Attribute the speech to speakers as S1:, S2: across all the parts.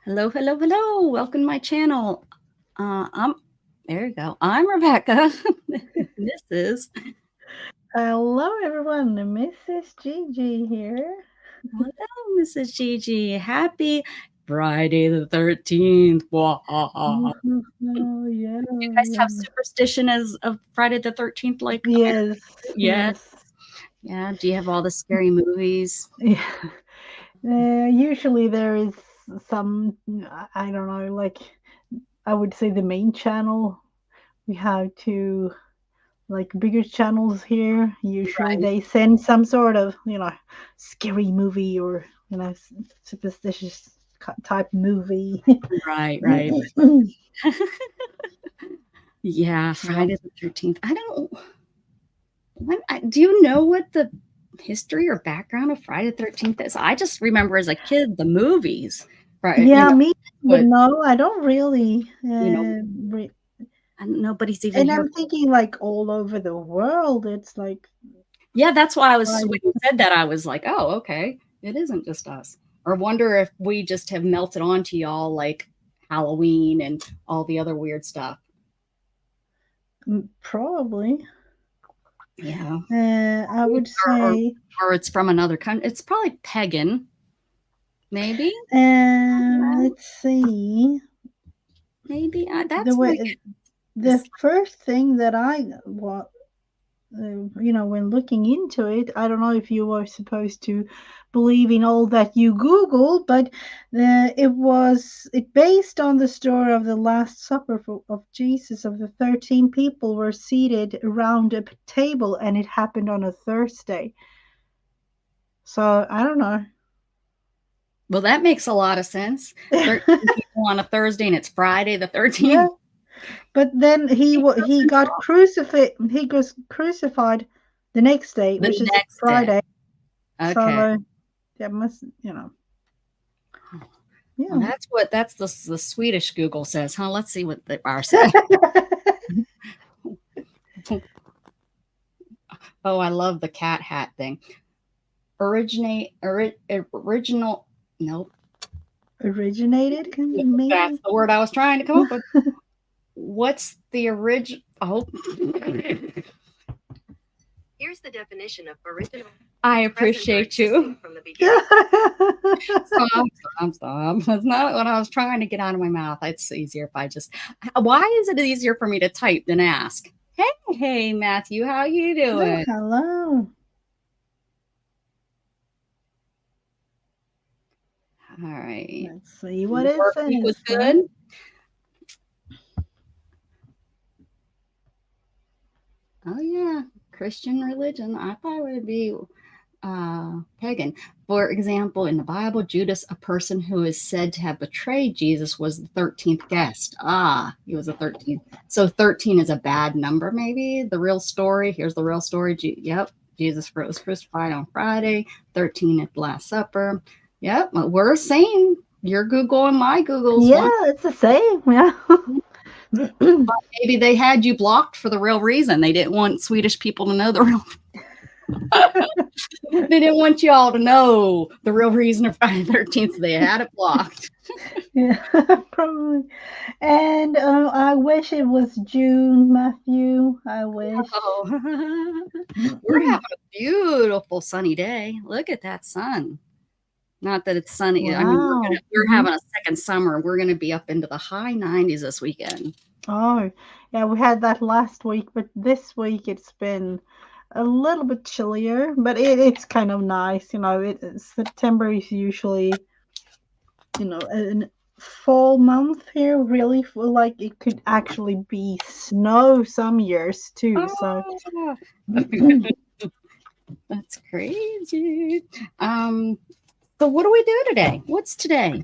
S1: Hello, hello, hello. Welcome to my channel. I'm there you go. I'm Rebecca. This is
S2: Hello, everyone. Mrs Gigi here.
S1: hello, Mrs. Gigi. Happy Friday the 13th.
S2: Oh, yeah,
S1: You guys have
S2: yeah.
S1: superstition as of Friday the 13th like America?
S2: Yes,
S1: Yes.
S2: yes.
S1: Yeah. Do you have all the scary movies?
S2: Yeah. Usually there is some, I don't know, like I would say the main channel. We have two like bigger channels here. Usually
S1: Right,
S2: they send some sort of, scary movie or, superstitious type movie.
S1: right, right. Yeah,
S2: Yeah.
S1: Friday the 13th. I don't do you know what the history or background of Friday the 13th is? I just remember as a kid the movies, right?
S2: Yeah, me, but
S1: But
S2: no, I don't really.
S1: you know, and nobody's even
S2: And
S1: here.
S2: I'm thinking like all over the world, it's like
S1: Yeah, that's why I was
S2: Friday.
S1: when you said that I was like, oh, okay, it isn't just us. Or wonder if we just have melted onto y'all like Halloween and all the other weird stuff.
S2: Probably.
S1: Yeah,
S2: I would
S1: or or,
S2: say,
S1: or it's from another country. It's probably pagan, maybe.
S2: let's see.
S1: Maybe
S2: The
S1: that's where we
S2: way
S1: get
S2: the
S1: this.
S2: first thing that when looking into it, I don't know if you were supposed to believe in all that you Google, but it based on the story of the Last Supper of Jesus. Of the 13 people were seated around a table, and it happened on a Thursday. So I don't know.
S1: Well, that makes a lot of sense. 13 people on a Thursday and it's Friday the
S2: Yeah,
S1: 13th.
S2: but then
S1: Makes no
S2: he
S1: sense at
S2: got
S1: all.
S2: crucified. He was crucified the next day,
S1: The
S2: which is
S1: next day.
S2: Friday.
S1: Okay.
S2: So that must,
S1: Well,
S2: yeah.
S1: that's the Swedish Google says, huh? Let's see what the bar said. Oh, I love the cat hat thing. Original. Nope.
S2: Originated,
S1: That's
S2: maybe.
S1: the word I was trying to come up with. What's the original? Oh,
S3: Here's the definition of original.
S1: I appreciate you.
S3: From the beginning.
S1: Stop. That's not what I was trying to get out of my mouth. It's easier if I just. Why is it easier for me to type than ask? Hey, Matthew, how you
S2: Oh,
S1: doing?
S2: hello.
S1: All right.
S2: Let's see what it
S1: Work week was
S2: says,
S1: good.
S2: right?
S1: Oh yeah, Christian religion. I thought it would be pagan. For example, in the Bible, Judas, a person who is said to have betrayed Jesus, was the 13th guest. Ah, he was the 13th. So 13 is a bad number, maybe. The real story. Here's the real story. Yep, Jesus was crucified on Friday, 13 at the Last Supper. Yep, we're saying your Google and my Google's one.
S2: Yeah, it's the same. Yeah.
S1: Maybe they had you blocked for the real reason. They didn't want Swedish people to know the real. They didn't want you all to know the real reason of Friday the 13th. So they had it blocked.
S2: Yeah, probably. And I wish it was June, Matthew. I wish.
S1: Oh, we're having a beautiful sunny day. Look at that sun. Not that it's sunny. I mean,
S2: Wow.
S1: we're having a second summer. We're gonna be up into the high 90s this weekend.
S2: Oh, yeah, we had that last week, but this week it's been a little bit chillier, but it's kind of nice. September is usually, a fall month here, really feel like it could actually be snow some years too. So,
S1: Oh, that's crazy. Um, so what do we do today? What's today?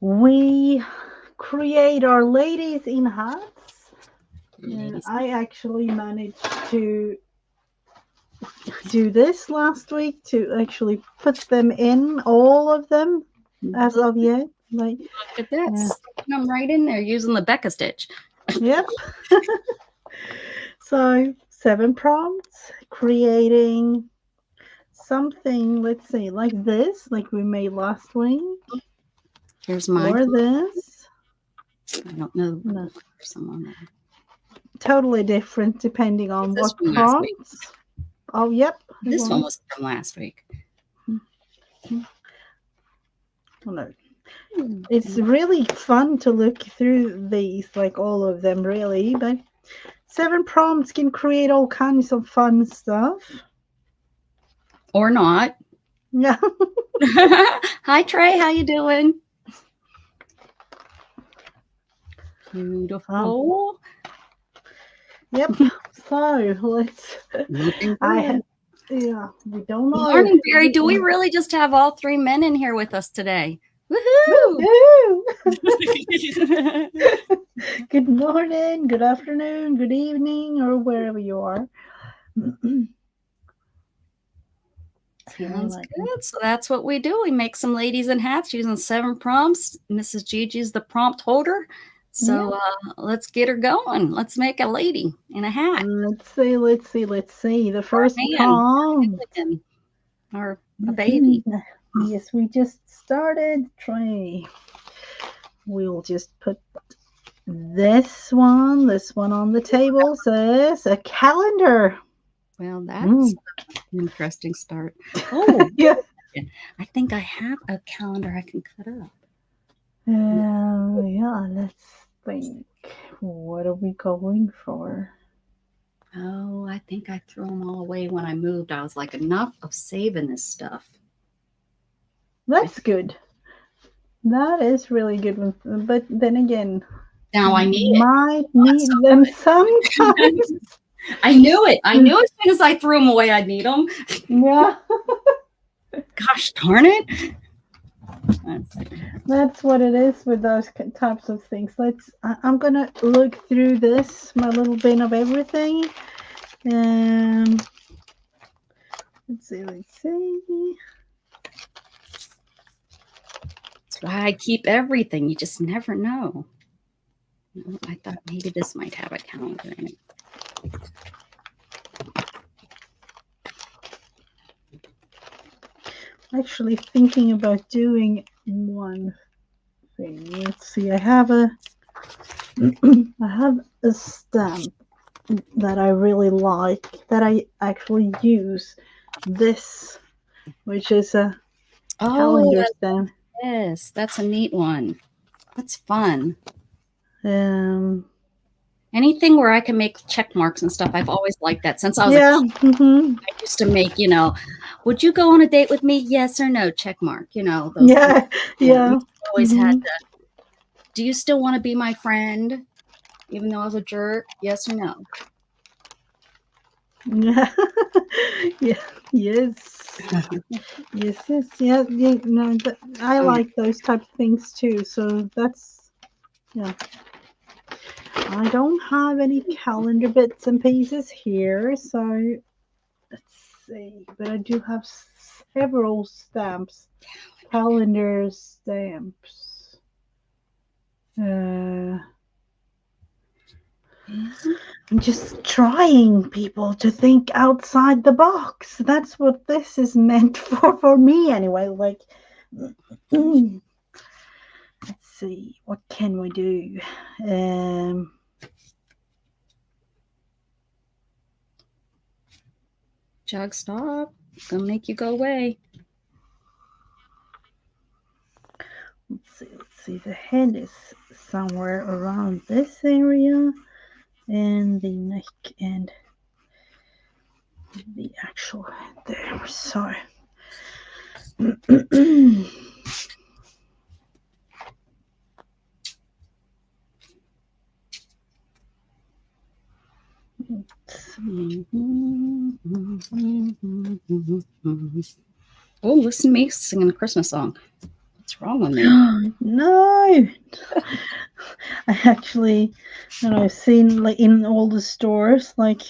S2: we create our ladies in hats.
S1: Ladies.
S2: I actually managed to do this last week to actually put them in, all of them, as
S1: Look
S2: of yet. Like,
S1: at that.
S2: yeah.
S1: Sticking them right in there using the Becca stitch.
S2: Yep. So 7 prompts, creating something, let's say, like this, like we made last week.
S1: Here's mine.
S2: Or this.
S1: I don't know.
S2: No.
S1: Someone there.
S2: Totally different depending on
S1: This
S2: what
S1: from last week.
S2: prompts. Oh, yep.
S1: This one was from last week.
S2: Oh, no. It's really fun to look through these, like all of them, really. But 7 prompts can create all kinds of fun stuff.
S1: Or not.
S2: Yeah.
S1: Hi, Trey. How you doing? Beautiful.
S2: Yep. So let's.
S1: Looking
S2: I
S1: good.
S2: had. Yeah, we don't know.
S1: Morning, Barry. Do we really just have all 3 men in here with us today? Woohoo!
S2: Woo! Good morning, good afternoon, good evening, or wherever you are.
S1: Sounds good. So that's what we do. We make some ladies in hats using 7 prompts. Mrs. Gigi's the prompt holder. So let's get her going. Let's make a lady in a hat.
S2: Let's see. The first prompt.
S1: Or a baby.
S2: Yes, we just started. We'll just put this one on the table. Says a calendar.
S1: Well, that's an interesting start. Oh,
S2: yeah.
S1: I think I have a calendar I can cut up.
S2: Yeah, let's think. What are we going for?
S1: Oh, I think I threw them all away when I moved. I was like, enough of saving this stuff.
S2: That's good. That is really good. But then again,
S1: now I
S2: might need them sometimes.
S1: I knew it. I knew as soon as I threw them away, I'd need them.
S2: Yeah.
S1: Gosh darn it.
S2: That's what it is with those types of things. I'm gonna look through this, my little bin of everything. Let's see.
S1: That's why I keep everything. You just never know. I thought maybe this might have a calendar in it.
S2: Actually thinking about doing one thing. Let's see. I have a stamp that I really like that I actually use. This, which is a calendar stamp.
S1: Yes, that's a neat one. That's fun. Anything where I can make check marks and stuff. I've always liked that since I was a kid. I used to make, would you go on a date with me? Yes or no? Check mark. Those
S2: yeah.
S1: Always had to. Do you still want to be my friend, even though I was a jerk? Yes or no?
S2: Yeah. Yes. Yeah. No, I like those type of things too. So that's I don't have any calendar bits and pieces here, so let's see. But I do have several stamps, calendar stamps. I'm just trying people to think outside the box. That's what this is meant for me anyway. Like, let's see, what can we do?
S1: Jug, stop. Gonna make you go away.
S2: Let's see. The head is somewhere around this area, and the neck and the actual head there. So.
S1: Oh, listen to me singing a Christmas song. What's wrong with me?
S2: No. I actually, I've seen like in all the stores, like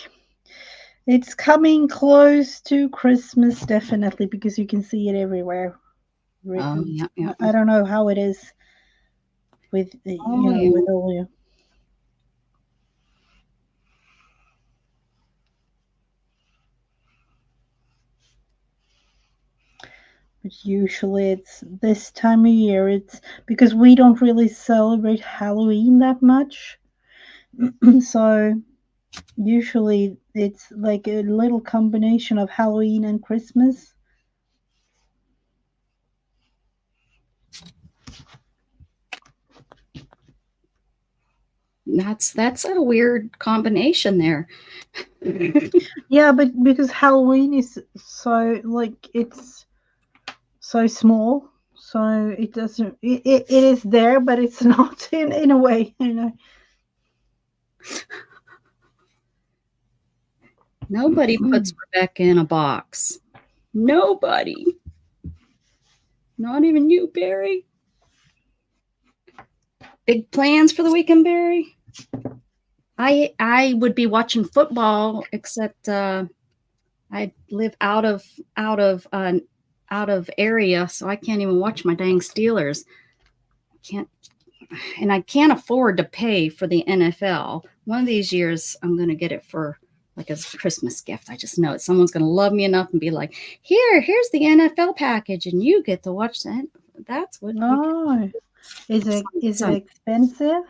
S2: it's coming close to Christmas, definitely, because you can see it everywhere.
S1: Oh, yeah.
S2: I don't know how it is with with all you. But usually it's this time of year. It's because we don't really celebrate Halloween that much. So usually it's like a little combination of Halloween and Christmas.
S1: That's a weird combination there.
S2: Yeah, but because Halloween is so like it's so small, so it doesn't it is there, but it's not in a way, you know.
S1: Nobody puts Rebecca in a box. Nobody. Not even you, Barry. Big plans for the weekend, Barry? I would be watching football, except I live out of area, so I can't even watch my dang Steelers. I can't afford to pay for the NFL. One of these years, I'm going to get it for like as a Christmas gift. I just know it. Someone's going to love me enough and be like, here's the NFL package, and you get to watch that. That's what.
S2: Oh, is it expensive?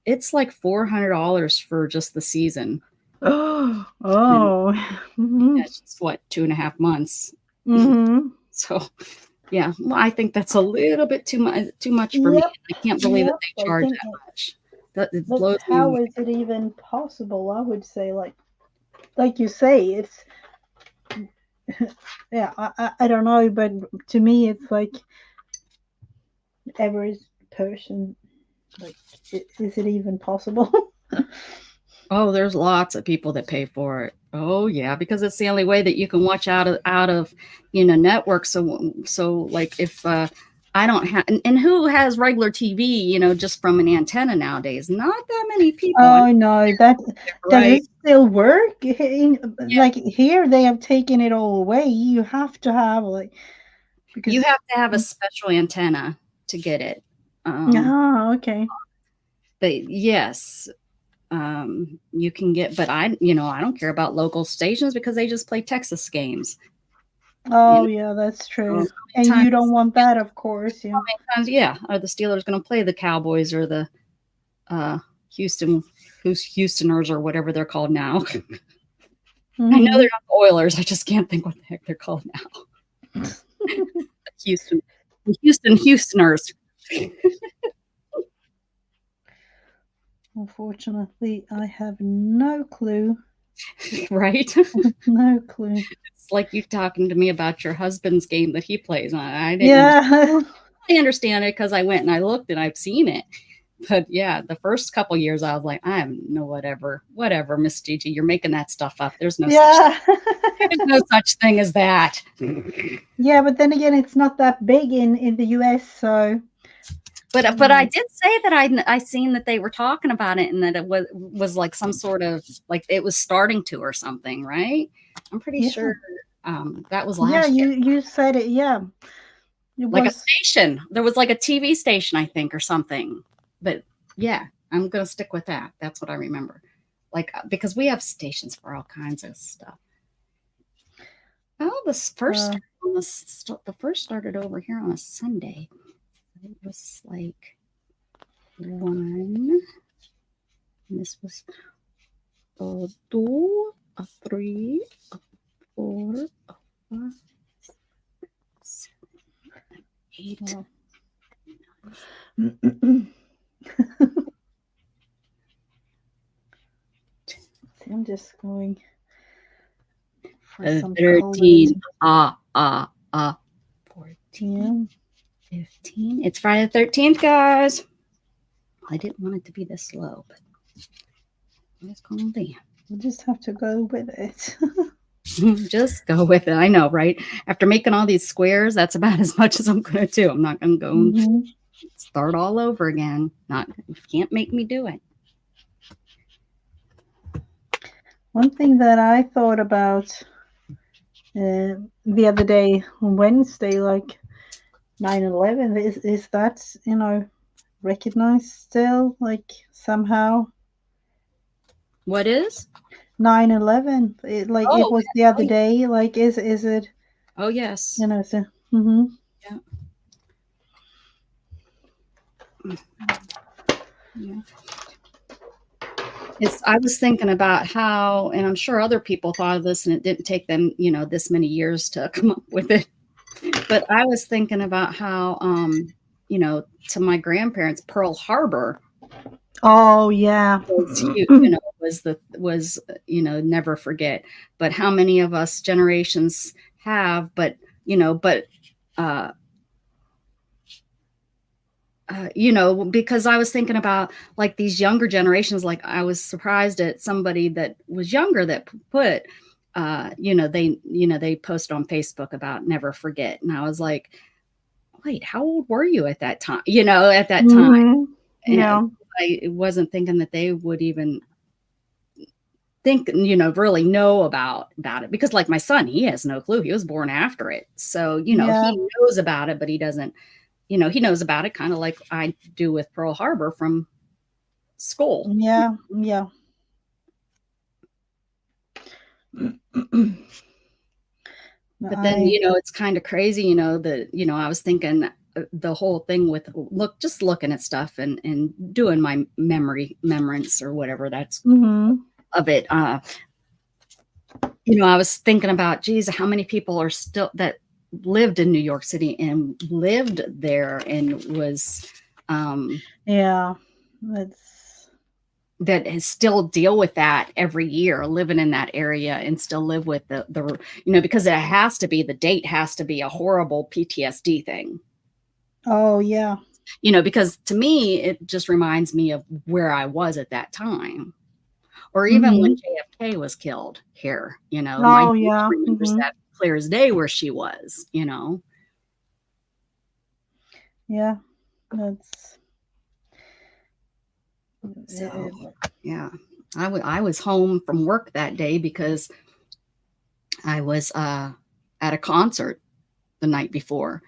S1: It's like $400 for just the season.
S2: Oh,
S1: That's just what, 2.5 months.
S2: Mm-hmm.
S1: So, yeah, well, I think that's a little bit too much for me. I can't believe that they charge that much. It blows me
S2: how
S1: away.
S2: is it even possible? I would say, like you say, it's yeah. I don't know, but to me, it's like average person. Like, is it even possible?
S1: Oh, there's lots of people that pay for it. Oh yeah, because it's the only way that you can watch out of network. So like if I don't have and who has regular TV, just from an antenna nowadays? Not that many people.
S2: Oh no, that
S1: right?
S2: does it still work? Like here, they have taken it all away. You have to have because
S1: you have to have a special antenna to get it.
S2: Okay.
S1: But yes, you can get, but I don't care about local stations because they just play Texas games.
S2: Oh yeah, that's true. So and you don't want that, of course. Yeah.
S1: Are the Steelers going to play the Cowboys or the Houstoners or whatever they're called now? Mm-hmm. I know they're not the Oilers. I just can't think what the heck they're called now. Houstoners.
S2: Unfortunately, I have no clue.
S1: Right?
S2: No clue.
S1: It's like you talking to me about your husband's game that he plays. I didn't understand it because I went and I looked and I've seen it. But yeah, the first couple years I was like, I have no whatever, Miss Gigi, you're making that stuff up. There's no there's no such thing as that.
S2: Yeah, but then again, it's not that big in the US, so.
S1: But I did say that I seen that they were talking about it and that it was like some sort of like it was starting to or something, right? I'm pretty sure that was last year.
S2: Yeah, you said it. Yeah, it
S1: like a station. There was like a TV station, I think, or something. But yeah, I'm gonna stick with that. That's what I remember. Like because we have stations for all kinds of stuff. Oh, the first started over here on a Sunday. It was like 1. This was 2, 3, 4, 5, 6, 7, 8.
S2: I'm just going for
S1: 13. 14. 15. It's Friday the 13th, guys. I didn't want it to be this slow, but let's calm down.
S2: We'll just have to go with it.
S1: Just go with it. I know, right? After making all these squares, that's about as much as I'm going to do. I'm not going to go and start all over again. You can't make me do it.
S2: One thing that I thought about the other day on Wednesday, like 9/11, is that recognized still, like somehow?
S1: What is
S2: 9/11? It was the other day. Like, is it?
S1: Oh yes.
S2: So Mm-hmm.
S1: Yeah. Yeah. I was thinking about how, and I'm sure other people thought of this, and it didn't take them, this many years to come up with it. But I was thinking about how, to my grandparents, Pearl Harbor
S2: Oh yeah.
S1: was huge, never forget. But how many of us generations have, uh, because I was thinking about like these younger generations, like I was surprised at somebody that was younger that put, they posted on Facebook about never forget. And I was like, wait, how old were you at that time? At that time.
S2: Mm-hmm. Yeah.
S1: And I wasn't thinking that they would even think, really know about it, because like my son, he has no clue. He was born after it. So,
S2: Yeah.
S1: he knows about it, but he doesn't, he knows about it kind of like I do with Pearl Harbor from school.
S2: Yeah. Yeah.
S1: But then, it's kind of crazy, that, I was thinking the whole thing with just looking at stuff and doing my remembrance or whatever that's of it. I was thinking about, geez, how many people are still that lived in New York City and lived there and was,
S2: yeah, that's
S1: that still deal with that every year, living in that area and still live with the because it has to be, the date has to be a horrible PTSD thing.
S2: Oh yeah.
S1: Because to me, it just reminds me of where I was at that time. Or even when JFK was killed here, my
S2: Oh yeah.
S1: remembers that clear as day where she was,
S2: Yeah, that's
S1: So, yeah, I was home from work that day because I was at a concert the night before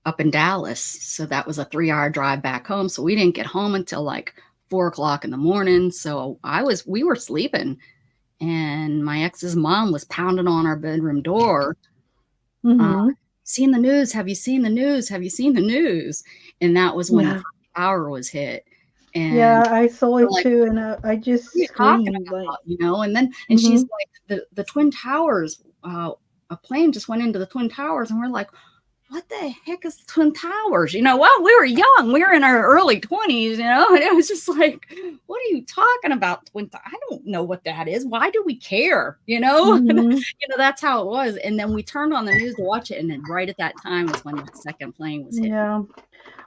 S1: up in Dallas. So that was a 3-hour drive back home. So we didn't get home until like 4 o'clock in the morning. So we were sleeping, and my ex's mom was pounding on our bedroom door. Seen the news? Have you seen the news? Have you seen the news? And that was when the first hour was hit. And
S2: yeah, I saw it
S1: like,
S2: too, and I just
S1: what are you talking
S2: screamed
S1: about,
S2: like,
S1: and then she's like, the Twin Towers, a plane just went into the Twin Towers, and we're like, what the heck is the Twin Towers? Well, we were young, we were in our early 20s, and it was just like, what are you talking about? I don't know what that is. Why do we care? That's how it was. And then we turned on the news to watch it, and then right at that time was when the second plane was hit.
S2: Yeah,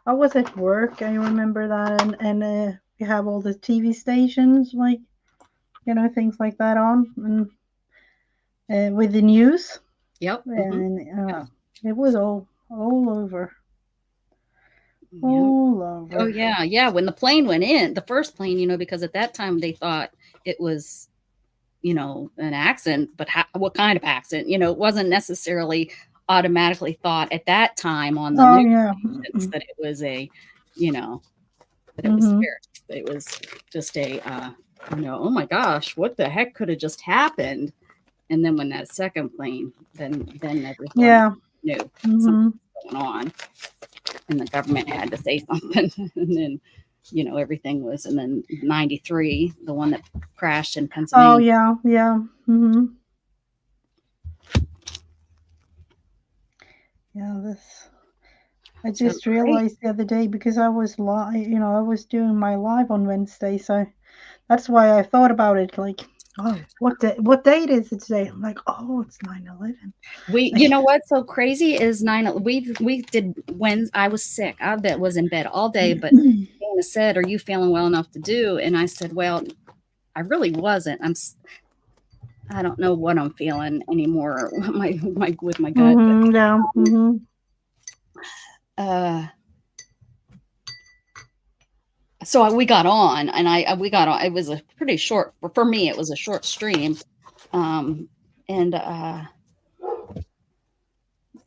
S2: I was at work, I remember that, and we have all the TV stations, like, things like that on, and with the news.
S1: Yep.
S2: And it was all over.
S1: Yep.
S2: All over.
S1: Oh yeah, yeah. When the plane went in, the first plane, because at that time they thought it was, an accident, but what kind of accident? It wasn't necessarily automatically thought at that time on the news that it was a, that it was spirits. It was just a, oh my gosh, what the heck could have just happened? And then when that second plane, then everything knew something was going on, and the government had to say something, and then everything was. And then 93, the one that crashed in Pennsylvania.
S2: Oh yeah. Yeah, I just realized the other day, because I was I was doing my live on Wednesday, so that's why I thought about it. Like, oh, what date is it today? I'm like, oh, it's 9/11.
S1: What's so crazy is we did when I was sick. I was in bed all day, but Dana said, "Are you feeling well enough to do?" And I said, "Well, I really wasn't. I don't know what I'm feeling anymore. With my gut." So we got on, and we got on. It was a pretty short, for me, it was a short stream. Sorry,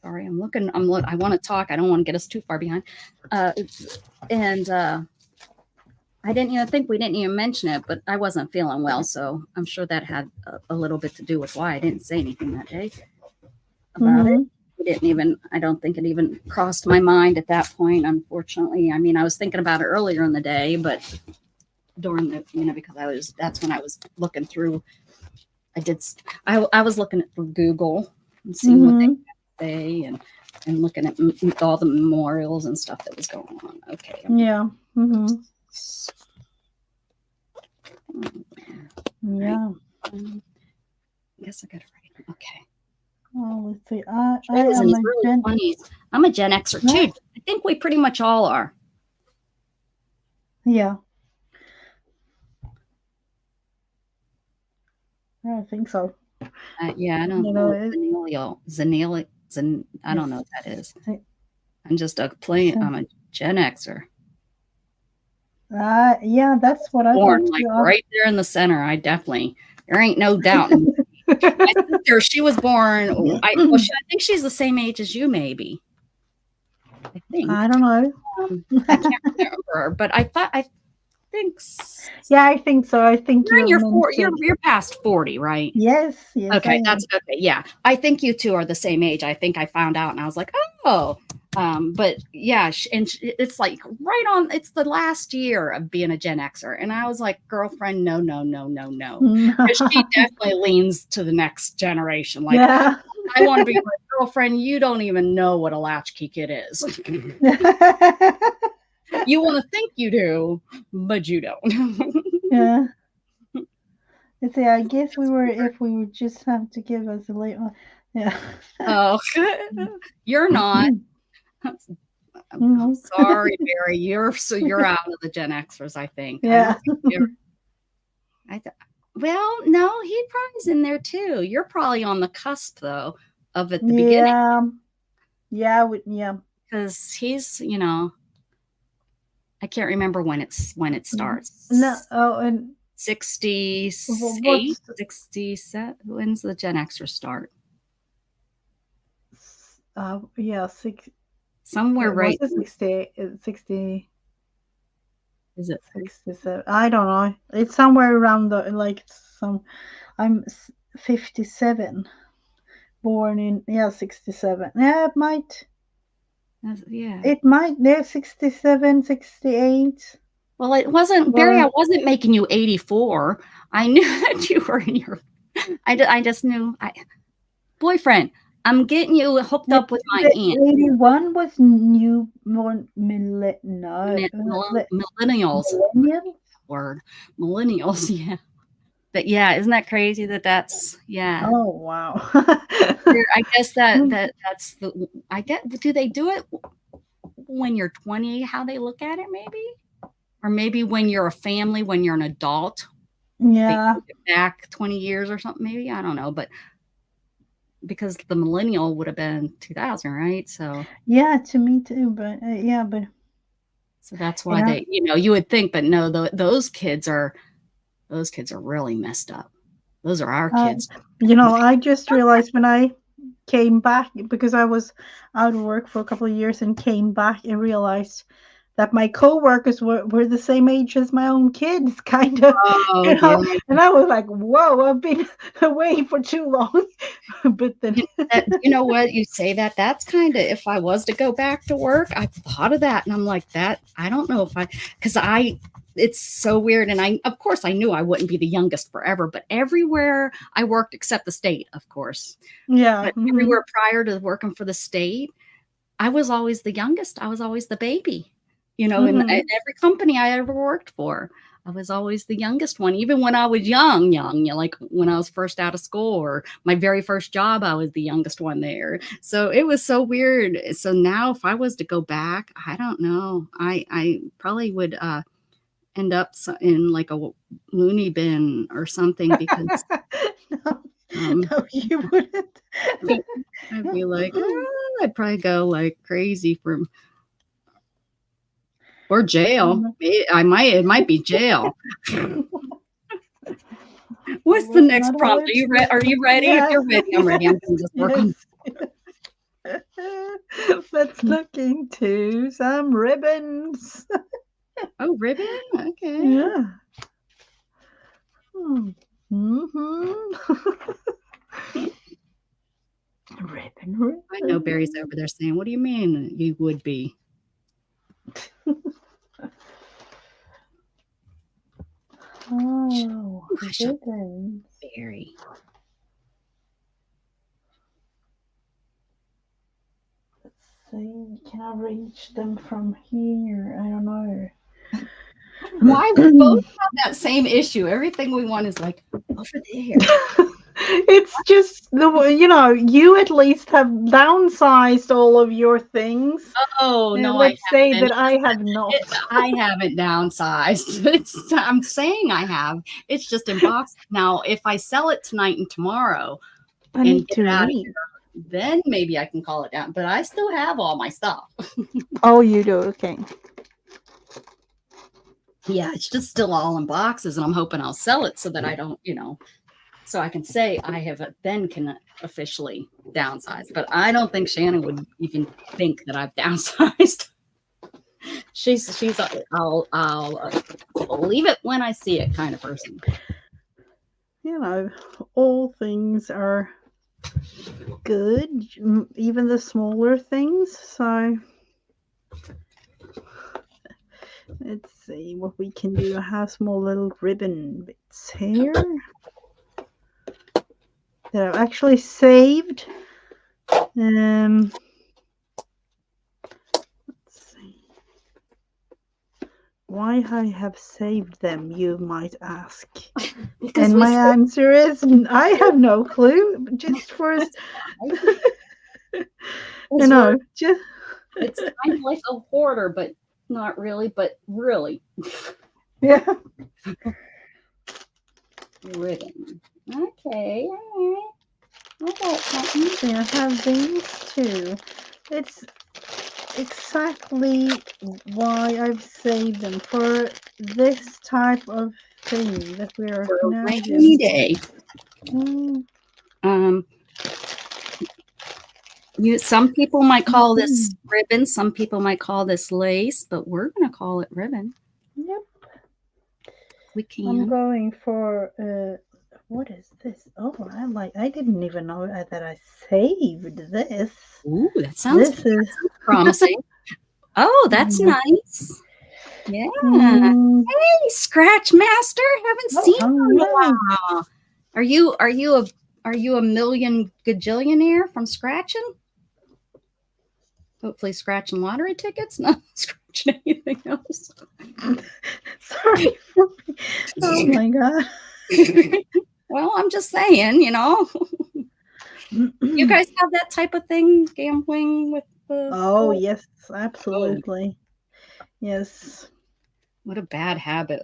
S1: I want to talk. I don't want to get us too far behind. I didn't even think, we didn't even mention it, but I wasn't feeling well. So I'm sure that had a little bit to do with why I didn't say anything that day about it. I don't think it even crossed my mind at that point, unfortunately. I mean, I was thinking about it earlier in the day, but during the, because that's when I was looking through, I was looking at Google and seeing what they say and looking at all the memorials and stuff that was going on. Okay.
S2: Yeah. Yeah.
S1: I guess I got it right. Okay.
S2: Oh, let's see. I
S1: Twins
S2: am
S1: in
S2: a
S1: his early
S2: Gen.
S1: 20s. I'm a Gen Xer too. I think we pretty much all are.
S2: Yeah. I think so.
S1: Yeah, I don't
S2: You
S1: know
S2: know,
S1: I don't know what that is. I'm just I'm a Gen Xer.
S2: Yeah, that's what I
S1: Born
S2: thought
S1: like
S2: too.
S1: right there in the center. There ain't no doubt. My sister, she was born. I think she's the same age as you, maybe. I think.
S2: I don't know.
S1: I can't remember, but I think.
S2: Yeah, I think so. I think
S1: you're past 40, right?
S2: Yes.
S1: Okay, that's okay. Yeah, I think you two are the same age. I think I found out, and I was like, oh. But yeah, it's like right on. It's the last year of being a Gen Xer, and I was like, girlfriend, no, because she definitely leans to the next generation. Like,
S2: yeah.
S1: I want to be my girlfriend. You don't even know what a latchkey kid is. You want to think you do, but you don't.
S2: Yeah. Let's see. I guess if we would just have to give us a late one. Yeah.
S1: Oh, you're not. I'm sorry, Barry. You're out of the Gen Xers, I think.
S2: Yeah.
S1: Well, no, he probably's in there too. You're probably on the cusp though of at the beginning.
S2: Yeah.
S1: Because he's, I can't remember when it starts.
S2: No. Oh, and
S1: 68, 67. When's the Gen Xer start?
S2: Yeah,
S1: somewhere right.
S2: 60.
S1: Is it
S2: 67? I don't know. It's somewhere around I'm 57. Born in 67. Yeah, it might.
S1: Yeah.
S2: It might. 67, 68.
S1: Well, it wasn't Barry. I wasn't making you 84. I knew that you were in your. I just knew. Boyfriend, I'm getting you hooked up with my aunt.
S2: 81 was newborn millennials.
S1: Word, millennials. Yeah. But yeah, isn't that crazy that's yeah.
S2: Oh wow.
S1: I guess that's the. I get. Do they do it when you're 20? How they look at it, maybe, or maybe when you're a family, when you're an adult.
S2: Yeah.
S1: Back 20 years or something, maybe. I don't know, but because the millennial would have been 2000, right? So
S2: yeah, to me too, but
S1: so that's why they, you would think, but no, those kids are really messed up. Those are our kids.
S2: I just realized when I came back, because I was out of work for a couple of years and came back and realized that my co-workers were the same age as my own kids, kind of.
S1: Yeah.
S2: And I was like, whoa, I've been away for too long. But then
S1: you know what, you say that's kind of, if I was to go back to work, I thought of that, and I'm like, that I don't know because it's so weird. And of course I knew I wouldn't be the youngest forever, but everywhere I worked, except the state, of course.
S2: Yeah.
S1: But everywhere prior to working for the state, I was always the youngest. I was always the baby, in every company I ever worked for. I was always the youngest one, even when I was young, like when I was first out of school or my very first job, I was the youngest one there. So it was so weird. So now if I was to go back, I don't know. I probably would end up in like a loony bin or something because
S2: no, you wouldn't.
S1: I'd be like, I'd probably go like crazy or jail. It might be jail. What's the next prompt? Are you ready?
S2: Yes.
S1: If you're ready, I'm ready. I'm just working.
S2: Let's look into some ribbons.
S1: Oh, ribbon? Okay.
S2: Yeah. Ribbon.
S1: I know Barry's over there saying, "What do you mean you would be?"
S2: Oh,
S1: Gosh, I'm
S2: ribbons.
S1: Barry.
S2: Let's see. Can I reach them from here? I don't know.
S1: Why we both have that same issue? Everything we want is like over there.
S2: It's just you at least have downsized all of your things.
S1: Oh
S2: And
S1: no,
S2: let's say
S1: haven't.
S2: that I have not.
S1: I haven't downsized. I'm saying I have. It's just in box. Now, if I sell it tonight and tomorrow
S2: I
S1: and
S2: need
S1: get
S2: to
S1: it out of
S2: read.
S1: here, then maybe I can call it down. But I still have all my stuff.
S2: Oh, you do? Okay.
S1: Yeah, it's just still all in boxes, and I'm hoping I'll sell it so that I don't, so I can say I have then can officially downsize. But I don't think Shannon would even think that I've downsized. she's I'll believe it when I see it kind of person.
S2: All things are good, even the smaller things. So let's see what we can do. I have small little ribbon bits here that I've actually saved. Let's see. Why I have saved them, you might ask.
S1: Because
S2: And my answer is I have no clue. Just for just
S1: it's kind of like a hoarder, but not really, but really.
S2: Yeah.
S1: Ribbon. Okay, all right. I got something.
S2: I have these too. It's exactly why I've saved them for this type of thing that we are
S1: For a
S2: now
S1: rainy
S2: doing.
S1: day. Some people might call this ribbon, some people might call this lace, but we're gonna call it ribbon.
S2: Yep.
S1: We can.
S2: I'm going for what is this? Oh, I didn't even know that I saved this.
S1: Ooh, that sounds promising. Oh, that's nice. Yeah. Hey, Scratch Master. Haven't seen you in a while. Are you a million gajillionaire from scratching? Hopefully scratching lottery tickets, not scratching anything else.
S2: Sorry. Oh my god.
S1: Well, I'm just saying, you guys have that type of thing, gambling with the.
S2: Oh yes, absolutely. Oh. Yes.
S1: What a bad habit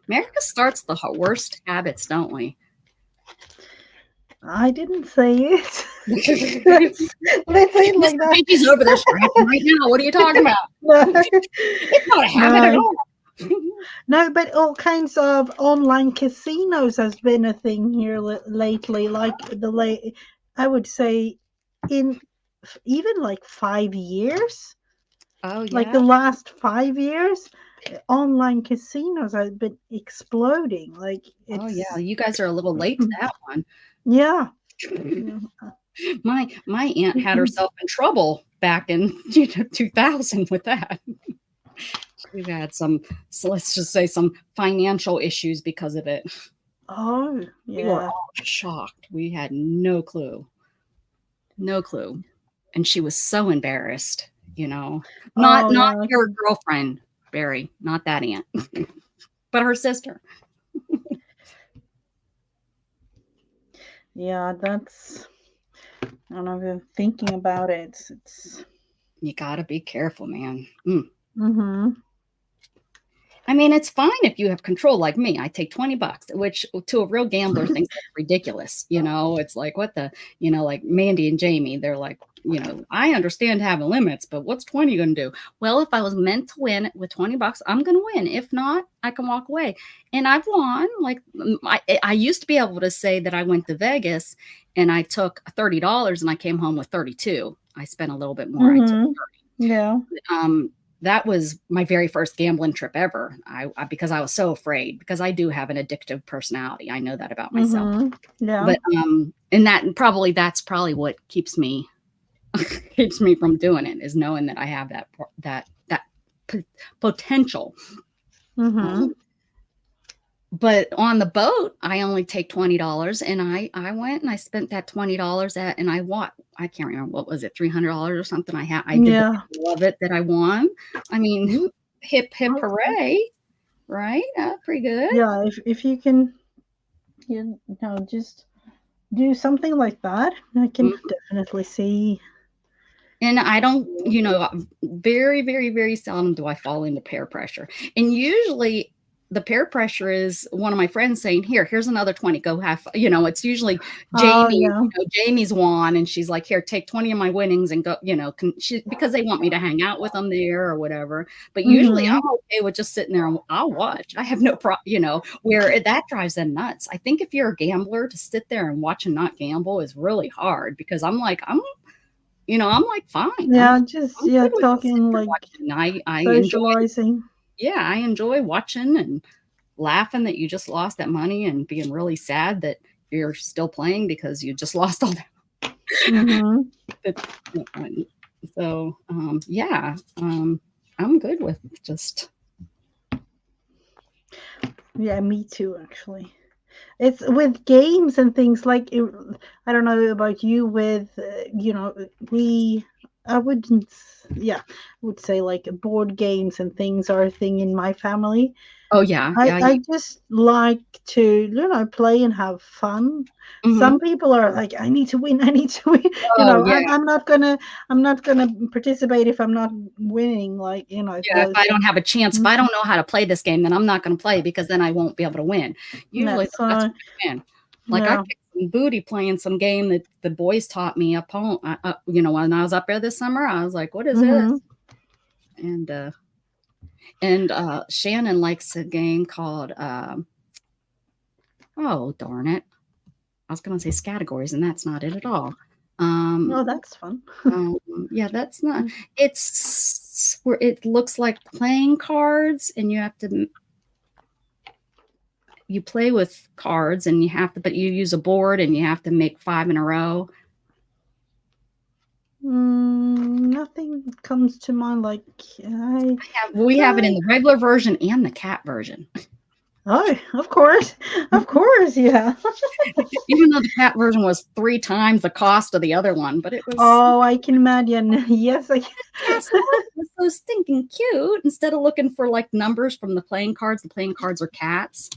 S1: America starts the worst habits, don't we?
S2: I didn't say it. Let's say it like that.
S1: Gigi's over there scratching right now. What are you talking about?
S2: No.
S1: It's not a habit at all.
S2: No, but all kinds of online casinos has been a thing here lately. Like I would say, in even like 5 years.
S1: Oh yeah.
S2: Like the last 5 years, online casinos have been exploding. Like
S1: oh yeah, you guys are a little late to that one.
S2: Yeah.
S1: My aunt had herself in trouble back in 2000 with that. She had some, so let's just say some financial issues because of it.
S2: Oh, yeah.
S1: We were all shocked. We had no clue. No clue. And she was so embarrassed, Not your girlfriend, Barry, not that aunt, but her sister.
S2: Yeah, that's, and I've been thinking about it.
S1: You gotta be careful, man.
S2: Mm-hmm.
S1: I mean, it's fine if you have control like me. I take $20, which to a real gambler thinks that's ridiculous. It's like, what the, like Mandy and Jamie, they're like, I understand having limits, but what's 20 going to do? Well, if I was meant to win with $20, I'm going to win. If not, I can walk away. And I've won. Like I used to be able to say that I went to Vegas and I took $30 and I came home with 32. I spent a little bit more.
S2: Mm-hmm. Yeah.
S1: that was my very first gambling trip ever. Because I was so afraid, because I do have an addictive personality. I know that about myself.
S2: Yeah.
S1: But and that's probably what keeps me from doing it, is knowing that I have that potential. But on the boat, I only take $20, and I went and I spent that $20 and I can't remember, what was it, $300 or something. I did the middle of it that I won. I mean, hip hip hooray, right? Pretty good.
S2: Yeah, if you can, just do something like that, I can definitely see.
S1: And I don't, very, very, very seldom do I fall into peer pressure. And usually the peer pressure is one of my friends saying, here's another 20, go have, it's usually Jamie, Jamie's won. And she's like, here, take 20 of my winnings and go, because they want me to hang out with them there or whatever. But usually I'm okay with just sitting there and I'll watch. I have no problem, where that drives them nuts. I think if you're a gambler, to sit there and watch and not gamble is really hard, because I'm like, I'm like, fine.
S2: Yeah, talking, like,
S1: I
S2: socializing.
S1: I enjoy watching and laughing that you just lost that money, and being really sad that you're still playing because you just lost all that. So, I'm good with just.
S2: Yeah, me too, actually. It's with games and things like, I don't know about you, with I would say like board games and things are a thing in my family.
S1: Oh yeah,
S2: I just like to play and have fun. Some people are like, I need to win, I'm not gonna participate if I'm not winning, like,
S1: if I don't have a chance, if I don't know how to play this game, then I'm not going to play, because then I won't be able to win. Usually that's what I win. Like, I picked some booty playing some game that the boys taught me up home. When I was up there this summer, I was like, what is this? And Shannon likes a game called oh darn it, I was going to say Categories, and that's not it at all.
S2: That's fun.
S1: Yeah, that's not. It's where it looks like playing cards, and you play with cards, and but you use a board, and you have to make 5 in a row.
S2: Nothing comes to mind. Like,
S1: we have it in the regular version and the cat version.
S2: Oh, of course, yeah.
S1: Even though the cat version was 3 times the cost of the other one, but it was.
S2: Oh, I can imagine. Yes, I can.
S1: Yes, it was so stinking cute. Instead of looking for like numbers from the playing cards are cats.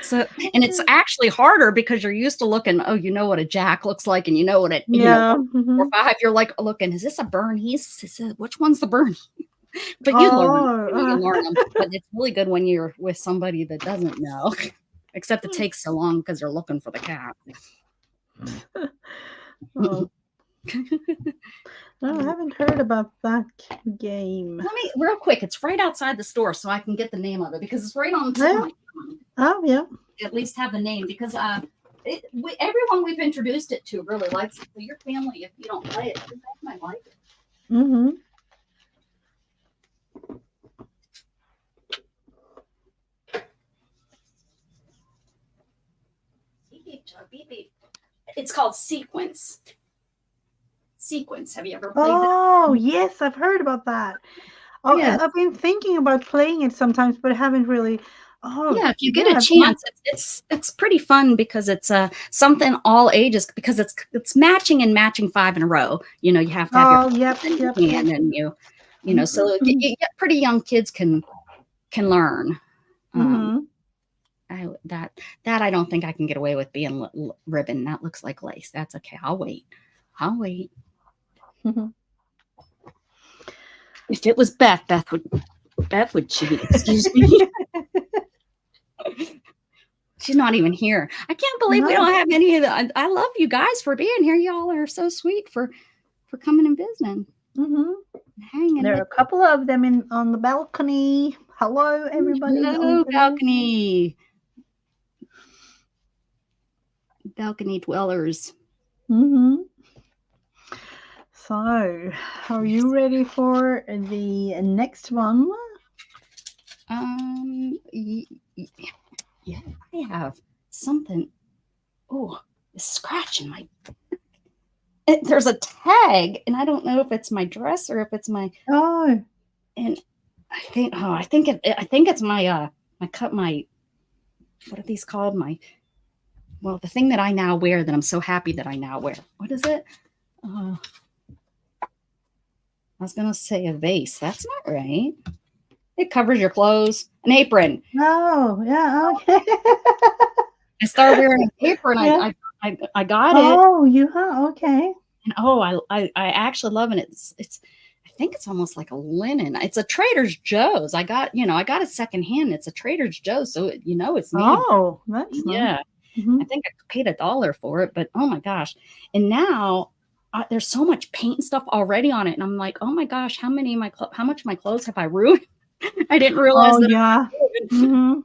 S1: So, and it's actually harder because you're used to looking. Oh, you know what a jack looks like, and you know what it. Or 5. You're like looking. Is this a Bernese? Which one's the Bernese? But you learn them. But it's really good when you're with somebody that doesn't know, except it takes so long because they're looking for the cat.
S2: No, I haven't heard about that game.
S1: Let me, real quick, it's right outside the store, so I can get the name of it, because it's right on the tongue.
S2: Oh, yeah.
S1: At least have the name, because everyone we've introduced it to really likes it. So your family, if you don't play it, you might like it. It's called Sequence. Have you ever played that?
S2: Oh, yes, I've heard about that. Oh, yeah. I've been thinking about playing it sometimes, but I haven't really. Oh,
S1: yeah, if you get a chance, it's pretty fun, because it's something all ages, because it's matching 5 in a row. You have to have your hand, and so pretty young kids can learn. That I don't think I can get away with being ribbon. That looks like lace. That's okay. I'll wait. If it was Beth would cheat. Excuse me. She's not even here. I can't believe we don't have any of the. I love you guys for being here. Y'all are so sweet for coming and visiting. Hanging.
S2: There are a couple of them on the balcony. Hello, everybody.
S1: Hello, balcony. Balcony dwellers.
S2: So, are you ready for the next one?
S1: Yeah, I have something. Oh, it's scratching my. There's a tag, and I don't know if it's my dress or if it's my.
S2: Oh,
S1: And I think it's my my. What are these called? The thing that I now wear that I'm so happy that I now wear. What is it? I was gonna say a vase. That's not right. It covers your clothes. An apron.
S2: oh, yeah, okay.
S1: I started wearing an apron.
S2: Yeah.
S1: I got it.
S2: Oh, you have, okay.
S1: And I actually love it. It's I think it's almost like a linen. It's a Trader Joe's. I got it secondhand. It's a Trader Joe's, so it's made.
S2: Oh, that's nice.
S1: Yeah.
S2: Mhm.
S1: I think I paid $1 for it, but oh my gosh! And now there's so much paint and stuff already on it, and I'm like, oh my gosh, how much of my clothes have I ruined? I didn't realize
S2: Oh,
S1: that.
S2: yeah. Mhm.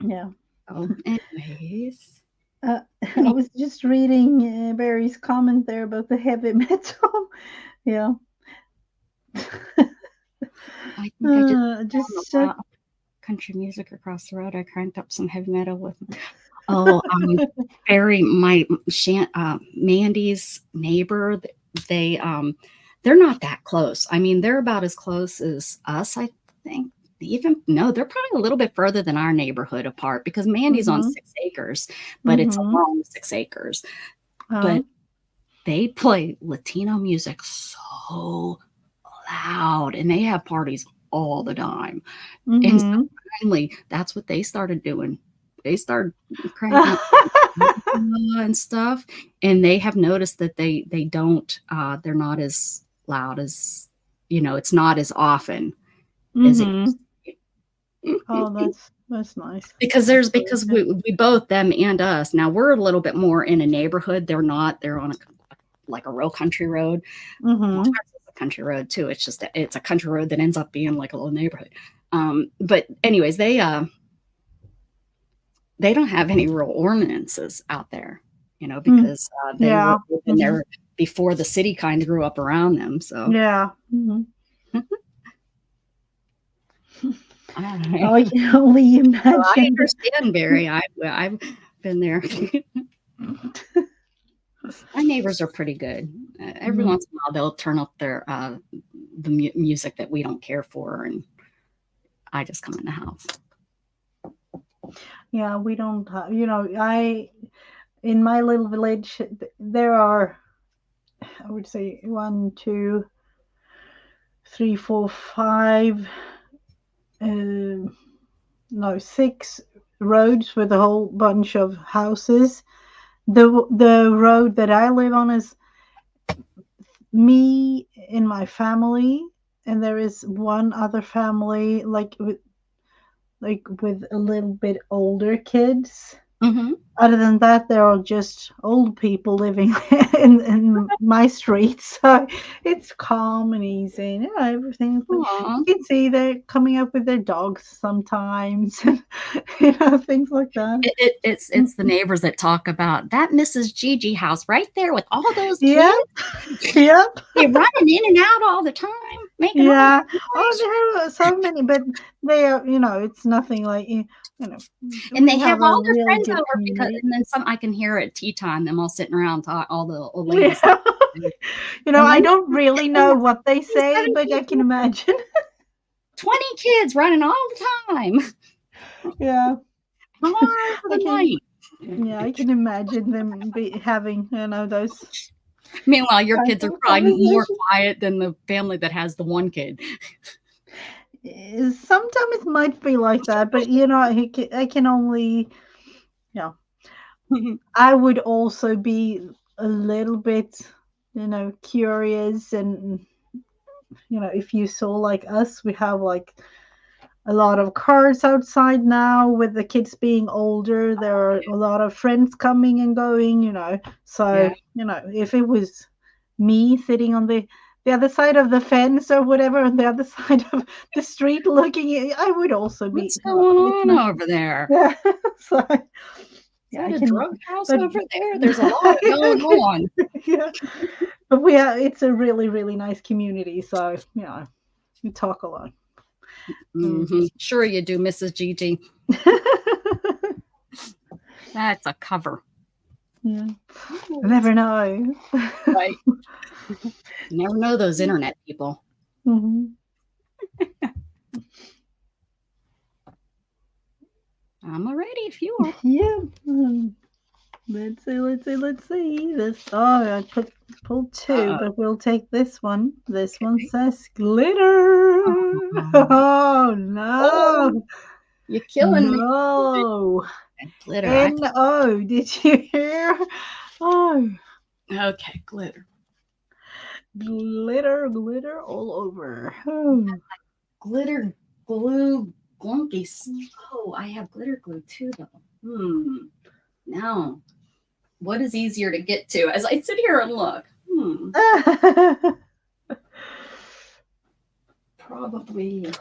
S2: Yeah.
S1: Oh, anyways.
S2: I was just reading Barry's comment there about the heavy metal. Yeah.
S1: I think I
S2: just
S1: country music across the road. I cranked up some heavy metal with. Oh, Mandy's neighbor. They're not that close. I mean, they're about as close as us, I think. They're probably a little bit further than our neighborhood apart because Mandy's on 6 acres, but it's a long 6 acres. But they play Latino music so loud, and they have parties all the time. And so finally, that's what they started doing. They started cranking up and stuff, and they have noticed that they don't. They're not as loud as it's not as often as it used to be.
S2: Oh, that's nice.
S1: Because we both, them and us, now we're a little bit more in a neighborhood. They're not. They're on a real country road. Well, it's a country road too. It's a country road that ends up being like a little neighborhood. But anyways, they don't have any real ordinances out there, because they were in there before the city kind of grew up around them. So
S2: yeah.
S1: I
S2: can only imagine.
S1: Well, I understand, Barry. I've been there. My neighbors are pretty good. Every once in a while, they'll turn up their the music that we don't care for, and I just come in the house.
S2: Yeah, we don't have, in my little village, there are, I would say 1, 2, 3, 4, 5, 6 roads with a whole bunch of houses. The road that I live on is me and my family, and there is one other family like with a little bit older kids. Other than that, they're all just old people living in my street. So it's calm and easy. Everything. You can see they're coming up with their dogs sometimes, things like that.
S1: It's the neighbors that talk about that Mrs Gigi house right there with all those kids.
S2: Yep.
S1: They're running in and out all the time. Making
S2: there are so many, but they are, it's nothing like,
S1: and they have all their friends over and then some. I can hear at tea time them all sitting around all the old ladies.
S2: I don't really know what they say, but I can imagine
S1: 20 kids running all the time.
S2: Yeah.
S1: I
S2: can imagine them having those.
S1: Meanwhile, your kids are probably more quiet than the family that has the one kid.
S2: Sometimes it might be like that, but I can only, I would also be a little bit, curious, and if you saw like us, we have like a lot of cars outside now. With the kids being older, there are a lot of friends coming and going, so if it was me sitting on the other side of the fence or whatever, on the other side of the street looking, I would also be.
S1: What's going on over there?
S2: Yeah. So,
S1: is that a drug house over there? There's a lot going on.
S2: Yeah. But it's a really, really nice community. So, we talk a lot.
S1: Sure you do, Mrs. Gigi. That's a cover.
S2: Yeah. I never know.
S1: Right. You never know those internet people.
S2: Mm-hmm.
S1: I'm ready if you are.
S2: Yeah. Let's see. This. Oh, I pulled two, but we'll take this one. This one says glitter. Oh no!
S1: Oh, you're killing me.
S2: No.
S1: Glitter.
S2: N-O. Did you hear? Oh.
S1: Okay, glitter.
S2: Glitter all over. Oh.
S1: Glitter glue glunkies. Oh, I have glitter glue too, though. Now, what is easier to get to as I sit here and look? Probably.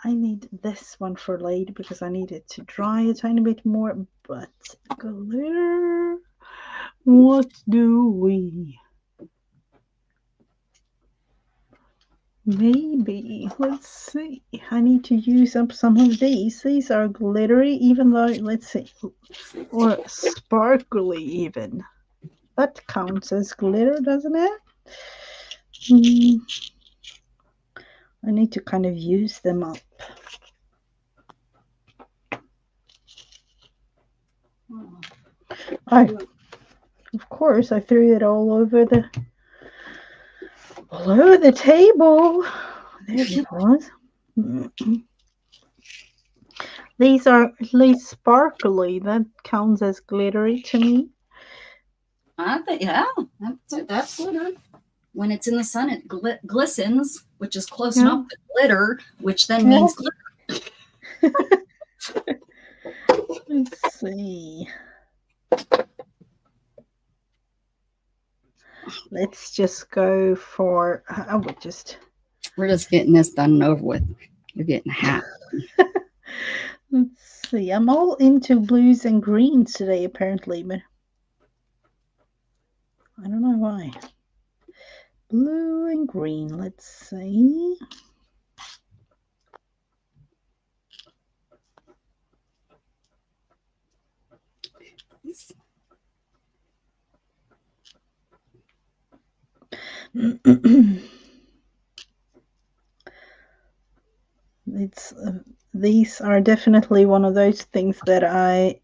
S2: I need this one for later because I need it to dry a tiny bit more. But glitter. What do we? Maybe. Let's see. I need to use up some of these. These are glittery, even though, let's see. Or sparkly, even. That counts as glitter, doesn't it? I need to kind of use them up. Oh, of course, I threw it all over the table. There it was. These are at least sparkly. That counts as glittery to me.
S1: I think, yeah, that's glitter. When it's in the sun, it glistens, which is close enough to glitter, which then means glitter.
S2: Let's see. Let's just go for.
S1: We're just getting this done and over with. You're getting happy.
S2: Let's see. I'm all into blues and greens today, apparently, but I don't know why. Blue and green. Let's see. These are definitely one of those things that I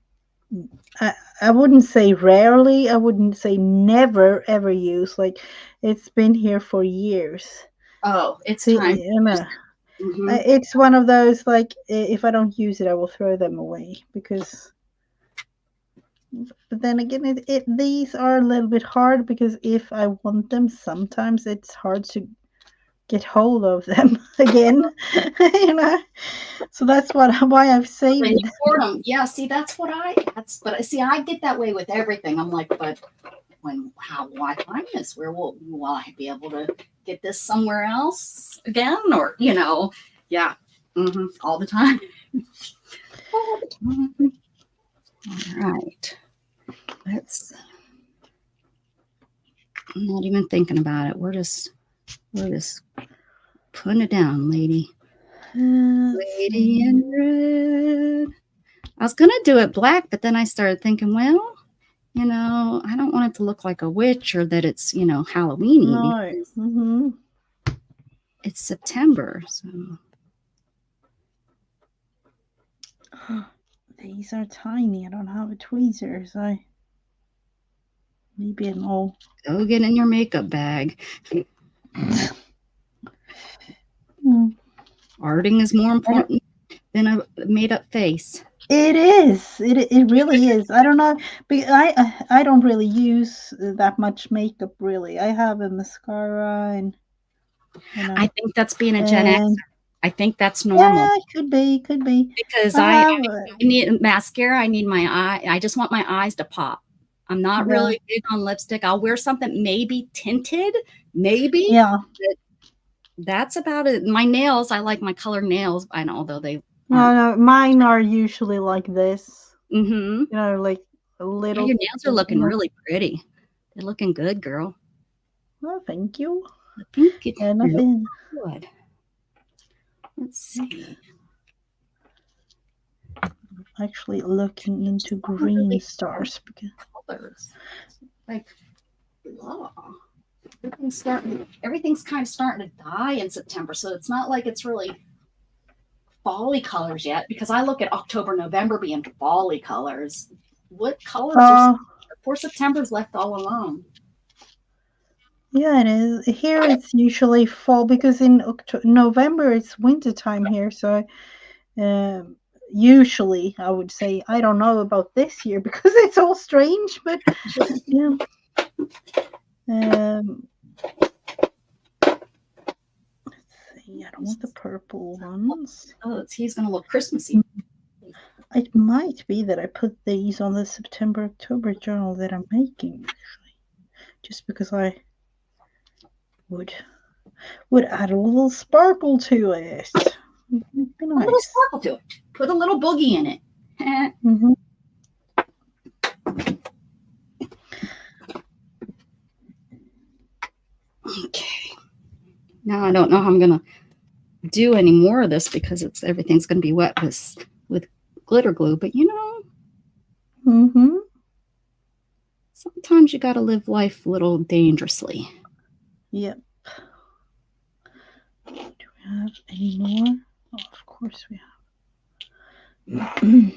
S2: wouldn't say rarely, I wouldn't say never ever use. Like, it's been here for years.
S1: Oh, it's time.
S2: It's one of those, like, if I don't use it, I will throw them away because. But then again, these are a little bit hard because if I want them, sometimes it's hard to get hold of them again. So that's why I've saved
S1: them. Yeah, see, I get that way with everything. I'm like, but how will I find this? Where will I be able to get this somewhere else again? Or, yeah, all the time. All the time. All right. I'm not even thinking about it. We're just putting it down, lady. Lady in red. I was gonna do it black, but then I started thinking, well, I don't want it to look like a witch or that it's, Halloween-y.
S2: No.
S1: It's September, so.
S2: These are tiny. I don't have a tweezers. Maybe an old.
S1: Go get in your makeup bag. Arting is more important than a made-up face.
S2: It is. It really is. I don't know. I don't really use that much makeup. Really, I have a mascara and.
S1: I think that's being a Gen Xer. I think that's normal.
S2: Yeah, could be.
S1: Because I need mascara. I need my eye. I just want my eyes to pop. I'm not really big on lipstick. I'll wear something maybe tinted, maybe.
S2: Yeah.
S1: That's about it. My nails, I like my colored nails. I know, although they.
S2: No, mine are usually like this.
S1: Mm-hmm.
S2: Like a little.
S1: Your nails are looking really pretty. They're looking good, girl.
S2: Oh, thank you.
S1: I think it
S2: Yeah,
S1: looks
S2: nothing.
S1: good. Let's see.
S2: Actually looking into
S1: Not
S2: green
S1: really
S2: stars because
S1: colors. Like, oh, everything's kind of starting to die in September, so it's not like it's really fally colors yet, because I look at October, November being fally colors. What colors are poor September's left all alone?
S2: yeah, it is. Here it's usually fall because in November it's winter time here. So usually I would say, I don't know about this year because it's all strange, but yeah. Let's see. I don't want the purple ones.
S1: Oh, he's gonna look Christmassy.
S2: It might be that I put these on the September October journal that I'm making, actually, just because I would add a little sparkle to it. It'd be nice.
S1: A little sparkle to it. Put a little boogie in it.
S2: Mm-hmm.
S1: Okay. Now I don't know how I'm gonna do any more of this because everything's gonna be wet with glitter glue. But sometimes you gotta live life a little dangerously.
S2: Yep. Do we have any more? Oh, of course we have.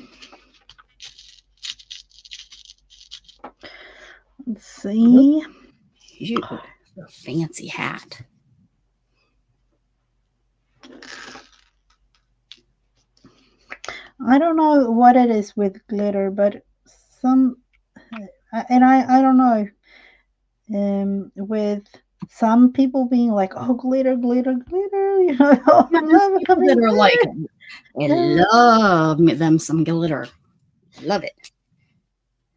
S2: Let's see.
S1: You, a fancy hat.
S2: I don't know what it is with glitter, but and I don't know. With some people being like, "Oh, glitter, glitter, glitter," you know,
S1: There's people that are like, I love them some glitter. Love it.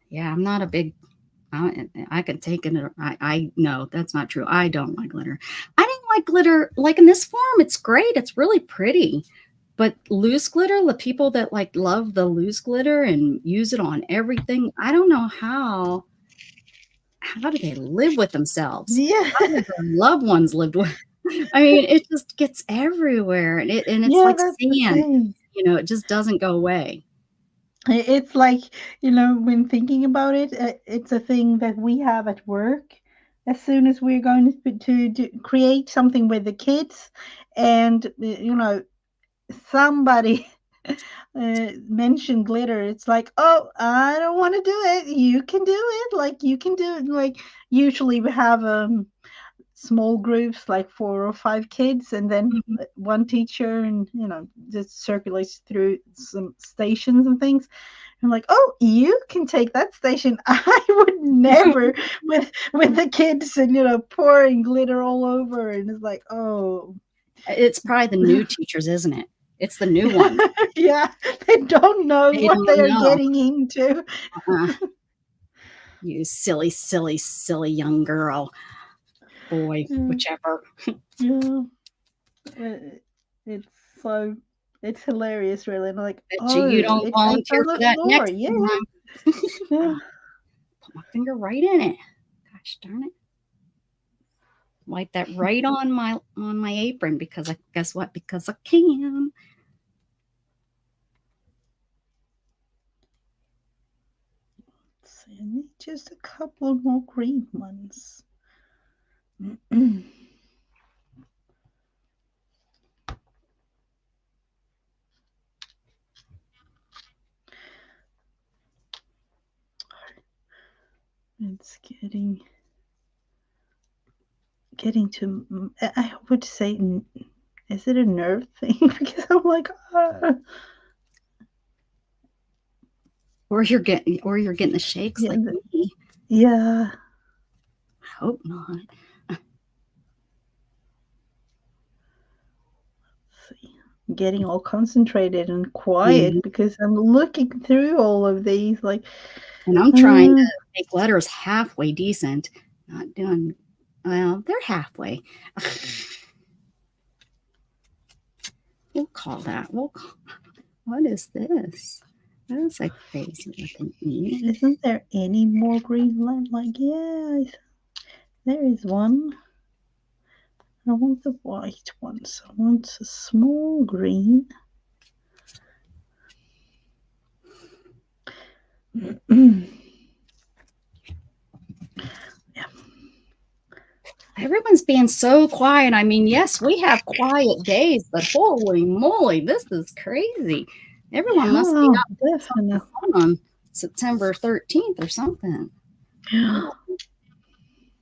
S1: Yeah, I'm not a big. I can take it. I no, that's not true. I don't like glitter. I didn't like glitter like in this form. It's great. It's really pretty. But loose glitter, the people that like love the loose glitter and use it on everything, I don't know how do they live with themselves?
S2: Yeah.
S1: How do their loved ones lived with? I mean, it just gets everywhere, and it's like sand. It just doesn't go away.
S2: It's like, when thinking about it, it's a thing that we have at work. As soon as we're going to create something with the kids, and somebody mentioned glitter, it's like, oh, I don't want to do it. You can do it. Like, you can do it. Like, usually we have small groups, like 4 or 5 kids, and then one teacher, and just circulates through some stations and things. I'm like, oh, you can take that station. I would never with the kids and pouring glitter all over, and it's like, oh,
S1: it's probably the new teachers, isn't it? It's the new ones.
S2: Yeah, they don't know what they are getting into.
S1: You silly, silly, silly young girl, boy, whichever.
S2: Yeah, it's hilarious, really. And I'm like, oh,
S1: you don't volunteer for that next time.
S2: Yeah.
S1: Put my finger right in it. Gosh darn it! Wipe that right on my apron because guess what? Because I can.
S2: Let's see, I need just a couple more green ones. It's getting to, I would say, is it a nerve thing? Because I'm like,
S1: or you're getting the shakes like me.
S2: Yeah.
S1: I hope not.
S2: Let's see. I'm getting all concentrated and quiet because I'm looking through all of these, like,
S1: and I'm trying to make letters halfway decent. Not doing well. They're halfway. We'll call that. What is this? That's a crazy looking E.
S2: Isn't there any more green line? Like, yeah. There is one. I want the white ones. I want a small green.
S1: Everyone's being so quiet. I mean, yes, we have quiet days, but holy moly, this is crazy. Everyone must be
S2: Yeah,
S1: up
S2: definitely.
S1: on September 13th or something.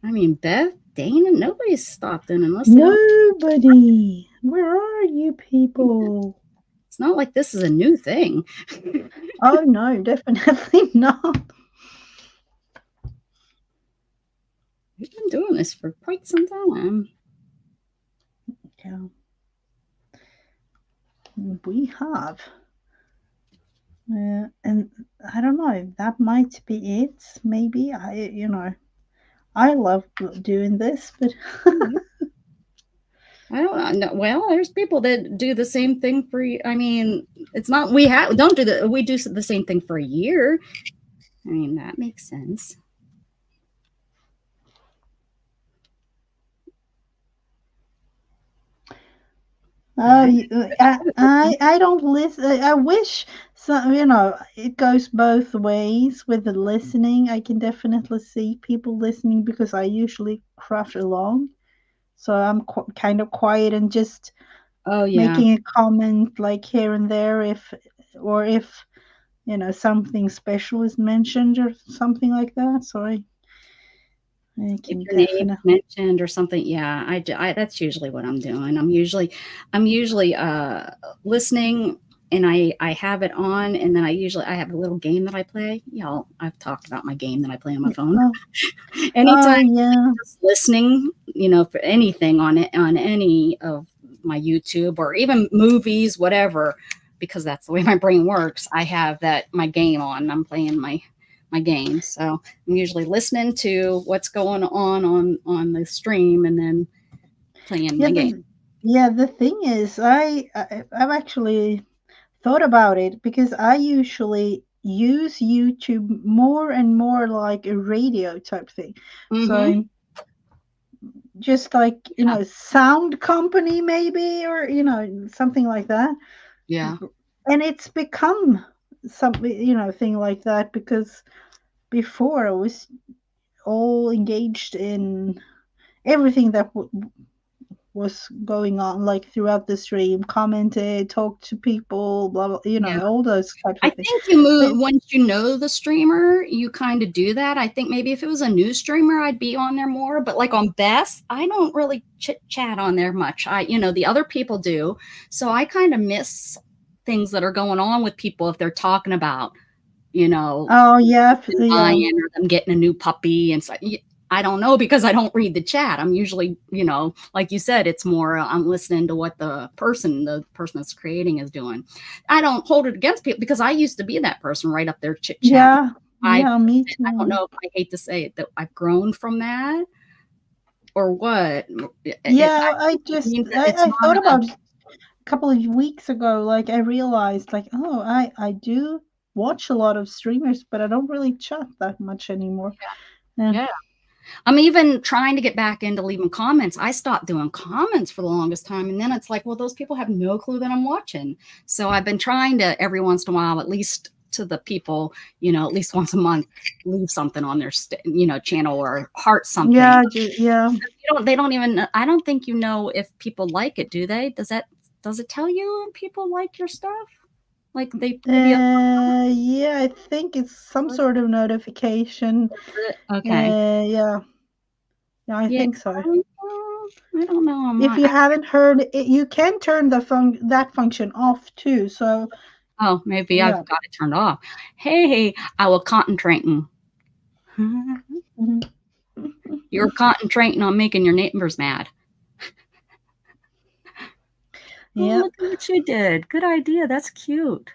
S1: I mean, Beth, Dana, nobody's stopped in unless they don't.
S2: Nobody. Where are you people?
S1: It's not like this is a new thing.
S2: Oh no, definitely not.
S1: We've been doing this for quite some time.
S2: Yeah. We have. And I don't know, that might be it. Maybe I love doing this, but
S1: I don't know. Well, there's people that do the same thing for. I mean, it's not don't do the we do the same thing for a year. I mean, that makes sense.
S2: I don't listen. I wish some, it goes both ways with the listening. I can definitely see people listening because I usually crush along. So I'm kind of quiet and just
S1: Oh yeah.
S2: making a comment like here and there if something special is mentioned or something like that. So I
S1: If
S2: can
S1: your name's
S2: definitely.
S1: mentioned or something, yeah, that's usually what I'm doing. I'm usually listening, and I have it on, and then I have a little game that I play. Y'all, I've talked about my game that I play on my phone.
S2: Oh,
S1: Anytime
S2: oh yeah.
S1: just listening, for anything on any of my YouTube or even movies, whatever, because that's the way my brain works. I have that my game on. I'm playing my game, so I'm usually listening to what's going on the stream and then playing
S2: Yeah,
S1: my game.
S2: the thing is, I've actually thought about it because I usually use YouTube more and more like a radio type thing.
S1: Mm-hmm.
S2: So just like,
S1: Yeah.
S2: sound company maybe, or, something like that.
S1: Yeah.
S2: And it's become something, thing like that because before I was all engaged in everything that was going on, like throughout the stream, commented, talked to people, blah blah,
S1: Yeah.
S2: all those types
S1: I
S2: of things.
S1: think you
S2: But
S1: move once you know the streamer, you kind of do that. I think maybe if it was a new streamer, I'd be on there more. But like on Best, I don't really chit chat on there much. The other people do, so I kind of miss things that are going on with people if they're talking about,
S2: oh yeah, yeah,
S1: buying or them getting a new puppy and so. I don't know because I don't read the chat. I'm usually, like you said, it's more I'm listening to what the person that's creating is doing. I don't hold it against people because I used to be that person right up there chit chat.
S2: yeah,
S1: I
S2: yeah, me
S1: I don't
S2: too.
S1: know if I hate to say it that I've grown from that or what.
S2: Yeah,
S1: I mean, it's
S2: I thought
S1: not a
S2: about it a couple of weeks ago. Like I realized, like, oh, I do watch a lot of streamers, but I don't really chat that much anymore. Yeah.
S1: yeah. I'm even trying to get back into leaving comments. I stopped doing comments for the longest time. And then it's like, well, those people have no clue that I'm watching. So I've been trying to every once in a while, at least to the people, at least once a month, leave something on their, channel or heart something.
S2: Yeah, yeah.
S1: They don't even, I don't think if people like it, do they? Does it tell you if people like your stuff? Like they give you
S2: Yeah, I think it's some sort of notification.
S1: okay.
S2: Yeah, yeah, I
S1: Yeah.
S2: think so.
S1: I don't know. I'm
S2: If
S1: not.
S2: you haven't heard it, you can turn that function off too. So
S1: Oh, maybe
S2: yeah.
S1: I've got it turned off. Hey, I was concentrating.
S2: Mhm.
S1: You're concentrating on making your neighbors mad. Oh,
S2: Yep,
S1: look at what you did. Good idea. That's cute.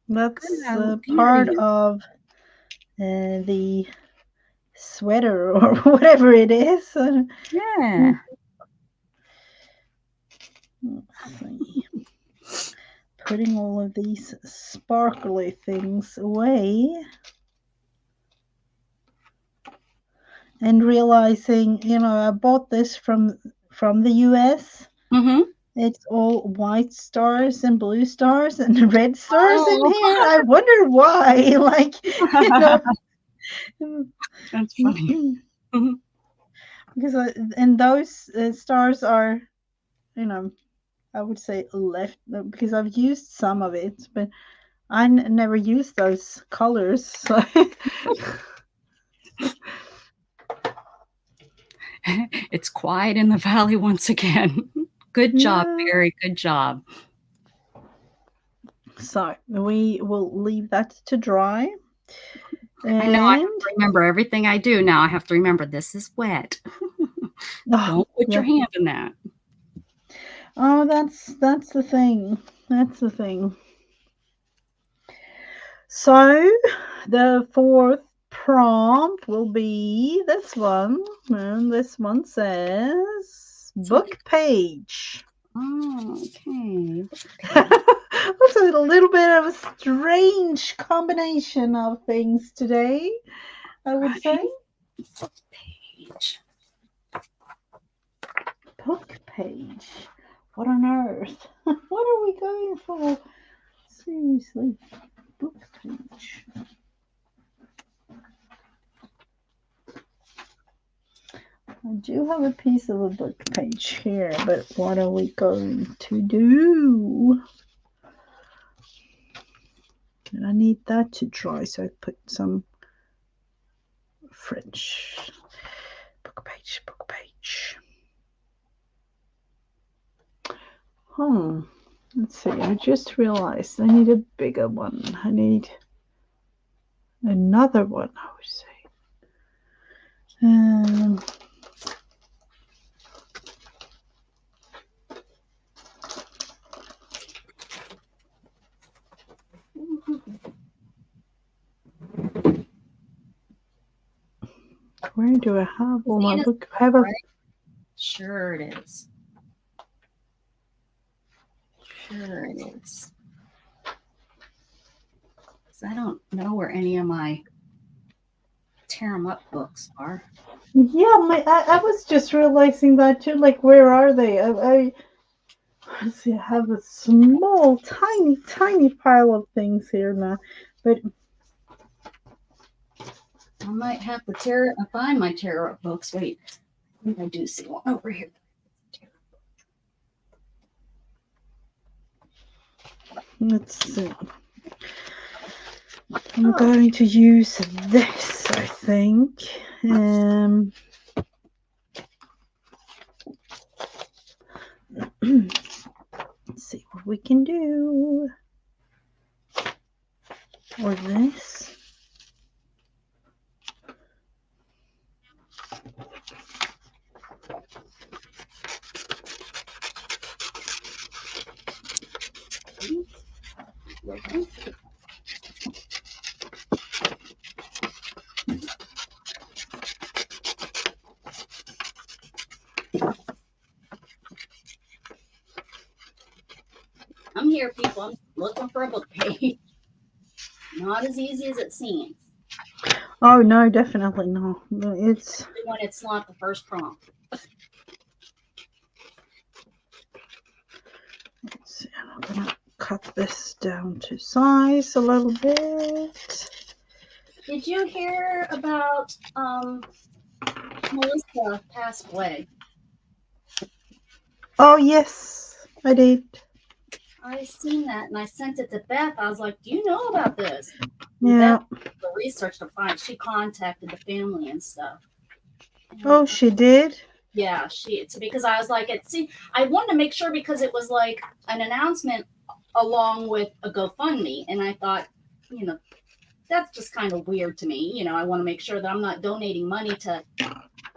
S1: Good
S2: that's part
S1: idea.
S2: of the sweater or whatever it is.
S1: Yeah.
S2: Let's see. Putting all of these sparkly things away. and realizing, I bought this from the US.
S1: Mm-hmm.
S2: It's all white stars and blue stars and red stars in
S1: Oh,
S2: here. I wonder why. Like,
S1: that's funny. Mm-hmm.
S2: because and those stars are, I would say left, because I've used some of it, but I never used those colors. So
S1: It's quiet in the valley once again. Good job,
S2: yeah.
S1: Barry. Good job.
S2: So we will leave that to dry.
S1: I know I have
S2: And
S1: to remember everything I do now. I have to remember this is wet. Don't put your hand in that.
S2: Oh, that's the thing. That's the thing. So the fourth prompt will be this one. And this one says book page.
S1: Oh, okay.
S2: That's a little bit of a strange combination of things today, I would say.
S1: Book page.
S2: Book page. What on earth? What are we going for? Seriously. Book page. I do have a piece of a book page here, but what are we going to do? And I need that to dry, so I put some French. Book page, book page. Let's see, I just realized I need a bigger one. I need another one, I would say. Where do I have all my book?
S1: Sure it is. Sure it is. I don't know where any of my tear 'em up books are.
S2: Yeah, I was just realizing that too. Like, where are they? Let's see, I have a small, tiny pile of things here now, but
S1: I might have to find my tear up books. Wait, I think I do see one over here.
S2: Let's see. I'm going to use this, I think. Let's see what we can do. Or this.
S1: I'm here, people. I'm looking for a book page. Not as easy as it seems.
S2: Oh no, definitely not. It's
S1: when it's not the first prompt.
S2: Let's see, I'm gonna cut this down to size a little bit.
S1: Did you hear about Melissa passed away?
S2: Oh yes, I did.
S1: I seen that and I sent it to Beth. I was like, "Do you know about this?"
S2: Yeah.
S1: Beth did the research to find. She contacted the family and stuff.
S2: Oh, she did.
S1: Yeah, because I was like, I wanted to make sure because it was like an announcement along with a GoFundMe, and I thought, that's just kind of weird to me. I want to make sure that I'm not donating money to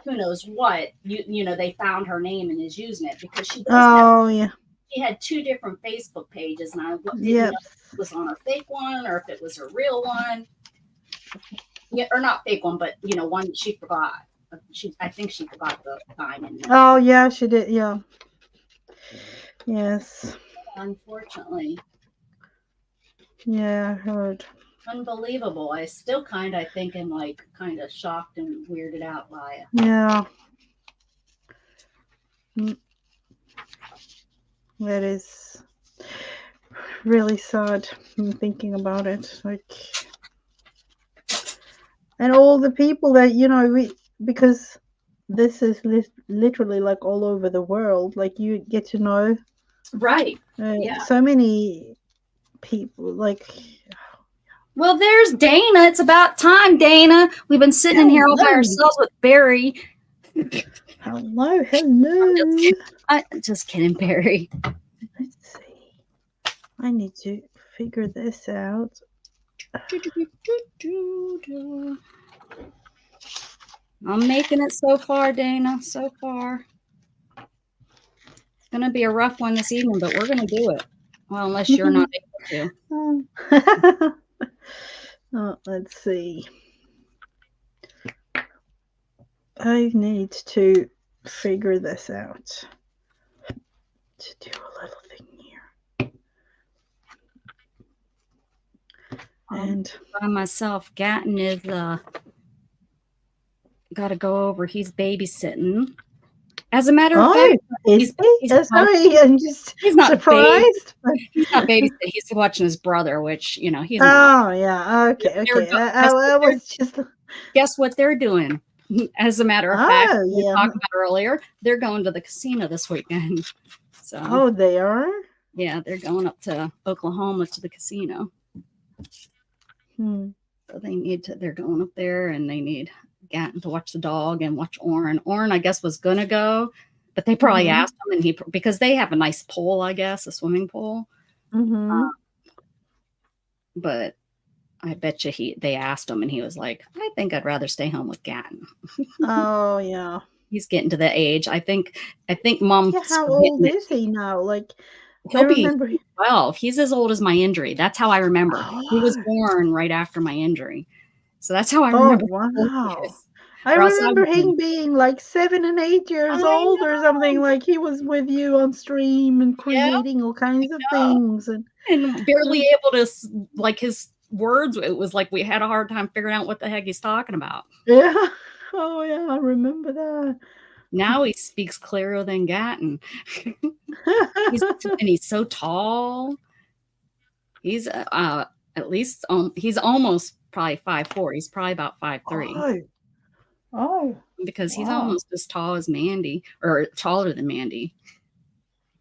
S1: who knows what. They found her name and is using it because she does. She had 2 different Facebook pages, and I didn't know if it was on her fake one or if it was her real one. Yeah, or not fake one, but one that she forgot. I think she forgot the diamond.
S2: Oh yeah, she did. Yeah. Yes.
S1: Unfortunately.
S2: Yeah, I heard.
S1: Unbelievable. I still I think am like kind of shocked and weirded out by it.
S2: Yeah. That is really sad. I'm thinking about it. Like, and all the people that, because this is literally like all over the world. Like, you get to know
S1: Right. Yeah.
S2: so many people. Like,
S1: Well, there's Dana. It's about time, Dana. We've been sitting in here all by
S2: Hello.
S1: ourselves with Barry.
S2: hello, hello.
S1: Just kidding, Barry.
S2: Let's see. I need to figure this out.
S1: I'm making it so far, Dana. So far. It's going to be a rough one this evening, but we're going to do it. Well, unless you're not able
S2: to. Let's see. I need to figure this out. To do a little thing here. And
S1: by myself, Gatton is got to go over. He's babysitting. As a matter of fact,
S2: he's sorry, I'm just surprised.
S1: He's not babysitting. He's watching his brother, which he's.
S2: Yeah, okay. I was just.
S1: Guess what they're doing? As a matter of fact, we talked about earlier, they're going to the casino this weekend. So.
S2: They are.
S1: Yeah, they're going up to Oklahoma to the casino.
S2: So
S1: they're going up there, and they need Gatton to watch the dog and watch Oren. Oren, I guess, was gonna go, but they probably asked him, and because they have a nice pool, I guess, a swimming pool. But I bet you they asked him, and he was like, "I think I'd rather stay home with Gatton."
S2: Oh yeah,
S1: he's getting to the age. I think Mom.
S2: Yeah, how old is he now? Like,
S1: he'll be 12. He's as old as my injury. That's how I remember. He was born right after my injury. So that's how I remember.
S2: Wow. I remember him being like 7 and 8 years old or something. Like, he was with you on stream and creating all kinds of things. And
S1: barely able to, like, his words, it was like we had a hard time figuring out what the heck he's talking about.
S2: Yeah. Oh, yeah. I remember that.
S1: Now he speaks clearer than Gatton. He's so tall. He's at least he's almost probably 5'4". He's probably about 5'3".
S2: Oh.
S1: Because he's almost as tall as Mandy, or taller than Mandy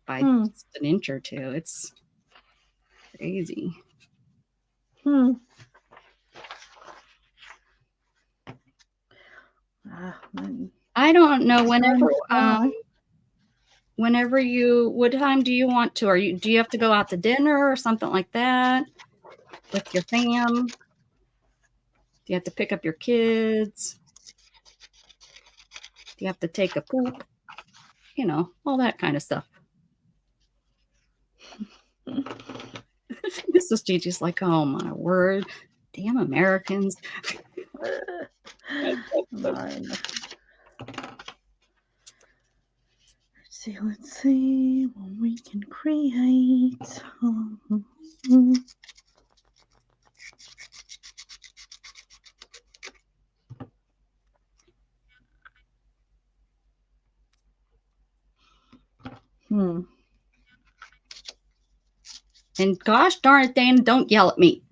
S1: by just an inch or two. It's crazy. I don't know. Whenever you, what time do you want to? Do you have to go out to dinner or something like that with your fam? Do you have to pick up your kids? Do you have to take a poop? All that kind of stuff. Mrs. Gigi's like, oh my word, damn Americans.
S2: Let's see what we can create.
S1: And gosh darn it, Dana, don't yell at me.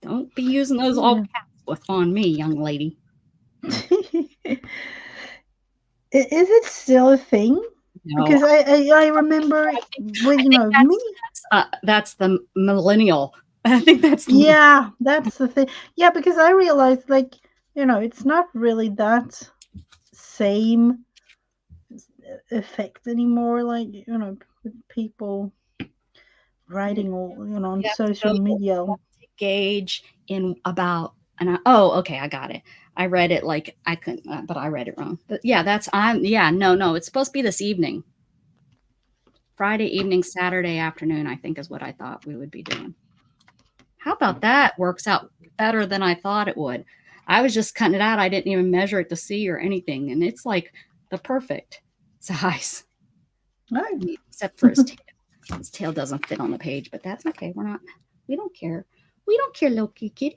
S1: Don't be using those all caps on me, young lady.
S2: Is it still a thing? No. Because I remember when
S1: that's the millennial. I think that's
S2: that's the thing. Yeah, because I realized it's not really that same effect anymore. Like with people writing all on social media.
S1: Gauge in about okay, I got it. I read it like I couldn't, but I read it wrong. But yeah, no, it's supposed to be this evening. Friday evening, Saturday afternoon, I think is what I thought we would be doing. How about that? Works out better than I thought it would. I was just cutting it out. I didn't even measure it to see or anything. And it's like the perfect size.
S2: Right.
S1: Except for his tail. His tail doesn't fit on the page, but that's okay. We don't care. We don't care, little kitty.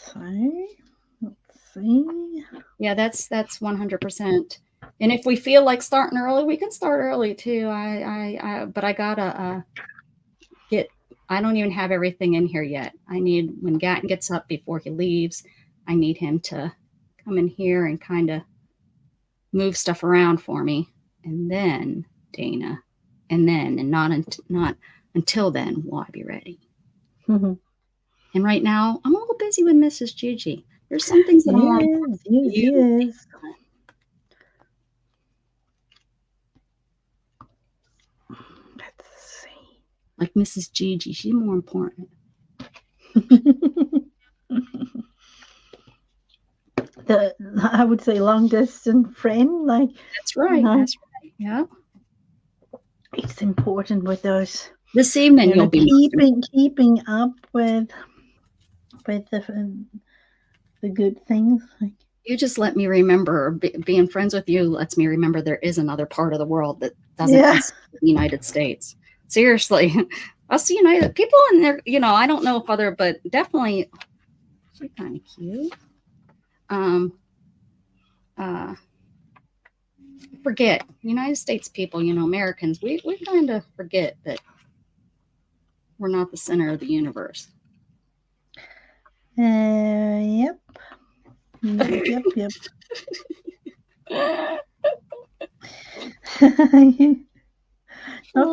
S2: So, let's see.
S1: Yeah, that's 100%. And if we feel like starting early, we can start early too. But I gotta get. I don't even have everything in here yet. I need, when Gatton gets up before he leaves, I need him to come in here and kind of move stuff around for me, and then Dana, and not until then will I be ready.
S2: Mm-hmm.
S1: And right now, I'm a little busy with Mrs. Gigi. There's some things that I want.
S2: Yes. Let's see.
S1: Like Mrs. Gigi, she's more important.
S2: I would say long distance friend, like
S1: That's right. That's right. Yeah.
S2: It's important with those.
S1: This evening, you'll be
S2: keeping up with the good things. Like,
S1: you just let me remember, being friends with you lets me remember there is another part of the world that doesn't exist in the United States. Seriously, us United people in there, I don't know if other, but definitely, she's kind of cute. Forget United States people, Americans, we kind of forget that we're not the center of the universe.
S2: Yep. Not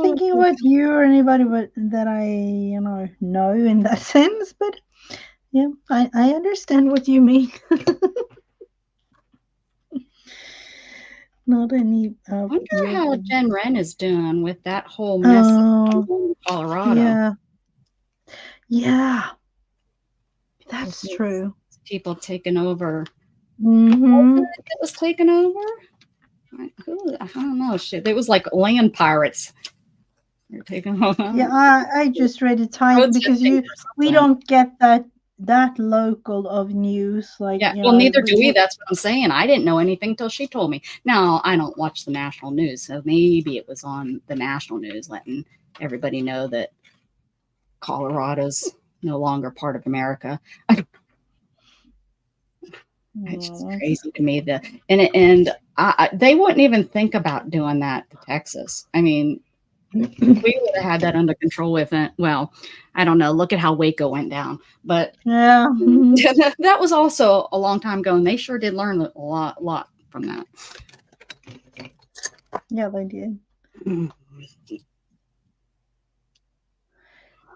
S2: thinking about you or anybody but that I know in that sense, but yeah, I understand what you mean. Not any.
S1: I wonder how Jen Wren is doing with that whole mess in Colorado.
S2: Yeah, that's true.
S1: People taking over.
S2: Mm-hmm.
S1: It was taken over. I don't know. Shit, it was like land pirates. They're taking over.
S2: Yeah, I just read it time because we don't get that local of news. Like,
S1: well, neither do we. That's what I'm saying. I didn't know anything till she told me. Now, I don't watch the national news, so maybe it was on the national news letting everybody know that Colorado's no longer part of America. It's just crazy to me that, and they wouldn't even think about doing that to Texas. I mean, we would have had that under control with it. Well, I don't know. Look at how Waco went down, but
S2: yeah,
S1: that was also a long time ago, and they sure did learn a lot from that.
S2: Yeah, they did.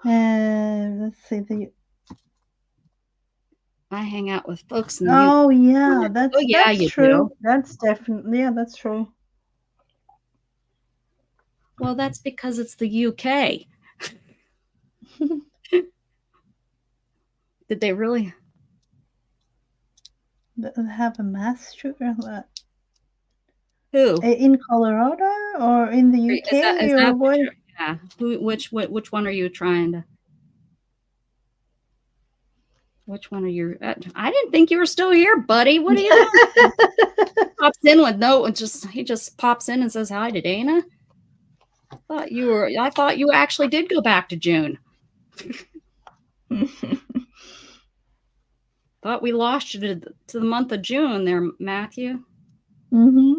S2: Let's see
S1: I hang out with folks.
S2: That's true. Do. That's definitely that's true.
S1: Well, that's because it's the UK. Did they really
S2: have a mass shooter?
S1: Who?
S2: In Colorado or in the UK?
S1: Is that what? Yeah. Which one are you trying to? Which one are you? I didn't think you were still here, buddy. What are you doing? Pops in with he just pops in and says hi to Dana. I thought you actually did go back to June. Thought we lost you to the month of June there, Matthew.
S2: Mm-hmm.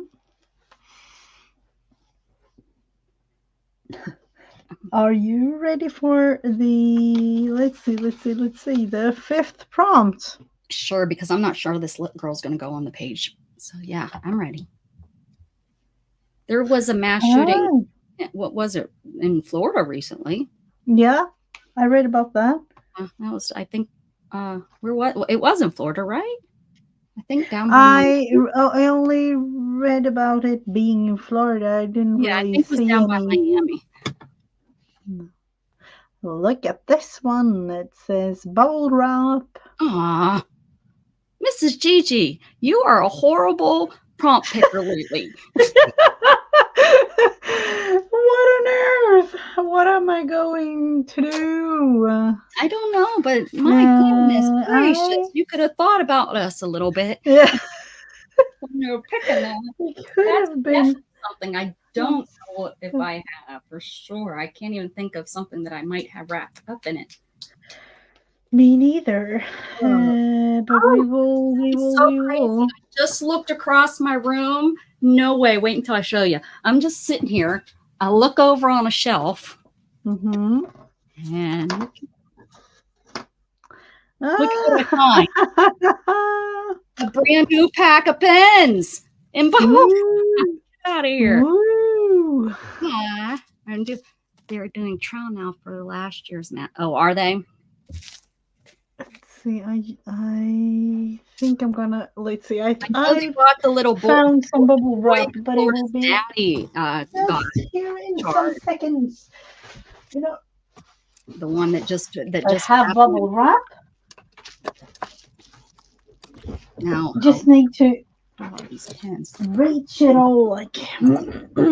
S2: Are you ready for the, let's see, the fifth prompt?
S1: Sure, because I'm not sure this girl's going to go on the page. So yeah, I'm ready. There was a mass shooting. What was it, in Florida recently?
S2: Yeah, I read about that.
S1: That was, I think, it was in Florida, right? I think down.
S2: I only read about it being in Florida. I didn't really
S1: I think it was down by Miami.
S2: Look at this one. It says bubble wrap.
S1: Aw, Mrs. Gigi, you are a horrible prompt picker lately.
S2: What on earth? What am I going to do?
S1: I don't know, but my goodness gracious, you could have thought about us a little bit.
S2: Yeah.
S1: When you were picking that.
S2: It could have been
S1: something I don't know if I have for sure. I can't even think of something that I might have wrapped up in it.
S2: Me neither.
S1: Oh,
S2: But we will, we
S1: it's
S2: will,
S1: so
S2: we
S1: crazy.
S2: will.
S1: I just looked across my room. No way. Wait until I show you. I'm just sitting here. I look over on a shelf
S2: Mm-hmm.
S1: and look at what I find. A brand new pack of pens and bubble.
S2: Ooh.
S1: Get out of here.
S2: Ooh.
S1: Yeah. And they're doing trial now for last year's match. Oh, are they?
S2: Let's see. I think I'm gonna. Let's see.
S1: I know they
S2: I
S1: brought the little
S2: found some bubble wrap, but it will
S1: Florida's
S2: be
S1: daddy got
S2: just here in some
S1: charged.
S2: seconds. You know,
S1: The one that just
S2: I
S1: just
S2: have
S1: happened.
S2: bubble wrap.
S1: Now
S2: Just need to
S1: all these pens.
S2: reach it all like.
S1: Now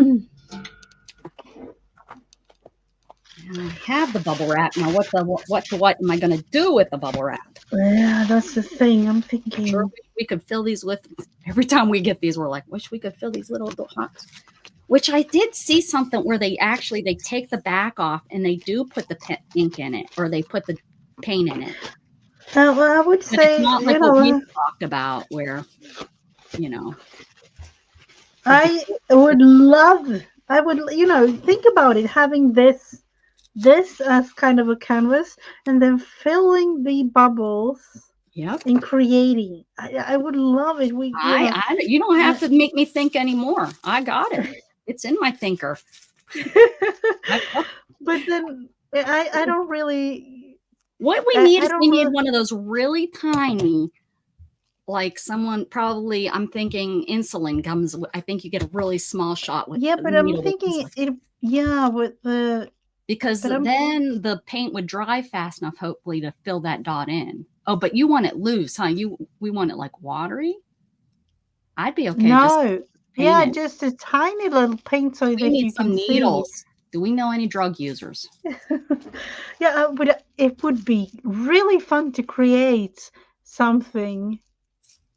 S1: I have the bubble wrap. Now what am I going to do with the bubble wrap?
S2: Yeah, that's the thing. I'm thinking.
S1: Sure, we could fill these with. Every time we get these, we're like, wish we could fill these little dots. Which I did see something where they take the back off and they do put the ink in it, or they put the paint in it.
S2: Well, I would
S1: But
S2: say,
S1: it's not like what we talked about, where, you know.
S2: I would love. I would, think about it, having this as kind of a canvas, and then filling the bubbles.
S1: Yep.
S2: And creating. I would love it.
S1: You don't have to make me think anymore. I got it. It's in my thinker.
S2: But then I don't really.
S1: What we need is we need one of those really tiny, like someone probably, I'm thinking insulin gums. I think you get a really small shot with.
S2: Yeah, but I'm thinking it. Yeah, with the.
S1: Because then the paint would dry fast enough, hopefully, to fill that dot in. Oh, but you want it loose, huh? We want it like watery? I'd be okay.
S2: No. Yeah, just a tiny little paint so that you can see.
S1: Needles. Do we know any drug users?
S2: Yeah, but it would be really fun to create something.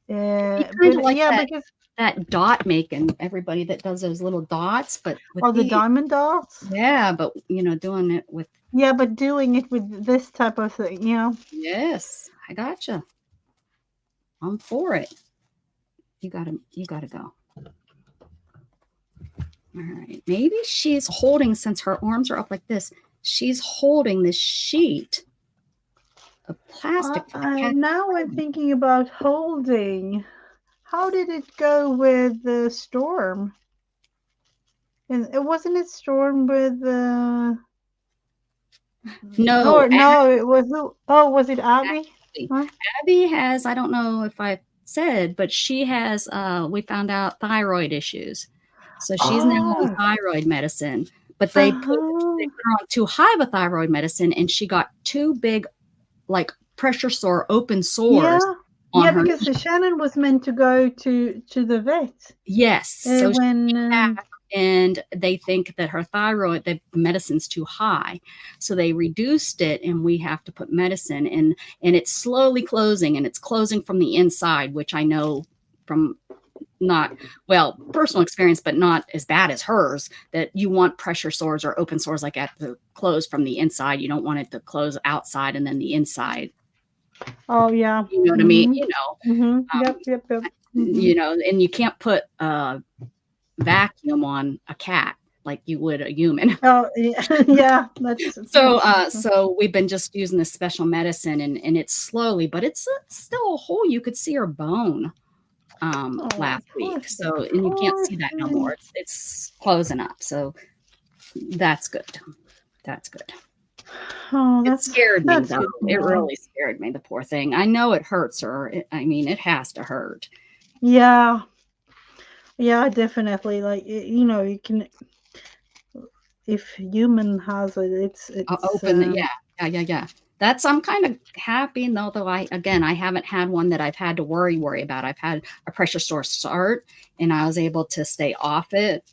S1: Because that dot making, everybody that does those little dots, but with
S2: the diamond dots.
S1: Yeah, but doing it with.
S2: Yeah, but doing it with this type of thing,
S1: Yes, I gotcha. I'm for it. You gotta go. All right. Maybe she's holding, since her arms are up like this, she's holding this sheet of plastic.
S2: Now I'm thinking about holding. How did it go with the storm? And it wasn't it storm with
S1: No,
S2: it was. Was it Abby?
S1: Abby has, I don't know if I said, but she has, we found out, thyroid issues. So she's now on thyroid medicine, but they put her on too high of a thyroid medicine, and she got two big, like, pressure sore, open sores.
S2: Yeah, because Shannon was meant to go to the vet.
S1: Yes. So and they think that her thyroid, the medicine's too high. So they reduced it, and we have to put medicine in, and it's slowly closing, and it's closing from the inside, which I know from personal experience, but not as bad as hers, that you want pressure sores or open sores like at the close from the inside. You don't want it to close outside and then the inside.
S2: Oh yeah.
S1: You know what I mean?
S2: Yep.
S1: And you can't put a vacuum on a cat like you would a human.
S2: Oh yeah. That's
S1: so we've been just using this special medicine, and it's slowly, but it's still a hole. You could see her bone last week. So, and you can't see that no more. It's closing up. So that's good. That's good.
S2: Oh,
S1: it scared me though. It really scared me, the poor thing. I know it hurts her. It has to hurt.
S2: Yeah, definitely. Like, you can, if human has it, it's
S1: open. Yeah. I'm kind of happy, although I haven't had one that I've had to worry about. I've had a pressure sore start, and I was able to stay off it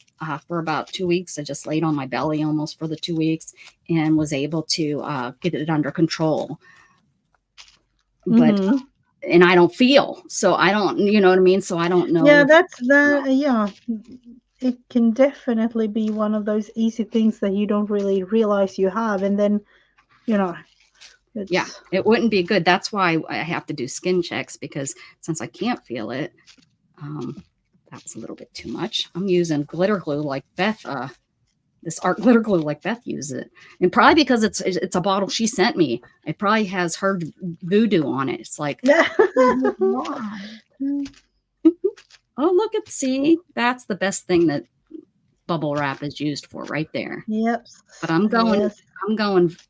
S1: for about 2 weeks. I just laid on my belly almost for the 2 weeks and was able to get it under control. But and I don't feel, so I don't, you know what I mean? So I don't know.
S2: Yeah, that's the, yeah. it can definitely be one of those easy things that you don't really realize you have, and then it's
S1: Yeah, it wouldn't be good. That's why I have to do skin checks, because since I can't feel it, that was a little bit too much. I'm using glitter glue like Beth, this art glitter glue like Beth used it. And probably because it's a bottle she sent me. It probably has her voodoo on it. It's like, oh, look at, see, that's the best thing that bubble wrap is used for right there.
S2: Yep.
S1: But I'm going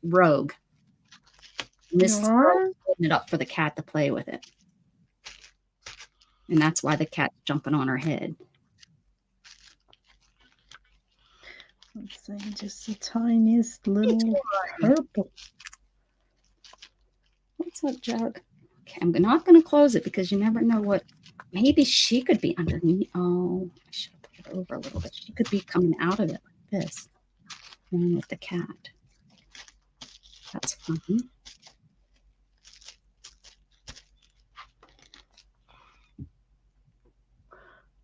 S1: rogue. This is
S2: Sure.
S1: putting it up for the cat to play with it. And that's why the cat's jumping on her head.
S2: Let's see, just the tiniest little purple.
S1: What's up, Jug? Okay, I'm not going to close it because you never know what. Maybe she could be underneath. Oh, I should have put it over a little bit. She could be coming out of it like this. And with the cat. That's fun.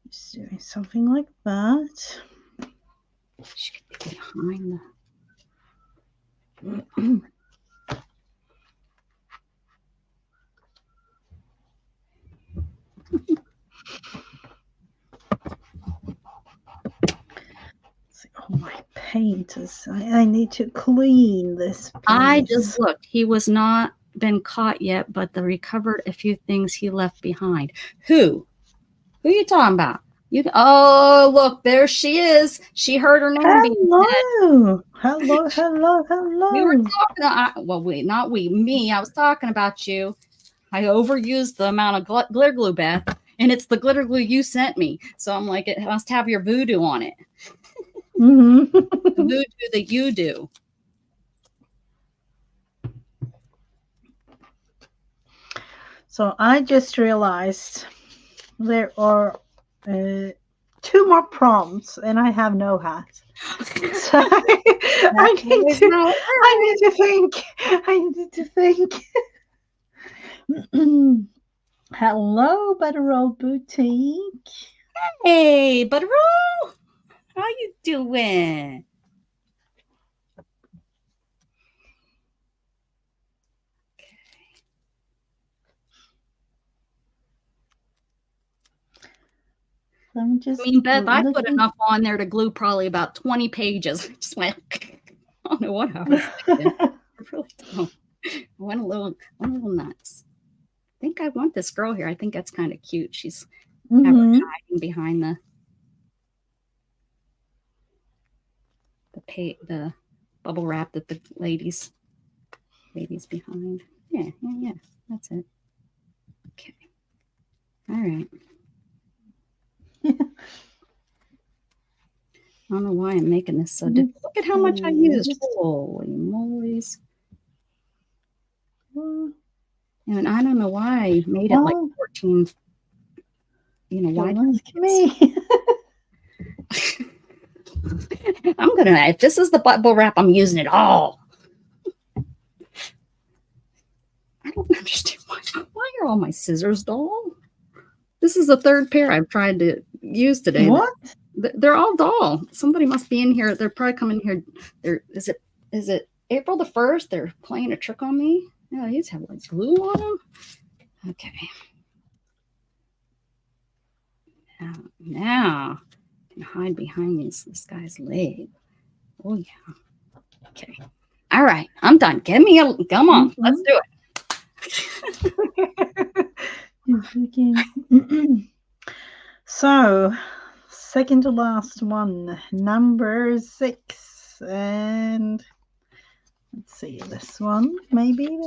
S2: Just doing something like that.
S1: She could be behind the.
S2: Oh, my paint is. I need to clean this. Please.
S1: I just looked. He was not been caught yet, but they recovered a few things he left behind. Who? Who are you talking about? Oh, look, there she is. She heard her name.
S2: Hello. Hello, hello, hello.
S1: We were talking, me. I was talking about you. I overused the amount of glitter glue, Beth, and it's the glitter glue you sent me. So I'm like, it must have your voodoo on it.
S2: Mm-hmm.
S1: The voodoo that you do.
S2: So I just realized there are 2 more prompts, and I have no hat. So I need to think. Hello, Butterroll Boutique.
S1: Hey, Butterroll. How you doing? Beth, I put enough on there to glue probably about 20 pages. I just went, I don't know what I was thinking. I really don't. I went a little nuts. I think I want this girl here. I think that's kind of cute. She's hiding behind the bubble wrap that the ladies behind. Yeah, that's it. Okay. All right. I don't know why I'm making this so difficult. Look at how much I used. Holy moly's. And I don't know why I made it like 14. Why?
S2: Me.
S1: If this is the bubble wrap, I'm using it all. I don't understand why are all my scissors dull? This is the third pair I've tried to use today.
S2: What?
S1: They're all dull. Somebody must be in here. They're probably coming here. Is it April the 1st? They're playing a trick on me. Yeah, these have like glue on them. Okay. Now I can hide behind this guy's leg. Oh yeah. Okay. All right. I'm done. Come on. Let's do
S2: it. So, second to last one, number 6, and let's see this one. Maybe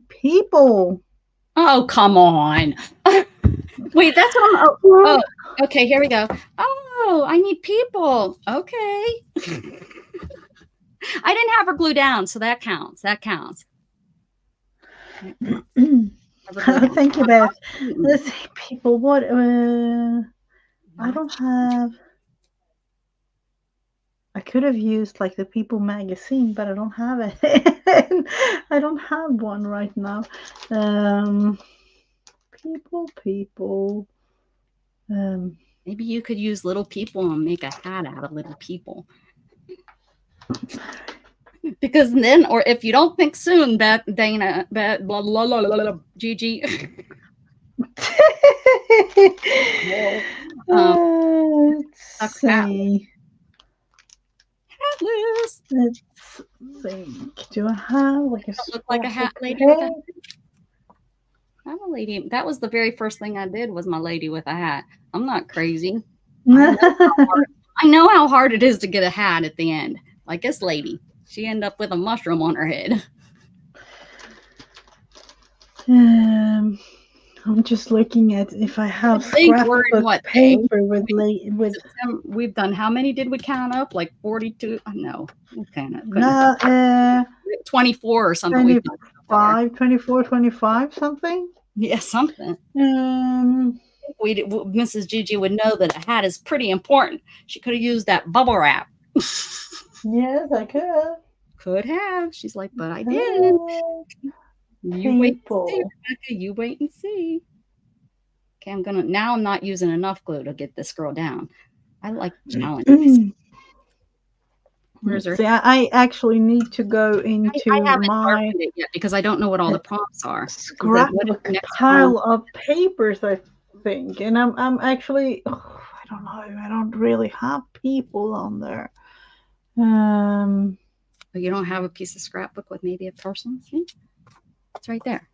S2: people.
S1: Oh, come on. Wait, that's what I'm. Oh, okay. Here we go. Oh, I need people. Okay. I didn't have her glue down, so that counts.
S2: Thank you, Beth. Let's see, people. What? I don't have. I could have used like the People magazine, but I don't have it. I don't have one right now. People.
S1: Maybe you could use little people and make a hat out of little people. Because then, or if you don't think soon, Dana, blah, blah, blah, blah, blah, Gigi.
S2: Let's see.
S1: Hatless.
S2: Let's see. Do I have like a
S1: Look like a hat lady with a hat? I'm a lady. That was the very first thing I did was my lady with a hat. I'm not crazy. I know how hard it is to get a hat at the end. Like this lady. She ended up with a mushroom on her head.
S2: I'm just looking at if I have scrapbook paper with.
S1: We've done how many did we count up? Like 42? No. Okay. 24 or something.
S2: 24, 25, something?
S1: Yeah, something. Mrs. Gigi would know that a hat is pretty important. She could have used that bubble wrap.
S2: Yes, I could.
S1: Could have. She's like, but I didn't. You wait and see, Rebecca. You wait and see. Okay, I'm not using enough glue to get this girl down. I like challenges. Where's her?
S2: See, I actually need to go into
S1: I haven't my it yet because I don't know what all the prompts are.
S2: Scrapbook pile of papers, I think, and I'm actually I don't know. I don't really have people on there.
S1: You don't have a piece of scrapbook with maybe a person? See? It's right there.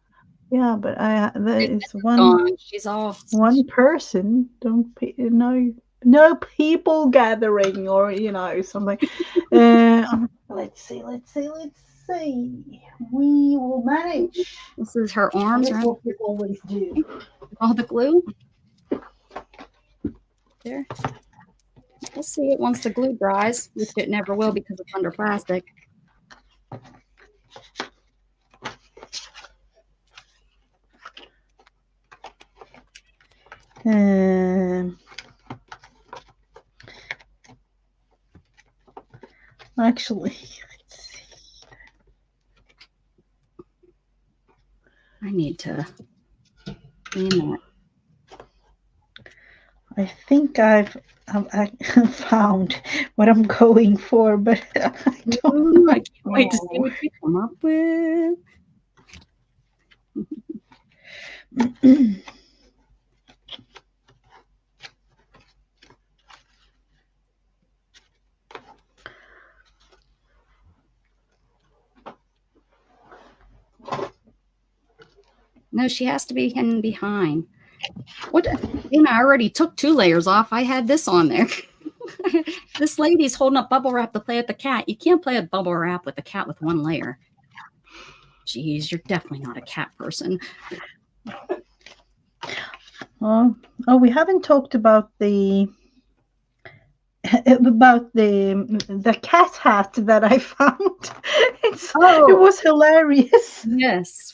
S2: Yeah, but there is one.
S1: She's off.
S2: One person. No people gathering or something. Let's see. We will manage.
S1: This is her arms.
S2: That's what we always do.
S1: All the glue. There. We'll see it once the glue dries, which it never will because it's under plastic.
S2: Actually, let's see.
S1: I need to clean that.
S2: I think I've found what I'm going for, but I don't know.
S1: I can't wait to see what you come up with. No, she has to be hidden behind. What? I already took 2 layers off. I had this on there. This lady's holding up bubble wrap to play with the cat. You can't play a bubble wrap with the cat with 1 layer. Jeez, you're definitely not a cat person.
S2: Oh, we haven't talked about the cat hat that I found. It was hilarious.
S1: Yes.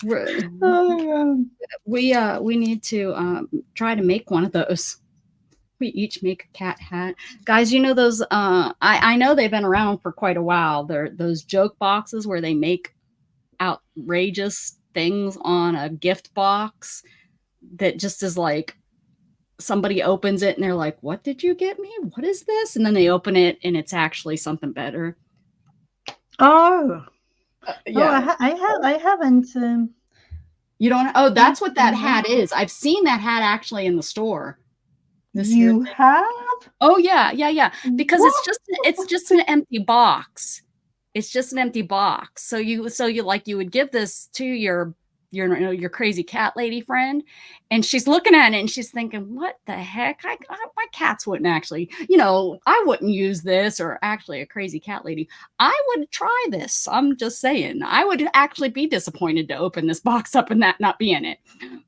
S1: We need to try to make one of those. We each make a cat hat. Guys, you know those I know they've been around for quite a while. They're those joke boxes where they make outrageous things on a gift box that just is like somebody opens it and they're like, what did you get me? What is this? And then they open it and it's actually something better.
S2: Oh.
S1: Yeah.
S2: Oh, I haven't.
S1: You don't. Oh, that's what that hat is. I've seen that hat actually in the store.
S2: You have?
S1: Oh yeah. Because it's just an empty box. It's just an empty box. So you would give this to your crazy cat lady friend, and she's looking at it and she's thinking, what the heck? My cats wouldn't actually, I wouldn't use this, or actually a crazy cat lady. I would try this. I'm just saying, I would actually be disappointed to open this box up and that not be in it.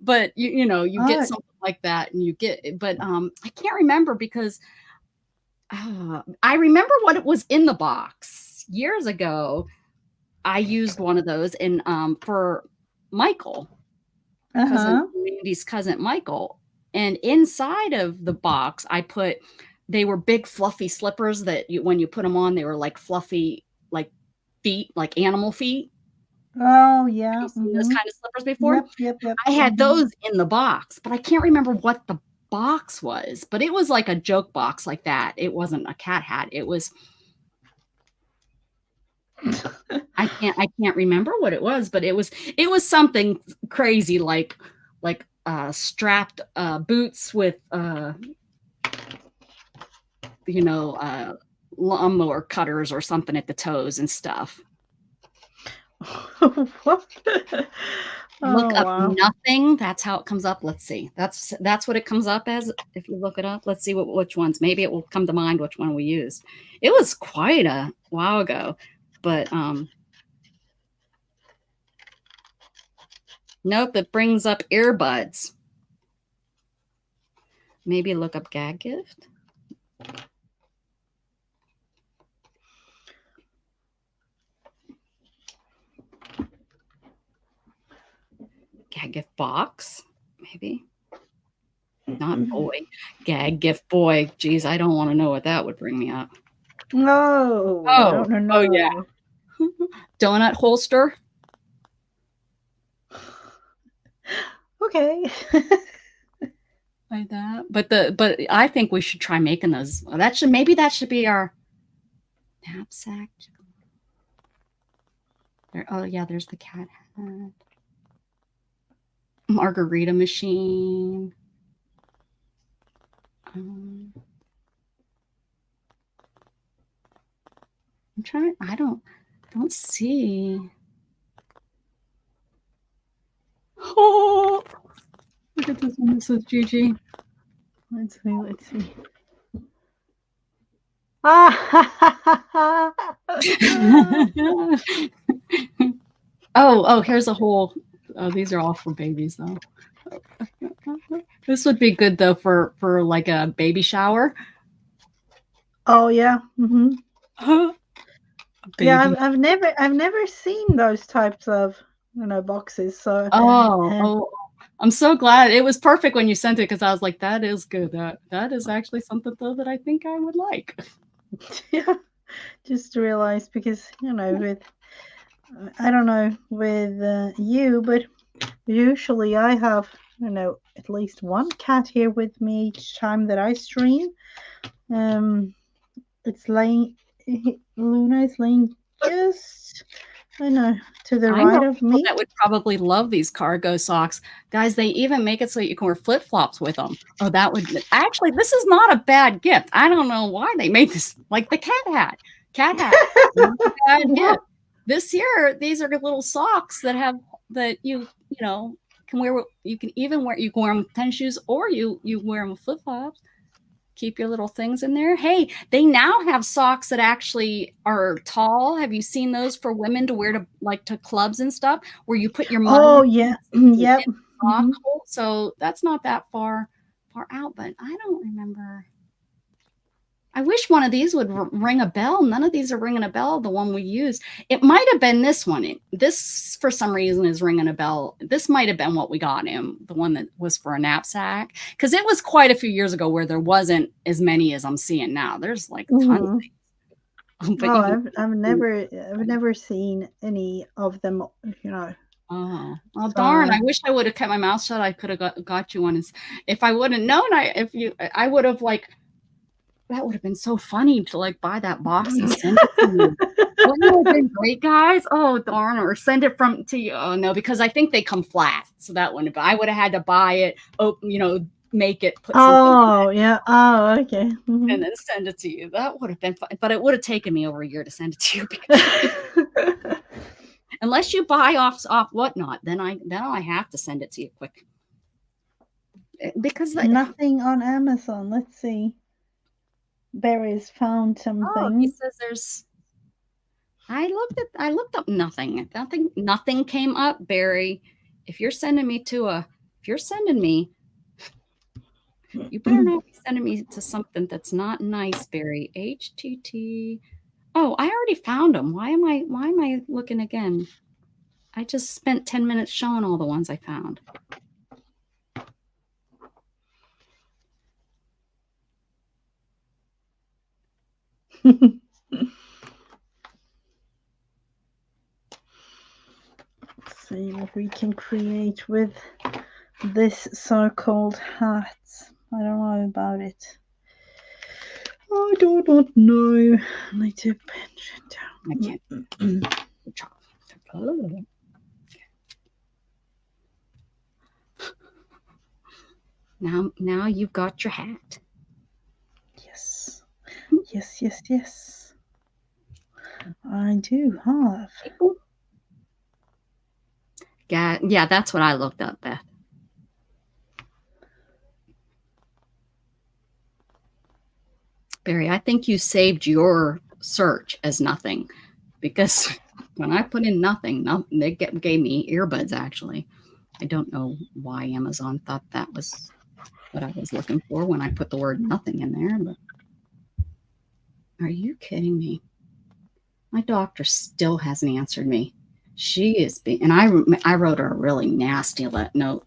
S1: But you get something like that and you get it. But I can't remember because I remember what it was in the box years ago. I used one of those and for Michael, Mandy's cousin Michael, and inside of the box they were big fluffy slippers that when you put them on, they were like fluffy, like feet, like animal feet.
S2: Oh yeah,
S1: You've seen those kind of slippers before.
S2: Yep.
S1: I had those in the box, but I can't remember what the box was, but it was like a joke box like that. It wasn't a cat hat. It was I can't remember what it was, but it was something crazy like strapped boots with lawnmower cutters or something at the toes and stuff.
S2: What?
S1: Look up
S2: wow.
S1: nothing. That's how it comes up. Let's see. That's what it comes up as if you look it up. Let's see which ones. Maybe it will come to mind which one we used. It was quite a while ago, but nope, it brings up earbuds. Maybe look up gag gift. Gag gift box, maybe. Not boy. Gag gift boy. Geez, I don't want to know what that would bring me up.
S2: No.
S1: Oh,
S2: No.
S1: oh yeah. Donut holster.
S2: Okay.
S1: Like that. But I think we should try making those. That should be our knapsack. There, oh yeah, there's the cat hat. Margarita machine. I'm trying. I don't see. Oh, look at this one, Mrs Gigi.
S2: Let's see. Ah!
S1: oh, here's a whole. Oh, these are all for babies though. This would be good though for like a baby shower.
S2: Oh yeah. Mm-hmm. Yeah,
S1: Baby.
S2: I've never seen those types of boxes. So
S1: oh, I'm so glad it was perfect when you sent it because I was like, that is good. That is actually something though that I think I would like.
S2: yeah, just realized because with I don't know with you, but usually I have at least one cat here with me each time that I stream. It's laying. Luna is laying just to the right of me.
S1: That would probably love these cargo socks, guys. They even make it so you can wear flip flops with them. Oh, that would actually. This is not a bad gift. I don't know why they made this like the cat hat. Cat hat. Not a bad gift. This year, these are little socks that have that you can wear. You can even wear. You can wear them with tennis shoes, or you wear them with flip flops. Keep your little things in there. Hey, they now have socks that actually are tall. Have you seen those for women to wear to clubs and stuff, where you put your money?
S2: Oh yeah, yep.
S1: Mm-hmm. So that's not that far out, but I don't remember. I wish one of these would ring a bell. None of these are ringing a bell. The one we used, it might have been this one. This, for some reason, is ringing a bell. This might have been what we got him, the one that was for a knapsack, because it was quite a few years ago where there wasn't as many as I'm seeing now. There's like tons of things.
S2: But I've never seen any of them.
S1: Oh, well, darn! I wish I would have kept my mouth shut. I could have got you one. If I would have known, I would have that would have been so funny to buy that box and send it to you. Wouldn't it have been great, guys? Oh, darn. Or send it to you. Oh, no, because I think they come flat. So that wouldn't have, I would have had to buy it, make it, put
S2: something yeah. Oh, okay.
S1: Mm-hmm. And then send it to you. That would have been fun. But it would have taken me over a year to send it to you. Because unless you buy off whatnot, then I have to send it to you quick. Because
S2: nothing on Amazon. Let's see. Barry's found something.
S1: Oh, he says there's. I looked up nothing. Nothing came up, Barry. If you're sending me you better not be sending me to something that's not nice, Barry. HTT. Oh, I already found them. Why am I looking again? I just spent 10 minutes showing all the ones I found.
S2: Let's see what we can create with this so-called hat. I don't know about it. I do not know. I need to pinch it
S1: I
S2: down.
S1: can't. Now you've got your hat.
S2: Yes. Yes, yes, yes. I do have.
S1: Yeah, that's what I looked up, Beth. Barry, I think you saved your search as nothing, because when I put in nothing, they gave me earbuds, actually. I don't know why Amazon thought that was what I was looking for when I put the word nothing in there, but are you kidding me? My doctor still hasn't answered me. She is being, and I wrote her a really nasty note.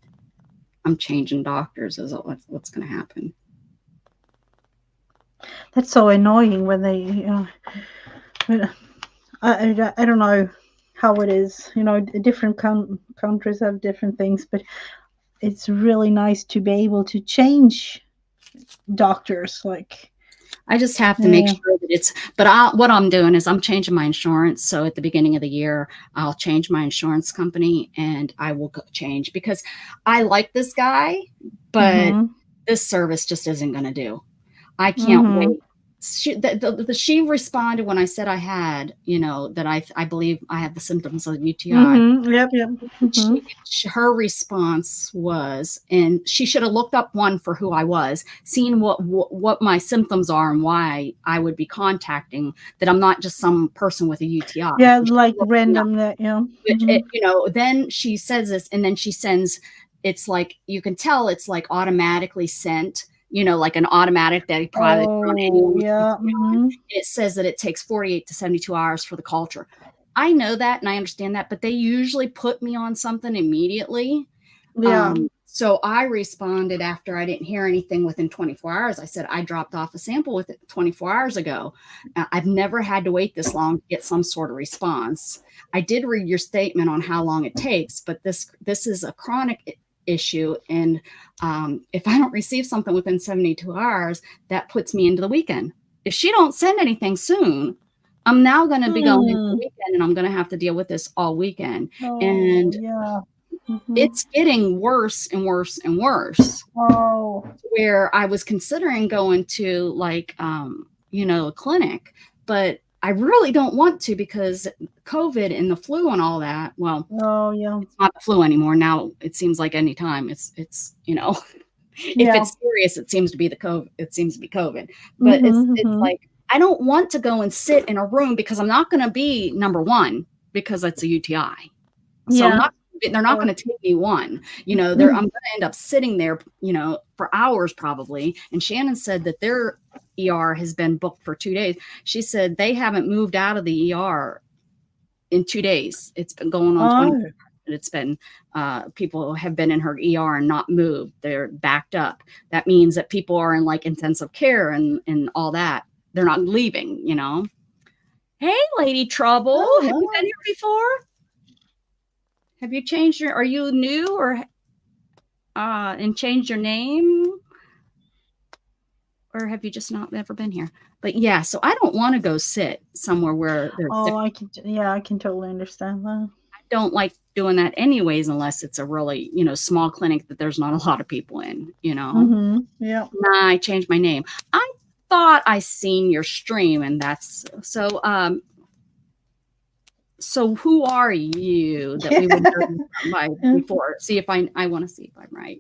S1: I'm changing doctors, is what's going to happen.
S2: That's so annoying when they, I don't know how it is. Different countries have different things, but it's really nice to be able to change doctors. Like,
S1: I just have to make sure that it's, but what I'm doing is I'm changing my insurance. So at the beginning of the year, I'll change my insurance company and I will change, because I like this guy, but this service just isn't going to do. I can't wait. She responded when I said I had, that I believe I have the symptoms of UTI.
S2: Yep.
S1: Her response was, and she should have looked up, one, for who I was, seen what my symptoms are and why I would be contacting, that I'm not just some person with a UTI.
S2: Yeah, like random.
S1: Then she says this, and then she sends, it's like, you can tell it's like automatically sent, like an automatic that he probably on anyone.
S2: Yeah.
S1: It says that it takes 48 to 72 hours for the culture. I know that and I understand that, but they usually put me on something immediately.
S2: Yeah.
S1: So I responded after I didn't hear anything within 24 hours. I said, I dropped off a sample with it 24 hours ago. I've never had to wait this long to get some sort of response. I did read your statement on how long it takes, but this is a chronic issue. And if I don't receive something within 72 hours, that puts me into the weekend. If she don't send anything soon, I'm now going to be going into the weekend, and I'm going to have to deal with this all weekend. And it's getting worse and worse and worse. Where I was considering going to, like, a clinic, but I really don't want to, because COVID and the flu and all that. Well, it's not the flu anymore. Now it seems like any time it's if it's serious, it seems to be the COVID. It seems to be COVID. But it's like, I don't want to go and sit in a room, because I'm not going to be number one, because it's a UTI. So they're not going to take me one. I'm going to end up sitting there, for hours probably. And Shannon said that their ER has been booked for 2 days. She said they haven't moved out of the ER in 2 days. It's been going on 20 years. It's been people have been in her ER and not moved. They're backed up. That means that people are in, like, intensive care and all that. They're not leaving, Hey, Lady Trouble. Have you been here before? Have you changed are you new, or and changed your name? Or have you just never been here? But yeah, so I don't want to go sit somewhere where there's
S2: I can totally understand that.
S1: I don't like doing that anyways, unless it's a really, small clinic that there's not a lot of people in,
S2: Yeah.
S1: Nah, I changed my name. I thought I seen your stream, and that's so. So who are you that we would know before? See if I want to see if I'm right.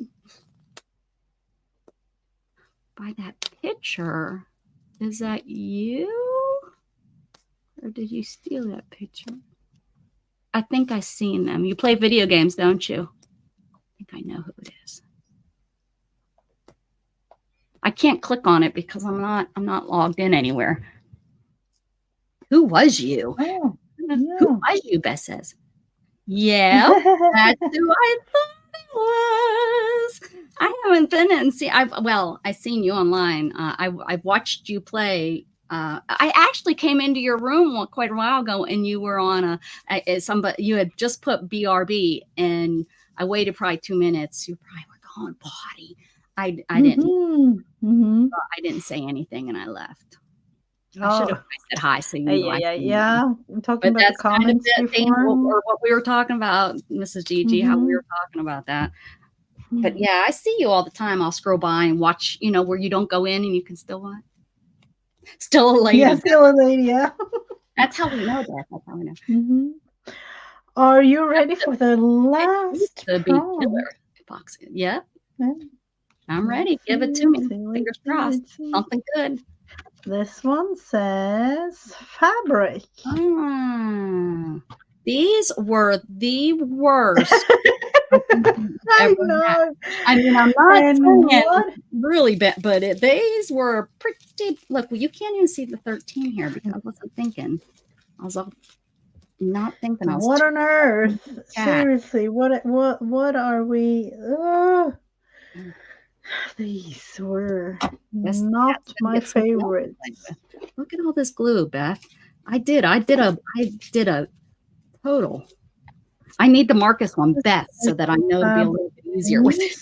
S1: By that picture, is that you? Or did you steal that picture? I think I've seen them. You play video games, don't you? I think I know who it is. I can't click on it because I'm not logged in anywhere. Who was you?
S2: Oh. Yeah.
S1: Who was you, Beth says. Yeah, that's who I thought it was. I haven't been and see. I seen you online. I've watched you play. I actually came into your room quite a while ago, and you were on somebody. You had just put BRB, and I waited probably 2 minutes. You probably were going potty. I didn't.
S2: Mm-hmm.
S1: I didn't say anything, and I left. I
S2: Oh,
S1: should have said hi, so you know.
S2: yeah. I'm talking
S1: But
S2: about the
S1: that's kind of
S2: comments
S1: the thing,
S2: before.
S1: or what we were talking about, Mrs. Gigi, how we were talking about that. But yeah, I see you all the time. I'll scroll by and watch, where you don't go in and you can still watch. Still a lady.
S2: Yeah, still a lady. Yeah.
S1: That's how we know that. That's how we know.
S2: Mm-hmm. Are you ready for the last
S1: The big killer box. Yep.
S2: Yeah.
S1: I'm ready. Give it to me. Fingers crossed. Something good.
S2: This one says fabric.
S1: These were the worst.
S2: I know.
S1: I mean, I'm not saying really bad, but these were pretty. Look, you can't even see the 13 here because I wasn't thinking. I was not thinking.
S2: What on earth? Seriously, what are we? These were not my favorites.
S1: Look at all this glue, Beth. I did a total. I need to mark this one, Beth, so that I know to be a little bit easier with it.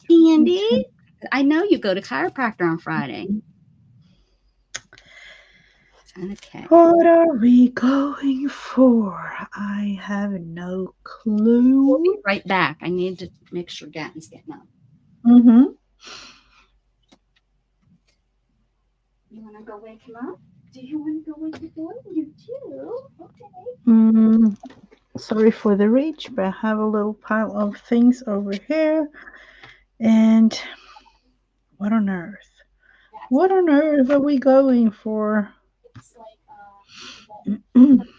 S1: Candy, I know you go to chiropractor on Friday. Okay.
S2: What are we going for? I have no clue.
S1: We'll be right back. I need to make sure Gatton's getting up.
S2: Mm-hmm.
S1: You want to go wake him up? Do you want to go wake him up? You do? Okay.
S2: Sorry for the reach, but I have a little pile of things over here. And what on earth? What on earth are we going for?
S1: It's like 11:30.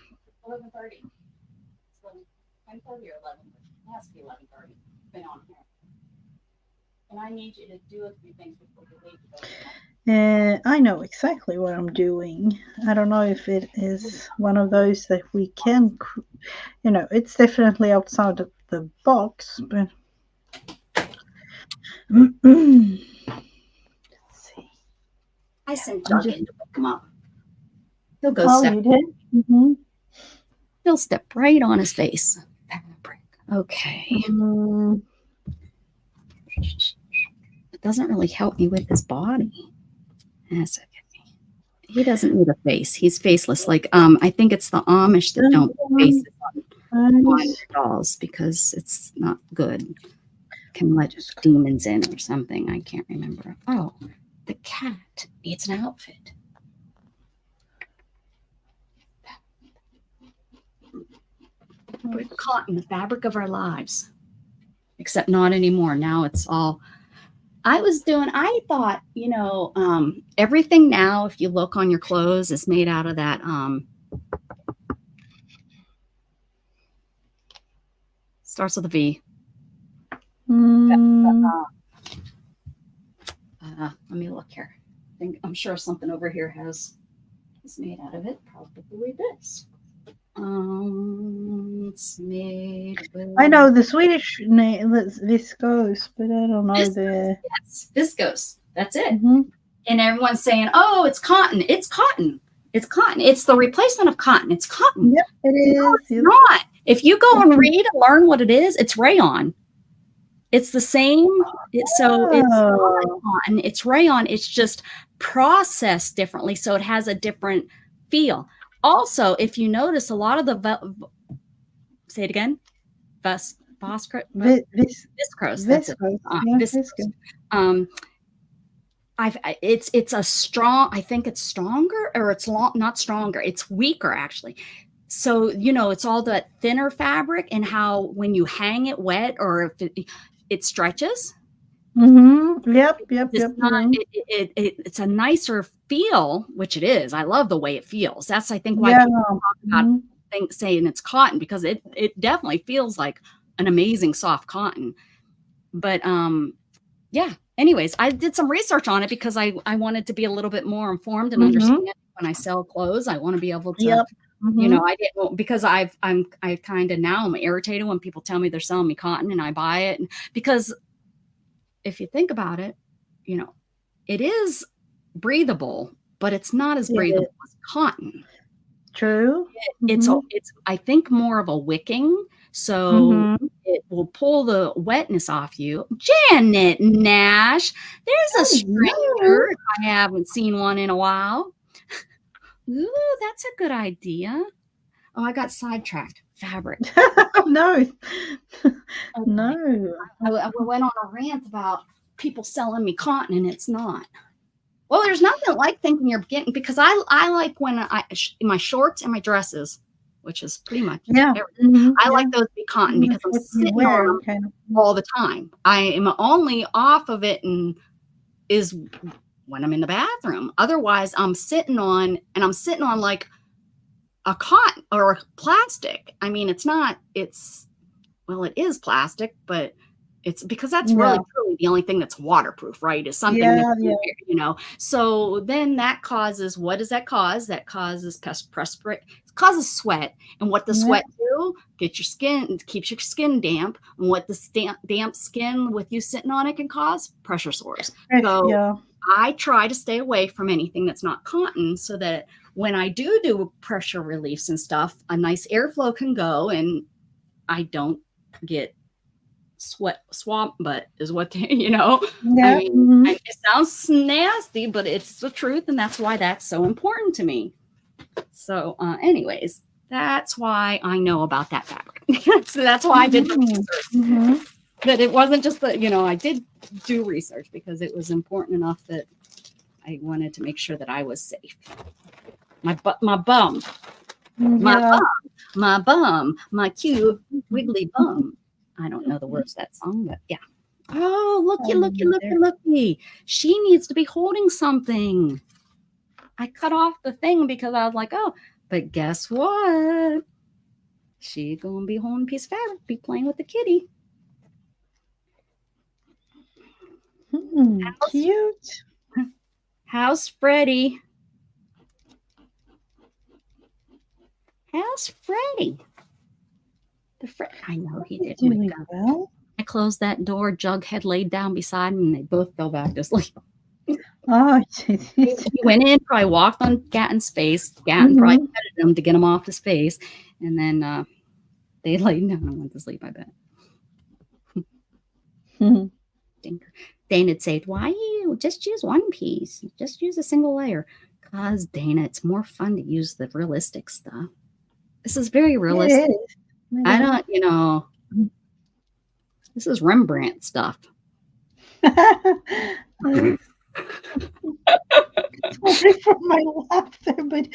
S1: 10:30 or 11:30. It has to be 11:30. Been on here. And I need you to do a few things before you leave.
S2: I know exactly what I'm doing. I don't know if it is one of those that we can, it's definitely outside of the box, but let's see.
S1: I sent Doug in to wake him up. He'll go
S2: step. You did? Mm-hmm.
S1: He'll step right on his face. Okay. It doesn't really help me with his body. That's okay. He doesn't need a face. He's faceless. Like I think it's the Amish that don't put faces on dolls because it's not good. Can let demons in or something. I can't remember. Oh, the cat needs an outfit. We're caught in the fabric of our lives. Except not anymore. Now it's all. I thought, everything now, if you look on your clothes, is made out of that. Starts with a V. Let me look here. I'm sure something over here is made out of it. Probably this. It's made with...
S2: I know the Swedish name viscose, but I don't know
S1: Yes, viscose. That's it. And everyone's saying, "Oh, it's cotton. It's cotton. It's cotton. It's the replacement of cotton. It's cotton."
S2: Yep, it is.
S1: No, it's not. If you go and read and learn what it is, it's rayon. It's the same. It's not cotton. It's rayon. It's just processed differently, so it has a different feel. Also, if you notice, a lot of the say it again, viscose. That's it. Viscose. It's a strong. I think it's stronger, or it's not stronger. It's weaker actually. So it's all that thinner fabric, and how when you hang it wet, or if it stretches.
S2: Yep.
S1: It's a nicer feel, which it is. I love the way it feels. That's, I think, why people talk about saying it's cotton, because it definitely feels like an amazing soft cotton. But yeah. Anyways, I did some research on it because I wanted to be a little bit more informed and understand when I sell clothes. I want to be able to. I didn't, because I kind of now I'm irritated when people tell me they're selling me cotton and I buy it, because if you think about it, it is breathable, but it's not as breathable as cotton.
S2: True.
S1: It's I think more of a wicking, so it will pull the wetness off you. Janet Nash, there's a stranger if I haven't seen one in a while. Ooh, that's a good idea. Oh, I got sidetracked. Fabric.
S2: No.
S1: Okay.
S2: No.
S1: I went on a rant about people selling me cotton, and it's not. Well, there's nothing like thinking you're getting, because I like when my shorts and my dresses, which is pretty much everything. I like those to be cotton because I'm sitting on them all the time. I am only off of it is when I'm in the bathroom. Otherwise, I'm sitting on like a cotton or a plastic. I mean, it is plastic, but it's because that's really truly the only thing that's waterproof, right? Is something that's, so then that causes, what does that cause? That causes it causes sweat. And what does sweat do? Keeps your skin damp. And what the damp skin with you sitting on it can cause? Pressure sores. So I try to stay away from anything that's not cotton, so that when I do pressure reliefs and stuff, a nice airflow can go and I don't get swamp butt is what I mean, it sounds nasty, but it's the truth, and that's why that's so important to me. So anyways, that's why I know about that fabric. So that's why I did the research. But it wasn't just that, I did do research because it was important enough that I wanted to make sure that I was safe. My bum, my cute wiggly bum. I don't know the words of that song, but yeah. Oh, looky. She needs to be holding something. I cut off the thing because I was like, oh, but guess what? She gonna be holding a piece of fabric, be playing with the kitty.
S2: Cute.
S1: How's Freddie? How's Freddie? I know he didn't wake up.
S2: Well.
S1: I closed that door. Jughead laid down beside him, and they both fell back to sleep.
S2: Oh,
S1: he went in, probably walked on Gatton's face. Gatton probably petted him to get him off his face, and then they laid down and went to sleep, I bet. Dana'd say, why you just use one piece? Just use a single layer. Because, Dana, it's more fun to use the realistic stuff. This is very realistic. I don't, this is Rembrandt stuff.
S2: Sorry for my laughter, but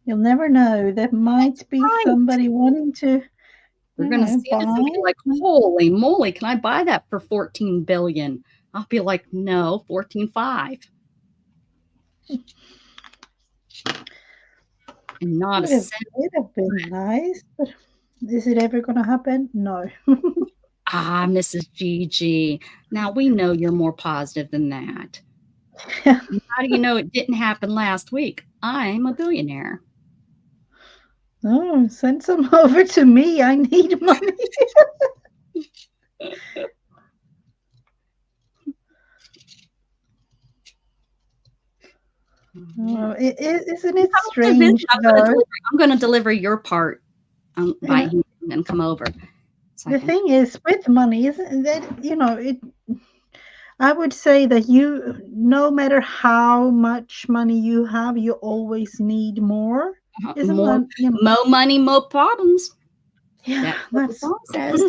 S2: you'll never know. There might be somebody wanting to.
S1: They're going to see this and be like, holy moly, can I buy that for $14 billion? I'll be like, no, 14.5. And not a cent.
S2: It would have been nice, but is it ever going to happen? No.
S1: Mrs. Gigi. Now we know you're more positive than that. How do you know it didn't happen last week? I'm a billionaire.
S2: Oh, send some over to me. I need money. Isn't it strange?
S1: I'm going to deliver your part by hand and come over. So
S2: the thing is, with money, isn't that, I would say that no matter how much money you have, you always need more. Isn't that,
S1: more money, more problems.
S2: Yeah,
S1: that's what the song says.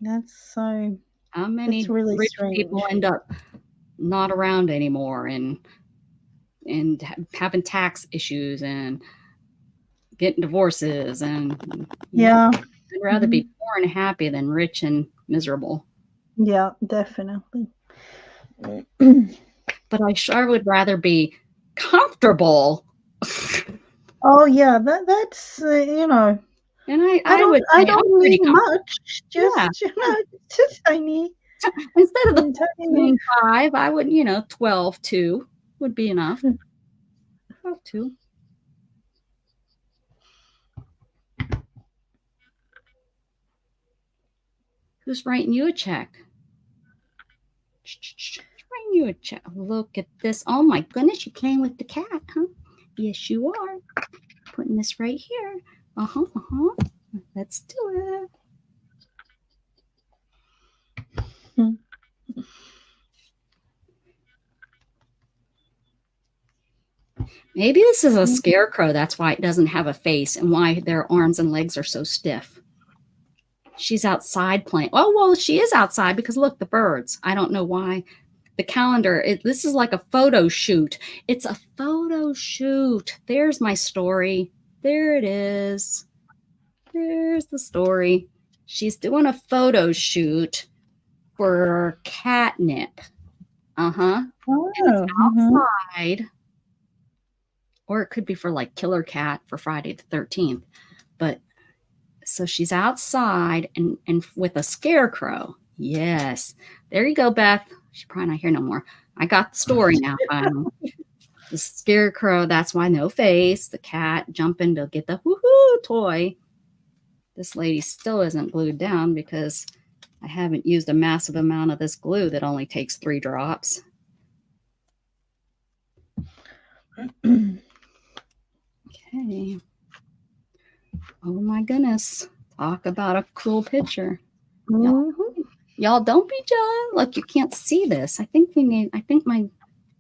S2: That's so.
S1: How many rich people end up not around anymore and having tax issues and getting divorces and I'd rather be poor and happy than rich and miserable.
S2: Yeah, definitely.
S1: But I sure would rather be comfortable.
S2: Oh yeah, that's
S1: And I
S2: don't need much. Just just tiny.
S1: Instead of the 5, I would 12.2 would be enough. 12.2. Who's writing you a check? you a chat. Look at this. Oh my goodness, you playing with the cat, huh? Yes, you are. Putting this right here. Let's do it. Maybe this is a scarecrow. That's why it doesn't have a face and why their arms and legs are so stiff. She's outside playing. Oh, well, she is outside because look, the birds. I don't know why. The calendar, this is like a photo shoot. It's a photo shoot. There's my story. There it is. There's the story. She's doing a photo shoot for catnip. And it's outside. Or it could be for like Killer Cat for Friday the 13th. But so she's outside and with a scarecrow. Yes. There you go, Beth. She's probably not here no more. I got the story now. The scarecrow, that's why no face. The cat jumping to get the woohoo toy. This lady still isn't glued down because I haven't used a massive amount of this glue that only takes 3 drops. Okay. Oh my goodness. Talk about a cool picture. Y'all don't be jealous. Look, you can't see this. I think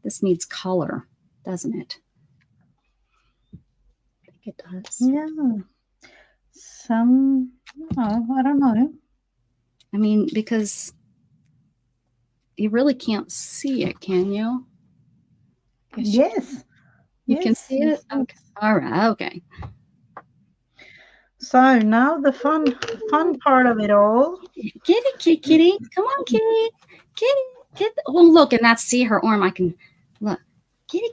S1: this needs color, doesn't it? I think it does.
S2: Yeah. I don't know.
S1: I mean, because you really can't see it, can you?
S2: Yes.
S1: You can see it? Okay. All right. Okay.
S2: So now the fun part of it all.
S1: Kitty. Come on, kitty. Kitty. Oh, look, and that's, see her arm. I can, look. Kitty.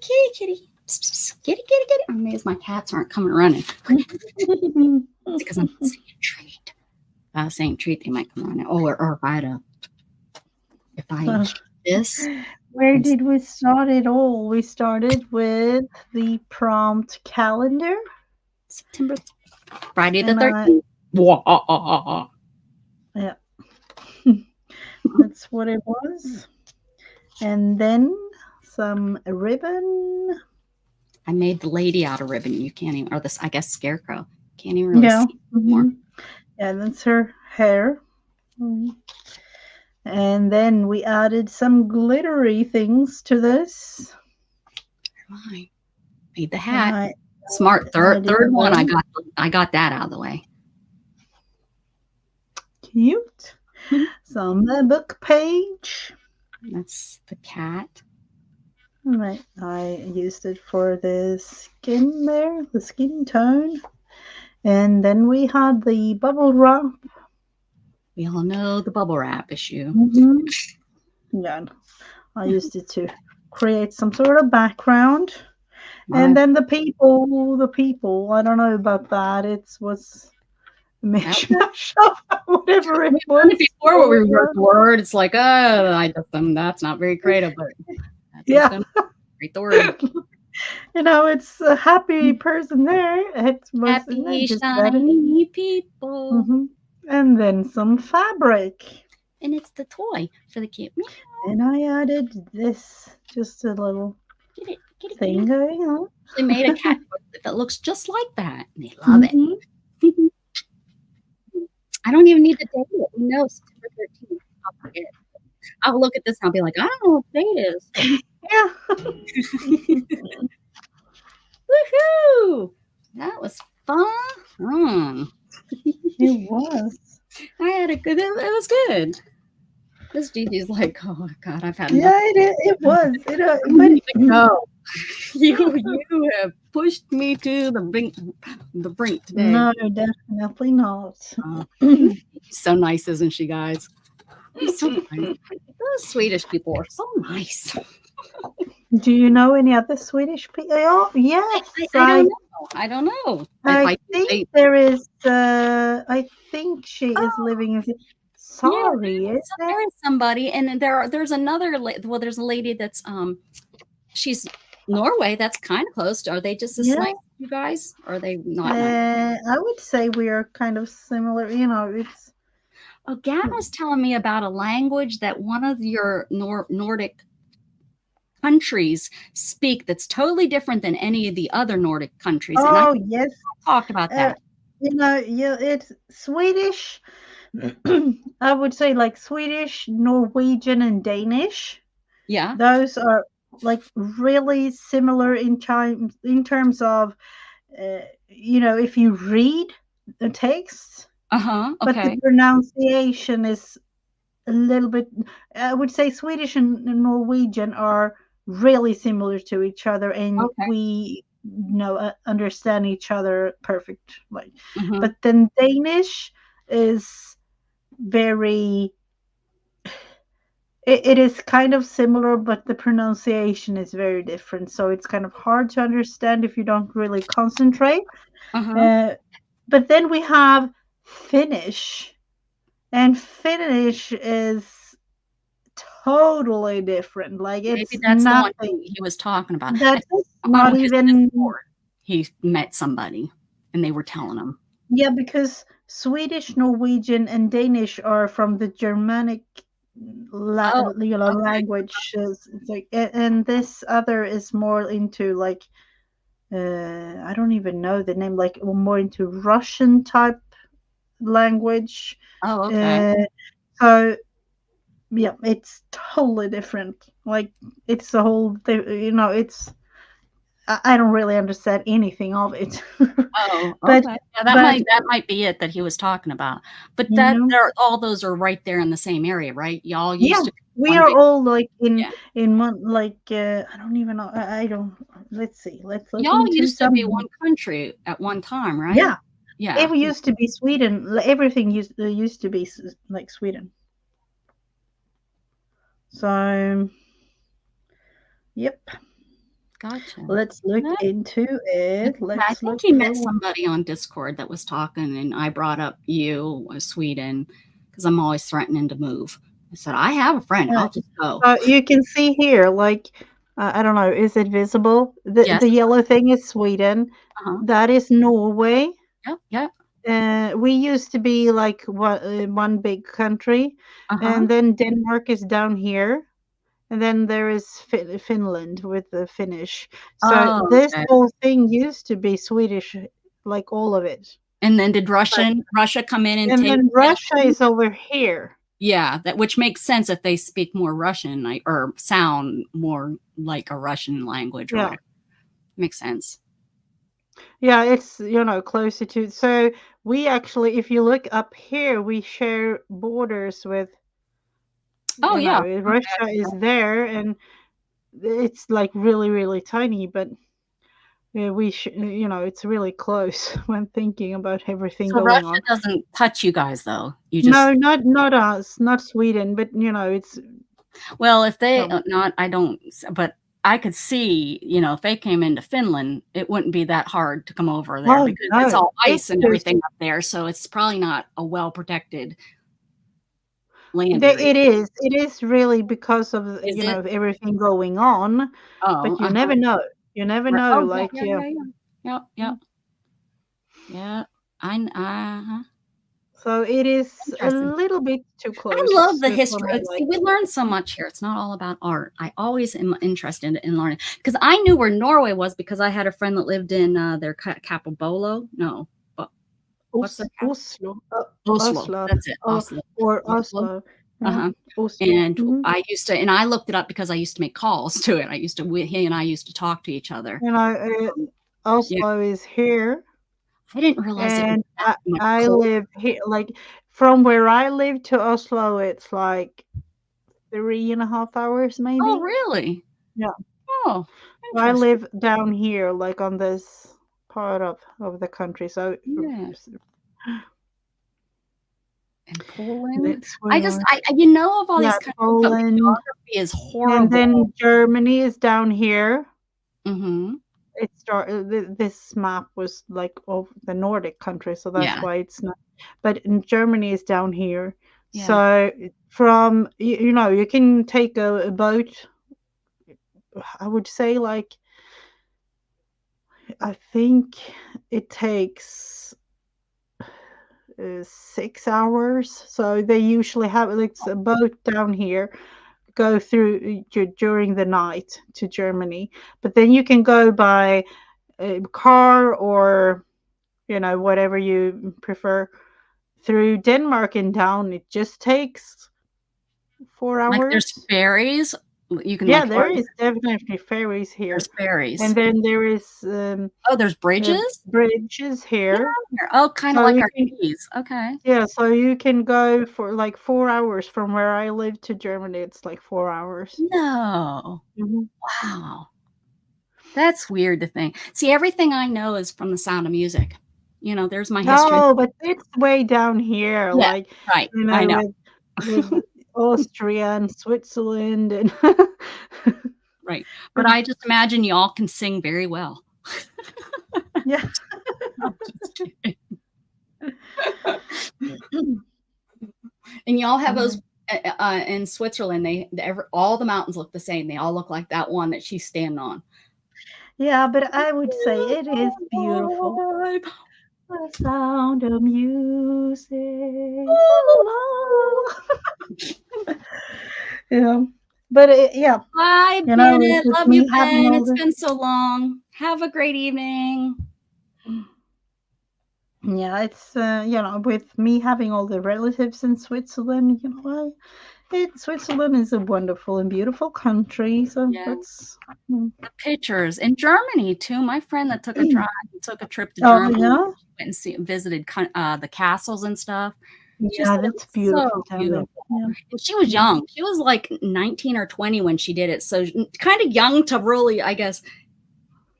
S1: Psst, psst. Kitty. I mean, my cats aren't coming running. Because I'm saying treat. If I was saying treat, they might come running. Oh, or if I this.
S2: Where did we start it all? We started with the prompt calendar.
S1: September, Friday the 13th.
S2: Yeah. That's what it was. And then some ribbon.
S1: I made the lady out of ribbon. You can't even, or this, I guess, scarecrow. Can't even really see anymore.
S2: Yeah, that's her hair. And then we added some glittery things to this.
S1: I made the hat. Smart. Third one. I got that out of the way.
S2: Cute. Some book page.
S1: That's the cat.
S2: Right. I used it for the skin there, the skin tone. And then we had the bubble wrap.
S1: We all know the bubble wrap issue.
S2: Yeah. I used it to create some sort of background. And then the people, I don't know about that. It was a mishmash of whatever it was.
S1: Before when we wrote the word, it's like, that's not very creative, but that's great the word.
S2: You know, it's a happy person there. It's
S1: happy, shiny people.
S2: And then some fabric.
S1: And it's the toy for the cute meow.
S2: And I added this, just a little thing going on.
S1: They made a cat that looks just like that. And they love it. I don't even need to date it. We know September 13th. I'll forget it. I'll look at this and I'll be like, I don't know what date it is.
S2: Yeah.
S1: Woohoo! That was fun.
S2: It was.
S1: I had a good, it was good. This Gigi's like, oh God, I've had
S2: enough. Yeah, it was.
S1: No. You have pushed me to the brink today.
S2: No, definitely not.
S1: She's so nice, isn't she, guys? So nice. Those Swedish people are so nice.
S2: Do you know any other Swedish people? Oh, yes.
S1: I don't know.
S2: I think there is. I think she is living in. Sorry,
S1: there is somebody, and there's another. Well, there's a lady that's she's Norway. That's kind of close. Are they just as nice, you guys? Or are they not?
S2: I would say we are kind of similar. You know, it's.
S1: Oh, Gavin was telling me about a language that one of your Nordic countries speak that's totally different than any of the other Nordic countries. And I
S2: Oh, yes.
S1: talked about
S2: Uh,
S1: that.
S2: yeah, it's Swedish. I would say like Swedish, Norwegian, and Danish.
S1: Yeah.
S2: Those are like really similar in terms of if you read the text,
S1: Uh-huh.
S2: but the
S1: Okay.
S2: pronunciation is a little bit. I would say Swedish and Norwegian are really similar to each other, and
S1: Okay.
S2: we understand each other perfectly.
S1: Mm-hmm.
S2: But then Danish is very. It is kind of similar, but the pronunciation is very different. So it's kind of hard to understand if you don't really concentrate.
S1: Uh-huh.
S2: Uh, but then we have Finnish, and Finnish is totally different. Like
S1: Maybe
S2: it's
S1: that's the one
S2: nothing.
S1: he was talking about. I
S2: That's
S1: think
S2: not
S1: on his
S2: even.
S1: Discord, he met somebody and they were telling him.
S2: Yeah, because Swedish, Norwegian, and Danish are from the Germanic
S1: Oh, okay.
S2: language. It's like, and this other is more into like I don't even know the name, like more into Russian type language.
S1: Oh, okay.
S2: Uh, so yeah, it's totally different. Like it's a whole thing, it's I don't really understand anything of it.
S1: Oh,
S2: but
S1: okay. Yeah,
S2: but
S1: that might be it that he was talking about. But
S2: you
S1: that
S2: know,
S1: there all those are right there in the same area, right? Y'all
S2: yeah,
S1: used to be
S2: we
S1: one
S2: are
S1: big
S2: all like
S1: yeah.
S2: in one like I don't even know. I don't. Let's see. Let's look
S1: Y'all
S2: into
S1: used to be
S2: some.
S1: one country at one time, right?
S2: Yeah,
S1: Yeah.
S2: it used to be Sweden. Everything used to be like Sweden. So yep.
S1: Gotcha.
S2: Let's look
S1: Yeah,
S2: into it.
S1: I
S2: Let's
S1: think
S2: look
S1: he met
S2: for.
S1: somebody on Discord that was talking, and I brought up you, Sweden, because I'm always threatening to move. I said, I have a friend.
S2: Uh,
S1: I'll just go.
S2: you can see here, like I don't know, is it visible?
S1: Yes.
S2: The yellow thing is Sweden.
S1: Uh-huh.
S2: That is Norway.
S1: Yep. Yep.
S2: We used to be like one big country,
S1: Uh-huh.
S2: and then Denmark is down here, and then there is Finland with the Finnish. So
S1: Oh,
S2: this
S1: okay.
S2: whole thing used to be Swedish, like all of it.
S1: And then did
S2: But
S1: Russia come in and
S2: and
S1: take
S2: then Russia
S1: possession?
S2: is over here.
S1: Yeah, that which makes sense if they speak more Russian, like, or sound more like a Russian language or
S2: Yeah.
S1: whatever. Makes sense.
S2: Yeah, it's closer to. So we actually, if you look up here, we share borders with.
S1: Oh yeah.
S2: Russia is there, and it's like really, really tiny, but it's really close when thinking about everything
S1: So
S2: going
S1: Russia
S2: on.
S1: doesn't touch you guys though. You
S2: No,
S1: just
S2: not us, not Sweden, but it's
S1: well, if they
S2: um,
S1: not I don't but I could see, if they came into Finland, it wouldn't be that hard to come over there
S2: oh
S1: because it's
S2: no,
S1: all
S2: it's
S1: ice and
S2: just
S1: everything up there, so it's probably not a well protected land area.
S2: it is really because of
S1: Is it?
S2: everything going on,
S1: Oh,
S2: but you
S1: uh-huh.
S2: never know. You never know,
S1: Oh yeah,
S2: like
S1: yeah,
S2: yeah.
S1: yeah, yeah. Yep, yep. Yeah. Uh-huh.
S2: So it is a
S1: Interesting.
S2: little bit too
S1: I love
S2: close
S1: the
S2: to
S1: history.
S2: someone
S1: See,
S2: like.
S1: we learn so much here. It's not all about art. I always am interested in learning because I knew where Norway was because I had a friend that lived in their capital Bolo. No, but what's their capital?
S2: Oslo,
S1: Oslo.
S2: Oslo,
S1: That's it. Oslo.
S2: or
S1: Oslo.
S2: Oslo, yeah,
S1: Uh-huh.
S2: Oslo.
S1: And I used to, and I looked it up because I used to make calls to it. He and I used to talk to each other. Yeah,
S2: Oslo is here,
S1: I didn't realize it was
S2: and
S1: that much
S2: I
S1: cold.
S2: live here. Like from where I live to Oslo, it's like 3.5 hours,
S1: Oh,
S2: maybe.
S1: really?
S2: Yeah,
S1: Oh,
S2: I
S1: interesting.
S2: live down here, like on this part of the country. So
S1: Yeah. And Poland.
S2: that's
S1: I just,
S2: where.
S1: of all
S2: Yeah,
S1: these countries, but my
S2: Poland,
S1: geography is
S2: and
S1: horrible.
S2: then Germany is down here.
S1: Mm-hmm.
S2: It started. This map was like of the Nordic countries, so that's
S1: Yeah.
S2: why it's not. But in Germany is down here.
S1: Yeah.
S2: So from you can take a boat. I would say like I think it takes 6 hours. So they usually have like a boat down here go through during the night to Germany. But then you can go by car or, whatever you prefer through Denmark and down. It just takes 4
S1: Like there's
S2: hours.
S1: ferries. You can
S2: Yeah,
S1: like
S2: there is definitely ferries here.
S1: there's ferries.
S2: And then there is
S1: Oh, there's bridges?
S2: bridges here.
S1: Oh, kind of
S2: So
S1: like
S2: you
S1: our
S2: can,
S1: keys. Okay.
S2: yeah, so you can go for like 4 hours from where I live to Germany. It's like 4 hours.
S1: No.
S2: Mhm.
S1: Wow. That's weird to think. See, everything I know is from The Sound of Music. There's my history.
S2: No, but it's way down here,
S1: Yeah,
S2: like,
S1: right. I know.
S2: with Austria and Switzerland and
S1: Right. But I just imagine you all can sing very well.
S2: yeah.
S1: I'm just kidding. And y'all have those in Switzerland. All the mountains look the same. They all look like that one that she's standing on.
S2: Yeah, but I would say it is beautiful. The sound of music. Yeah, but yeah,
S1: Bye, Bennett.
S2: with
S1: Love
S2: me
S1: you,
S2: having
S1: Ben.
S2: all
S1: It's
S2: the
S1: been so long. Have a great evening.
S2: yeah, it's with me having all the relatives in Switzerland, Switzerland is a wonderful and beautiful country. So
S1: Yeah.
S2: that's
S1: The pictures in Germany too. My friend that took a trip to
S2: oh
S1: Germany
S2: yeah,
S1: went and visited the castles and stuff. She
S2: yeah,
S1: said it
S2: that's
S1: was
S2: beautiful
S1: so
S2: down there.
S1: beautiful.
S2: Yeah.
S1: And she was young. She was like 19 or 20 when she did it. So kind of young to really, I guess,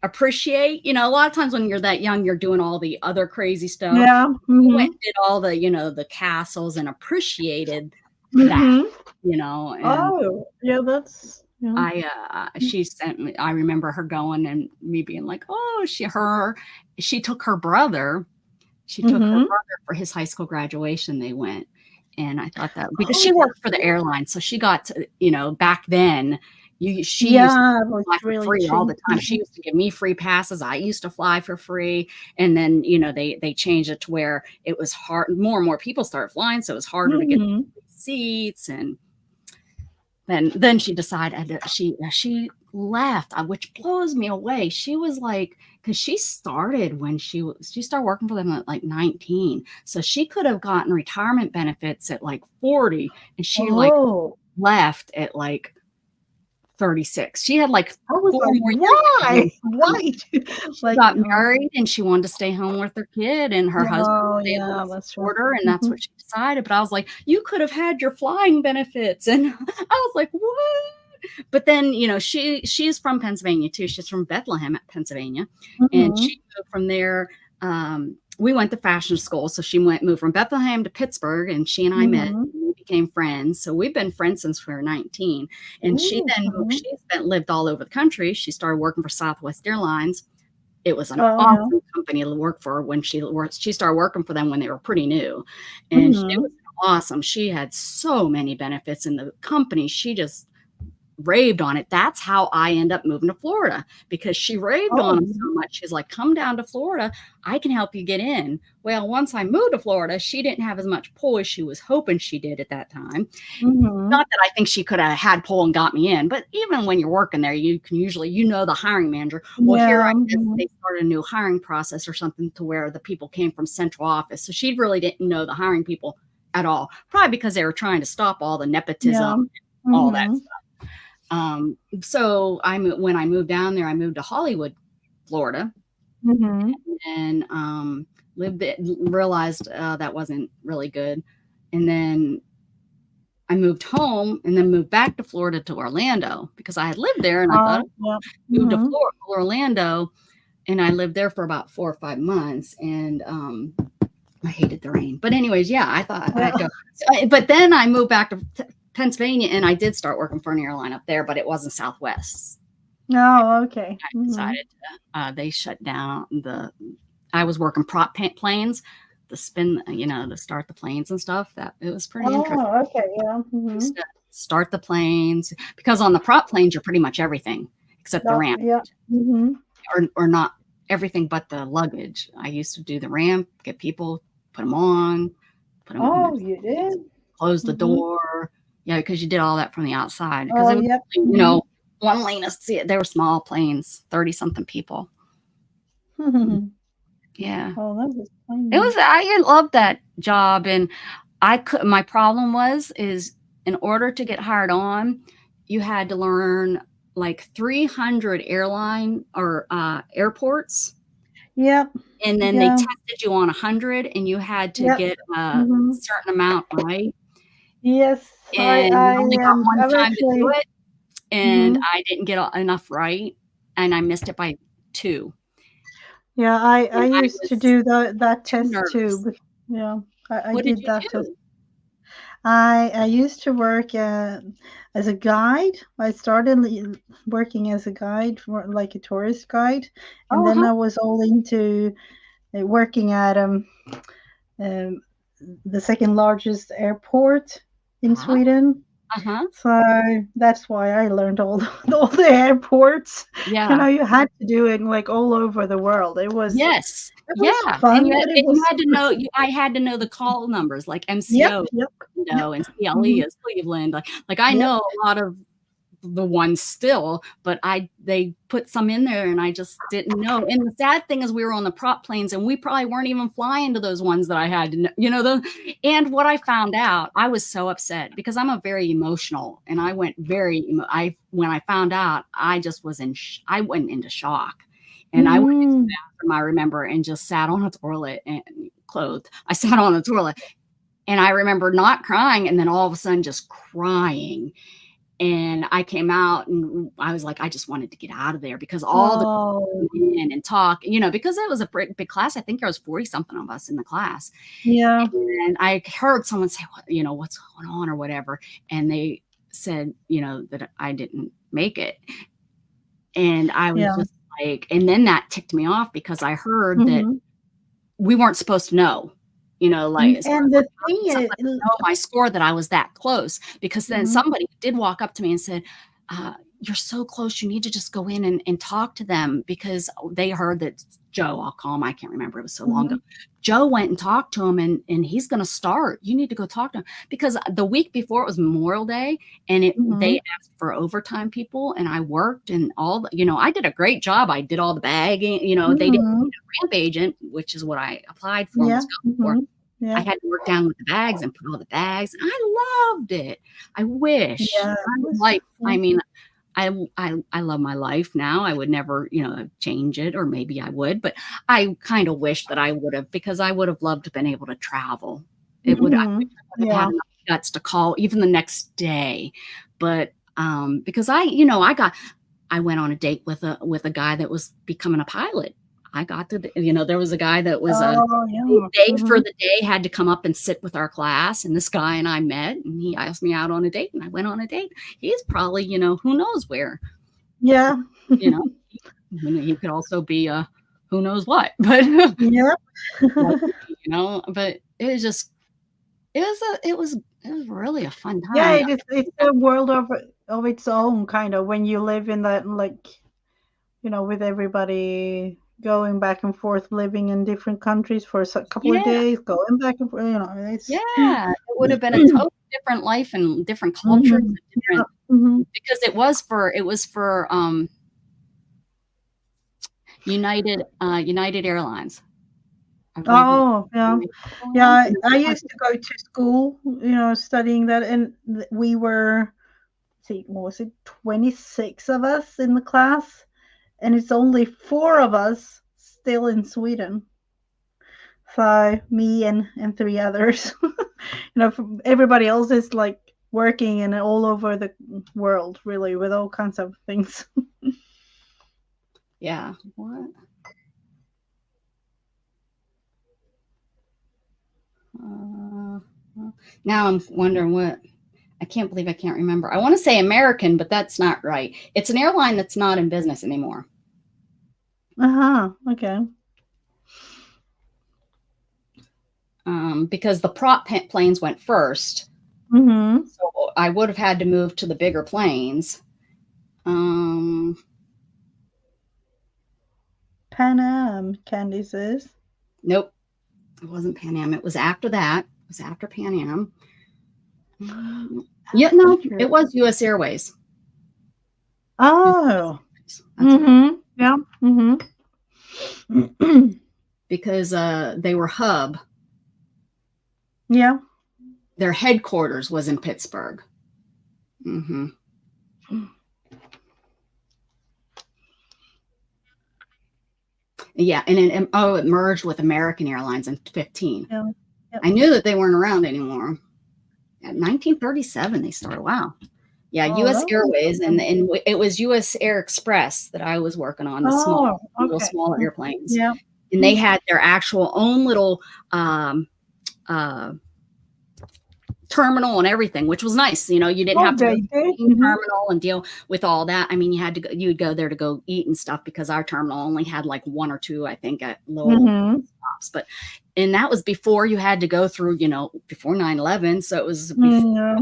S1: appreciate. A lot of times when you're that young, you're doing all the other crazy stuff.
S2: Yeah.
S1: She
S2: Mm-hmm.
S1: went and did all the, the castles and appreciated
S2: Mm-hmm.
S1: that, and
S2: Oh, yeah, that's yeah.
S1: she sent me, I remember her going and me being like, oh, she took her brother. She took her
S2: Mm-hmm.
S1: brother for his high school graduation. They went. And I thought that because
S2: Oh,
S1: she worked for the airline. So she got to, back then, she used to
S2: yeah, it was
S1: fly for
S2: really
S1: free all the
S2: cheap.
S1: time. She used to give me free passes. I used to fly for free. And then, they changed it to where it was hard. More and more people started flying. So it was harder to get
S2: Mm-hmm.
S1: seats. And then she decided that she left, which blows me away. She was like, because she started when she started working for them at like 19, so she could have gotten retirement benefits at like 40, and she like
S2: Oh,
S1: left at like 36. She had like
S2: I was
S1: 4
S2: like,
S1: more years.
S2: why? Why?
S1: She
S2: Like,
S1: got married and she wanted to stay home with her kid, and her husband
S2: oh,
S1: was able
S2: yeah,
S1: to
S2: that's
S1: support
S2: true.
S1: her, and that's
S2: Mhm.
S1: what she decided. But I was like, you could have had your flying benefits, and I was like, what? But then, she's from Pennsylvania too. She's from Bethlehem, Pennsylvania, and
S2: Mhm.
S1: she moved from there. We went to fashion school, so she moved from Bethlehem to Pittsburgh, and she and I met.
S2: Mhm.
S1: And we became friends. So we've been friends since we were 19. And she
S2: Ooh,
S1: then
S2: mhm.
S1: lived all over the country. She started working for Southwest Airlines. It was an
S2: Oh, yeah.
S1: awesome company to work for when she started working for them when they were pretty new. And it
S2: Mhm.
S1: was awesome. She had so many benefits in the company. She just raved on it. That's how I end up moving to Florida, because she raved on
S2: Oh,
S1: them so much. She's like, come down to Florida. I can help you get in. Well, once I moved to Florida, she didn't have as much pull as she was hoping she did at that time.
S2: mhm.
S1: Not that I think she could have had pull and got me in, but even when you're working there, you can usually, the hiring manager. Well, here
S2: Yeah.
S1: I guess
S2: Mhm.
S1: they started a new hiring process or something to where the people came from central office. So she really didn't know the hiring people at all, probably because they were trying to stop all the nepotism,
S2: Yeah.
S1: all that
S2: Mhm.
S1: stuff. So when I moved down there, I moved to Hollywood, Florida,
S2: Mhm.
S1: and lived it, realized that wasn't really good. And then I moved home and then moved back to Florida to Orlando because I had lived there, and I thought
S2: Yeah.
S1: moved to
S2: Mhm.
S1: Orlando, and I lived there for about 4 or 5 months, and I hated the rain. But anyways, yeah, I thought I'd go. But then I moved back to Pennsylvania, and I did start working for an airline up there, but it wasn't Southwest.
S2: Oh, okay.
S1: I
S2: Mhm.
S1: decided they shut down I was working prop planes, to spin, to start the planes and stuff. That it was pretty interesting.
S2: Oh, okay. Yeah.
S1: Used
S2: Mhm.
S1: to start the planes, because on the prop planes you're pretty much everything except the ramp,
S2: Yeah. Mhm.
S1: or not everything but the luggage. I used to do the ramp, get people, put them on, put them in
S2: Oh,
S1: their
S2: you
S1: seats,
S2: did?
S1: close the
S2: Mhm.
S1: door. Yeah, because you did all that from the outside. Because
S2: Oh,
S1: it was,
S2: yep.
S1: you know, one lane of see they were small planes, 30 something people. Yeah.
S2: Oh, that was
S1: It
S2: fun.
S1: was I loved that job, and I could my problem is in order to get hired on, you had to learn like 300 airline or airports,
S2: Yep.
S1: and then they
S2: Yeah.
S1: tested you on 100, and you had to
S2: Yep.
S1: get a
S2: hmm
S1: certain amount right.
S2: Yes,
S1: And I only got one
S2: I've
S1: time to do
S2: actually.
S1: it, and
S2: hmm
S1: I didn't get enough right, and I missed it by 2,
S2: Yeah, I
S1: and I
S2: used to
S1: was
S2: do that
S1: too
S2: test too.
S1: nervous.
S2: Yeah, I
S1: What did
S2: did
S1: you
S2: that test.
S1: do?
S2: I used to work as a guide. I started working as a guide for like a tourist guide, and then
S1: Uh-huh,
S2: I was all into working at um, the second largest airport in
S1: uh-huh,
S2: Sweden.
S1: uh-huh.
S2: So that's why I learned all all the airports.
S1: Yeah.
S2: You had to do it like all over the world.
S1: Yes.
S2: It
S1: Yeah,
S2: was
S1: and
S2: fun, but it
S1: you
S2: was
S1: had to know I had to know the call numbers, like
S2: yep,
S1: MCO,
S2: yep, yep,
S1: and CLE
S2: mhm,
S1: is Cleveland, like, I
S2: yep.
S1: know a lot of the ones still, but they put some in there, and I just didn't know, and the sad thing is we were on the prop planes, and we probably weren't even flying to those ones that I had to know, and what I found out, I was so upset because I'm a very emotional, and I went very emo when I found out, I just was I went into shock, and I went into
S2: Mhm.
S1: the bathroom, I remember, and just sat on a toilet and clothed. I sat on the toilet, and I remember not crying, and then all of a sudden just crying, and I came out and I was like, I just wanted to get out of there because all the
S2: Oh,
S1: in and talk, because it was a big class. I think there was 40 something of us in the class.
S2: yeah,
S1: And I heard someone say, what's going on or whatever. And they said, that I didn't make it. And I was
S2: yeah.
S1: just like, and then that ticked me off because I heard that
S2: Mhm.
S1: we weren't supposed to know, like as far
S2: And
S1: as
S2: the
S1: like
S2: thing is,
S1: somebody know my score that I was that close because then
S2: mhm,
S1: somebody did walk up to me and said, "You're so close. You need to just go in and talk to them," because they heard that Joe, I'll call him. I can't remember. It was so long ago.
S2: mhm,
S1: Joe went and talked to him, and he's going to start. You need to go talk to him because the week before it was Memorial Day, and
S2: mhm,
S1: they asked for overtime people, and I worked and all. I did a great job. I did all the bagging. They didn't
S2: mhm.
S1: ramp agent, which is what I applied for and
S2: Yeah,
S1: was going for.
S2: mhm,
S1: I
S2: yeah,
S1: had to work down with the bags and put all the bags. I loved it. I wish
S2: yeah. It was,
S1: life.
S2: yeah.
S1: I mean, I love my life now. I would never, change it, or maybe I would, but I kind of wish that I would have because I would have loved to have been able to travel. I wish
S2: Mhm.
S1: I would have had
S2: Yeah.
S1: enough guts to call even the next day. But because I went on a date with a guy that was becoming a pilot. I got to, there was a guy that was
S2: Oh, yeah.
S1: they for
S2: Mhm.
S1: the day had to come up and sit with our class, and this guy and I met, and he asked me out on a date, and I went on a date. He's probably, who knows where,
S2: Yeah.
S1: you know. He could also be who knows what, but
S2: Yep.
S1: like, but it was just it was really a fun
S2: Yeah,
S1: time.
S2: it's a world of its own kind of when you live in that like, with everybody going back and forth, living in different countries for a couple of
S1: Yeah,
S2: days, going back and forth, it's
S1: yeah, it would have been a totally different life and different cultures
S2: Mhm.
S1: and
S2: Yeah.
S1: different
S2: Mhm.
S1: because it was for United Airlines. I believe it
S2: Oh, yeah.
S1: United
S2: Yeah,
S1: Airlines, and
S2: I
S1: then
S2: used to go to school, studying that, and we were, see, what was it, 26 of us in the class, and it's only 4 of us still in Sweden. So me and 3 others. Everybody else is like working and all over the world, really, with all kinds of things.
S1: yeah. What? Uh, Now I'm wondering what. I can't believe I can't remember. I want to say American, but that's not right. It's an airline that's not in business anymore.
S2: Uh-huh. Okay.
S1: Because the prop planes went first,
S2: Mm-hmm.
S1: so I would have had to move to the bigger planes. Um,
S2: Pan Am, Candy says.
S1: nope, it wasn't Pan Am. It was after that. It was after Pan Am. Yeah, no,
S2: True.
S1: it was U.S. Airways.
S2: Oh.
S1: That's right.
S2: Mm-hmm. Yeah. Mm-hmm.
S1: Because they were hub.
S2: Yeah.
S1: Their headquarters was in Pittsburgh. Mm-hmm. Yeah, and it merged with American Airlines in 15.
S2: Yeah. Yep.
S1: I knew that they weren't around anymore. At 1937 they started. Wow. Yeah,
S2: Oh,
S1: U.S.
S2: that was
S1: Airways, and
S2: awesome.
S1: it was U.S. Air Express that I was working on, the small,
S2: Oh,
S1: little
S2: okay.
S1: smaller airplanes,
S2: Yeah.
S1: and they had their actual own little uh, terminal and everything, which was nice. You know, you didn't
S2: Oh,
S1: have to go
S2: they
S1: to the
S2: did.
S1: main
S2: Mm-hmm.
S1: terminal and deal with all that. I mean, you'd go there to go eat and stuff because our terminal only had like one or two, I think, at little
S2: Mm-hmm.
S1: stops. And that was before you had to go through, before 9/11. So it was before.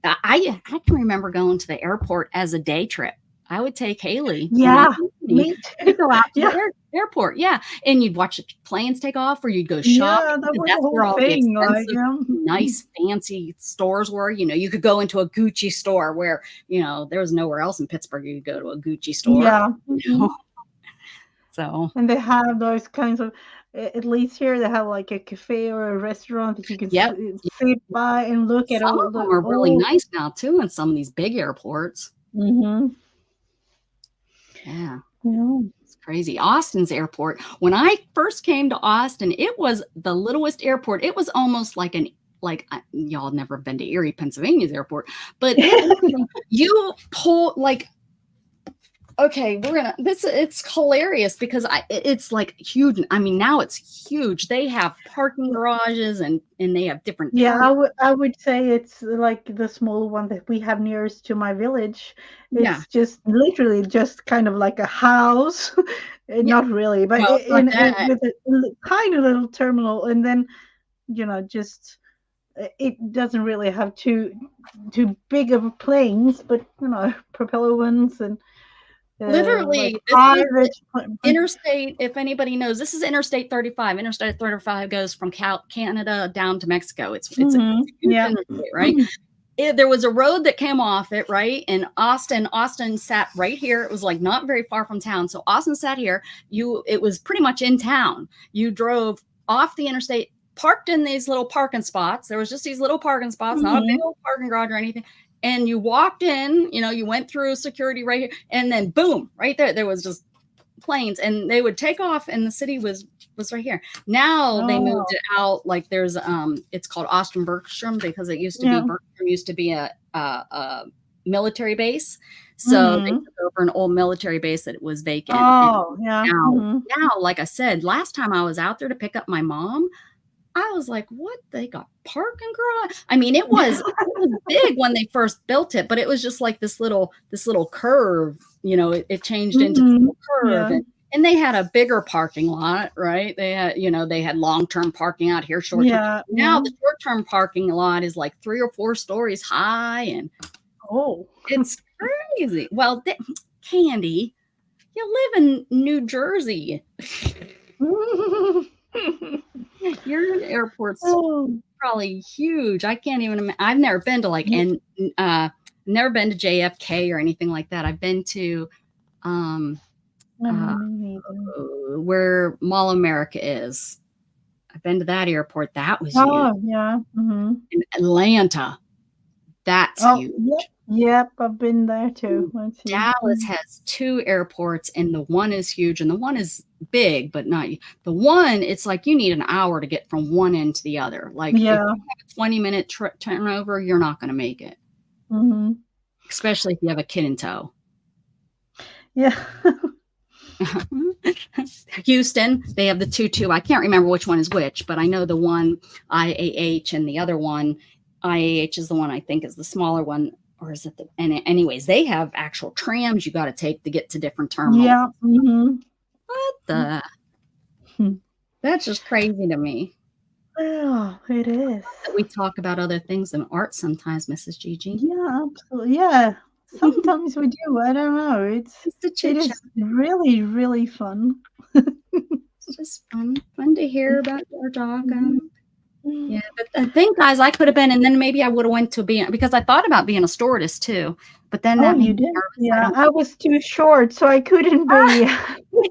S2: Yeah.
S1: I can remember going to the airport as a day trip. I would take Haley
S2: Yeah.
S1: and
S2: Me
S1: to
S2: too.
S1: go out to
S2: Yeah.
S1: the airport. Yeah. And you'd watch the planes take off, or you'd go
S2: Yeah,
S1: shopping,
S2: that
S1: because
S2: was the
S1: that's where
S2: whole
S1: all the
S2: thing. Like,
S1: expensive,
S2: yeah.
S1: nice, fancy stores were. You could go into a Gucci store where, there was nowhere else in Pittsburgh you could go to a Gucci store.
S2: Yeah.
S1: So.
S2: And they have those kinds of, at least here, they have like a cafe or a restaurant that you can sit by and look at
S1: Some
S2: all
S1: of them
S2: the.
S1: are really nice now too in some of these big airports.
S2: Mm-hmm.
S1: Yeah.
S2: Yeah.
S1: It's crazy. Austin's airport. When I first came to Austin, it was the littlest airport. It was almost like y'all never been to Erie, Pennsylvania's airport, but you pull like. Okay, it's hilarious because it's like huge. I mean, now it's huge. They have parking garages and they have different.
S2: Yeah, I would say it's like the small one that we have nearest to my village. It's just literally just kind of like a house. Not really, but
S1: No,
S2: with a tiny little terminal, and then just it doesn't really have too big of planes, but propeller ones and.
S1: Literally,
S2: like
S1: this is interstate. If anybody knows, this is Interstate 35. Interstate 35 goes from Canada down to Mexico. It's a huge interstate, right? There was a road that came off it, right? And Austin sat right here. It was like not very far from town. So Austin sat here. It was pretty much in town. You drove off the interstate, parked in these little parking spots. There was just these little parking spots, not a big old parking garage or anything. And you walked in, you went through security right here, and then boom, right there was just planes, and they would take off, and the city was right here. Now they moved it out. Like there's it's called Austin Bergstrom because it used to be Bergstrom used to be a military base. So they took over an old military base that was vacant. Now, like I said, last time I was out there to pick up my mom, I was like, what? They got parking garage? I mean, it was big when they first built it, but it was just like this little curve, it changed into this little curve. And they had a bigger parking lot, right? They had long-term parking out here, short-term. Now the short-term parking lot is like 3 or 4 stories high, and it's crazy. Well, Candy, you live in New Jersey. Your airport's probably huge. I can't even imagine. I've never been to never been to JFK or anything like that. I've been to where Mall of America is. I've been to that airport. That was huge.
S2: Yeah. Mm-hmm.
S1: In Atlanta. That's huge.
S2: Yep, I've been there too.
S1: Dallas has 2 airports, and the one is huge, and the one is big, but not the one. It's like you need an hour to get from one end to the other. Like if you have a 20-minute turnover, you're not going to make it.
S2: Mm-hmm.
S1: Especially if you have a kid in tow.
S2: Yeah.
S1: Houston, they have the 2 I can't remember which one is which, but I know the one IAH and the other one IAH is the one I think is the smaller one. Or is it anyways, they have actual trams you got to take to get to different terminals.
S2: Yeah. Mm-hmm.
S1: What the? That's just crazy to me.
S2: Oh, it is.
S1: We talk about other things than art sometimes, Mrs. Gigi.
S2: Yeah, absolutely. Yeah. Sometimes we do. I don't know. It is really, really fun.
S1: It's just fun to hear about your dog. Yeah, but I think, guys, I could have been, and then maybe I would have went to being, because I thought about being a stewardess too, but then
S2: Oh,
S1: that made
S2: you
S1: me
S2: did?
S1: nervous. I
S2: Yeah,
S1: don't.
S2: I was too short, so I couldn't be.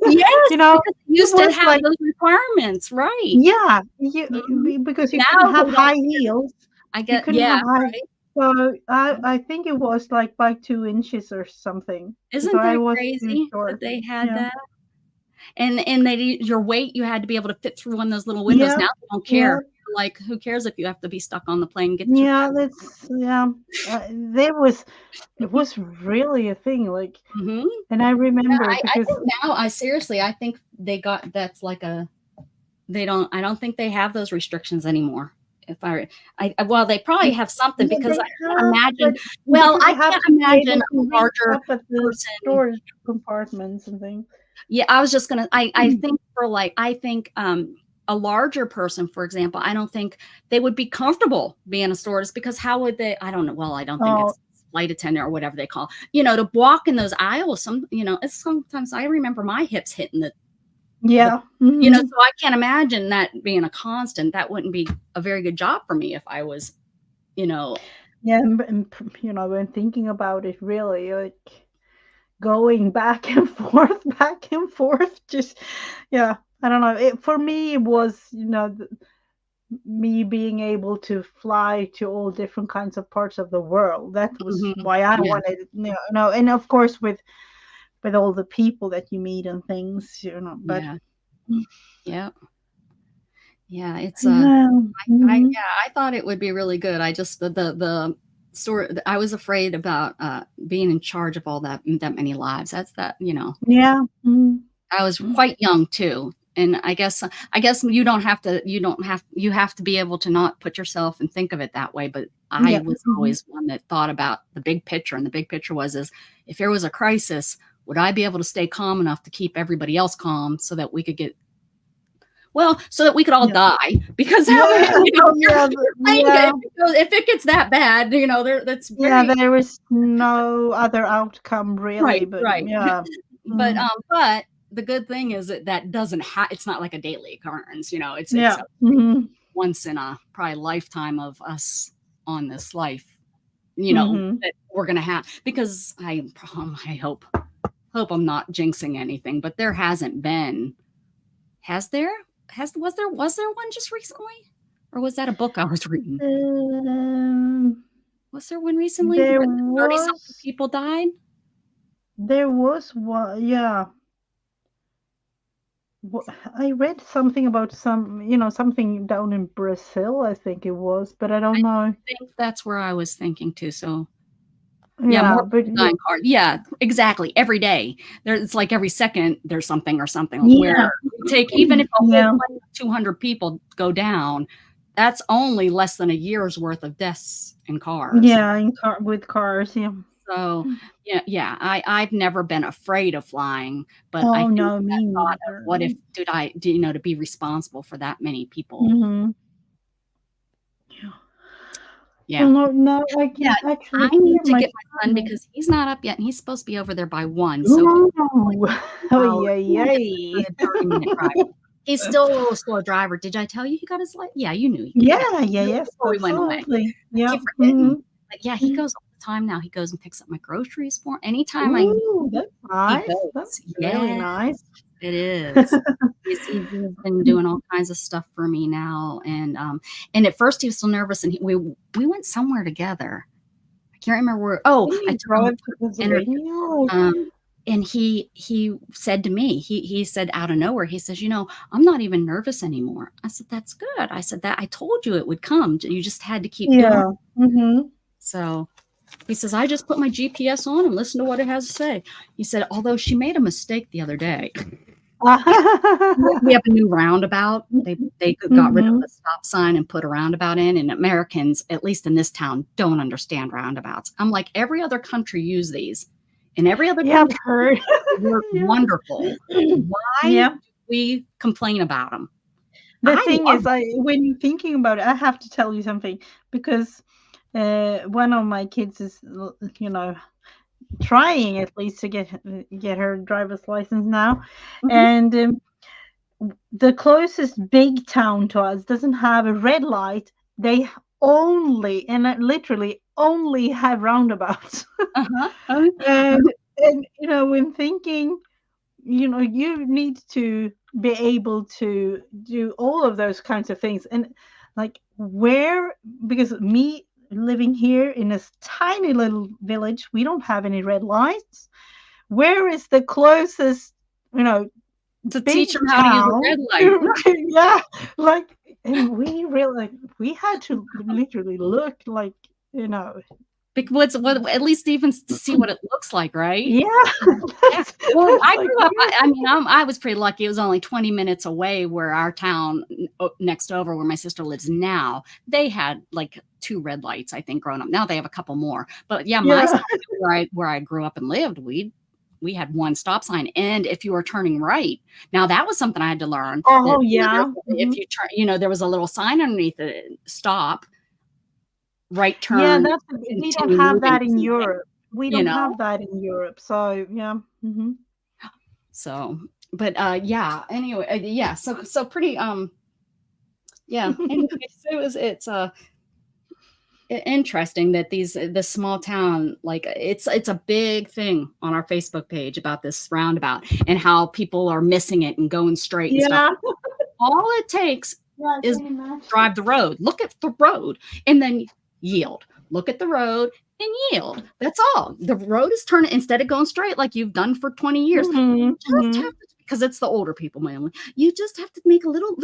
S1: Yes,
S2: You know,
S1: because it
S2: it
S1: used to
S2: was
S1: have
S2: like,
S1: those requirements, right?
S2: yeah,
S1: Mhm.
S2: because you couldn't
S1: Now
S2: have
S1: they don't.
S2: high heels.
S1: I
S2: You
S1: get,
S2: couldn't have
S1: yeah,
S2: high.
S1: right.
S2: So I think it was like by 2 inches or something. So
S1: Isn't
S2: I
S1: that
S2: was too
S1: crazy that
S2: short.
S1: they had
S2: Yeah.
S1: that? And they, your weight, you had to be able to fit through one of those little windows.
S2: Yeah.
S1: Now they don't
S2: Yeah.
S1: care. Like, who cares if you have to be stuck on the plane? Get your.
S2: Yeah. That's yeah. It was really a thing. Like,
S1: Mhm.
S2: and I remember
S1: I
S2: because
S1: think now, I think they got, that's like a, I don't think they have those restrictions anymore. If well, they probably have something,
S2: yeah,
S1: because
S2: they
S1: I can't
S2: have,
S1: imagine.
S2: but
S1: Well,
S2: because
S1: I
S2: you have
S1: can't
S2: to be
S1: imagine
S2: able
S1: a
S2: to reach
S1: larger
S2: up at the
S1: person.
S2: storage compartments and things.
S1: Yeah, I was just gonna. I think for like, I think a larger person, for example, I don't think they would be comfortable being a stewardess, because how would they? I don't know. Well, I don't think
S2: Oh,
S1: it's flight attendant or whatever they call. To walk in those aisles. It's sometimes I remember my hips hitting the.
S2: yeah.
S1: So I can't imagine that being a constant. That wouldn't be a very good job for me if I was, you know.
S2: Yeah, when thinking about it, really, like going back and forth, just yeah, I don't know. For me, it was me being able to fly to all different kinds of parts of the world. That was
S1: Mhm.
S2: why I
S1: Yeah,
S2: wanted, and of course with all the people that you meet and things, but
S1: yeah, yeah, yeah. It's
S2: yeah,
S1: yeah, I thought it would be really good. I just the sort. I was afraid about being in charge of all that many lives. That's
S2: yeah,
S1: I was quite young too, and I guess you have to be able to not put yourself and think of it that way. But I
S2: yeah,
S1: was always one that thought about the big picture, and the big picture is, if there was a crisis, would I be able to stay calm enough to keep everybody else calm, so that we could get so that we could all
S2: yeah,
S1: die? Because how many,
S2: yeah, yeah, yeah.
S1: if it gets that bad, that's
S2: Yeah,
S1: very
S2: there is no other outcome really,
S1: right,
S2: but
S1: right.
S2: yeah.
S1: But
S2: Mm,
S1: but the good thing is that doesn't it's not like a daily occurrence. It's
S2: yeah. Mhm.
S1: once in a probably lifetime of us on this life.
S2: Mhm.
S1: That we're gonna have, because I hope I'm not jinxing anything, but there hasn't been. Has there? Was there one just recently, or was that a book I was reading?
S2: Um,
S1: Was there one recently
S2: there
S1: where 30 something
S2: was
S1: people died?
S2: there was one, yeah. I read something about something down in Brazil, I think it was, but I don't
S1: I
S2: know.
S1: think that's where I was thinking too. So yeah, more
S2: Yeah, but
S1: people dying card. Yeah, exactly. Every day. It's like every second there's something or something,
S2: yeah,
S1: where you take, even if a whole
S2: yeah,
S1: plane of 200 people go down, that's only less than a year's worth of deaths in cars.
S2: yeah, with cars, yeah.
S1: So yeah, I've never been afraid of flying, but I
S2: Oh
S1: think
S2: no,
S1: that
S2: me
S1: thought of,
S2: neither.
S1: what if did I do to be responsible for that many people.
S2: Mhm. Yeah. Well,
S1: Yeah.
S2: no, now I
S1: Yeah,
S2: can
S1: I
S2: actually hear
S1: need to
S2: my
S1: get my son,
S2: son.
S1: because he's not up yet, and he's supposed to be over there by 1, so he's
S2: Ooh,
S1: like
S2: oh
S1: 2 hours.
S2: yeah,
S1: Yeah, it's
S2: yay.
S1: like a 30-minute drive. He's still a little slow driver. Did I tell you he got his Yeah, you knew. Yeah,
S2: Yeah, yeah,
S1: right
S2: yes,
S1: before we went away.
S2: absolutely.
S1: I
S2: Yeah.
S1: keep forgetting.
S2: Mhm.
S1: But yeah, he goes all the time now. He goes and picks up my groceries for anytime I need
S2: Ooh,
S1: him,
S2: that's
S1: he
S2: nice. That's
S1: goes.
S2: really
S1: Yeah.
S2: nice.
S1: It is. He's been doing all kinds of stuff for me now, and at first he was so nervous, and we went somewhere together. I can't remember where. Oh,
S2: Didn't
S1: I
S2: you
S1: took him
S2: drive to
S1: for an interview.
S2: Pennsylvania? Or
S1: And he said to me, he said out of nowhere, he says, I'm not even nervous anymore. I said, that's good. I said, that I told you it would come. You just had to keep doing it.
S2: yeah. Mhm.
S1: So he says, I just put my GPS on and listen to what it has to say. He said, although she made a mistake the other day. We have a new roundabout. They got rid of
S2: Mhm.
S1: the stop sign and put a roundabout in. And Americans, at least in this town, don't understand roundabouts. I'm like, every other country use these. In every other
S2: Yeah, I've
S1: country,
S2: heard.
S1: they work
S2: Yeah.
S1: wonderful. Why
S2: Yeah.
S1: do we complain about them?
S2: The
S1: I
S2: thing
S1: love
S2: is, when thinking about it, I have to tell you something because one of my kids is, trying at least to get her driver's license now,
S1: them.
S2: and the closest big town to us doesn't have a red light. They only, and literally only, have roundabouts.
S1: Uh-huh.
S2: And when thinking, you need to be able to do all of those kinds of things. And like, because me living here in this tiny little village, we don't have any red lights. Where is the closest,
S1: To
S2: big
S1: teach them how to use a red light.
S2: Yeah, like, and we had to literally look, like,
S1: Because what at least even to see what it looks like, right?
S2: yeah.
S1: Yeah. Well, I
S2: Like,
S1: grew up. I mean, I was pretty lucky. It was only 20 minutes away where our town next over, where my sister lives now. They had like 2 red lights, I think, growing up. Now they have a couple more. But yeah, my
S2: yeah.
S1: side, where I grew up and lived, we had 1 stop sign, and if you were turning right, now that was something I had to learn.
S2: Oh,
S1: That,
S2: yeah.
S1: if you turn, there was a little sign underneath it, stop, right
S2: Yeah,
S1: turn,
S2: we don't
S1: continue
S2: have
S1: moving,
S2: that in
S1: something.
S2: Europe. We
S1: You
S2: don't
S1: know.
S2: have that in Europe. So, yeah.
S1: So, but yeah. Anyway, yeah. So pretty. Yeah. Anyways, it's interesting that this small town, like, it's a big thing on our Facebook page about this roundabout and how people are missing it and going straight and stuff.
S2: Yeah.
S1: All it takes
S2: Yeah,
S1: is drive the road, look at the road, and then yield. Look at the road and yield. That's all. The road is turning instead of going straight like you've done for 20 years. You just have to, because it's the older people mainly. You just have to make a little bit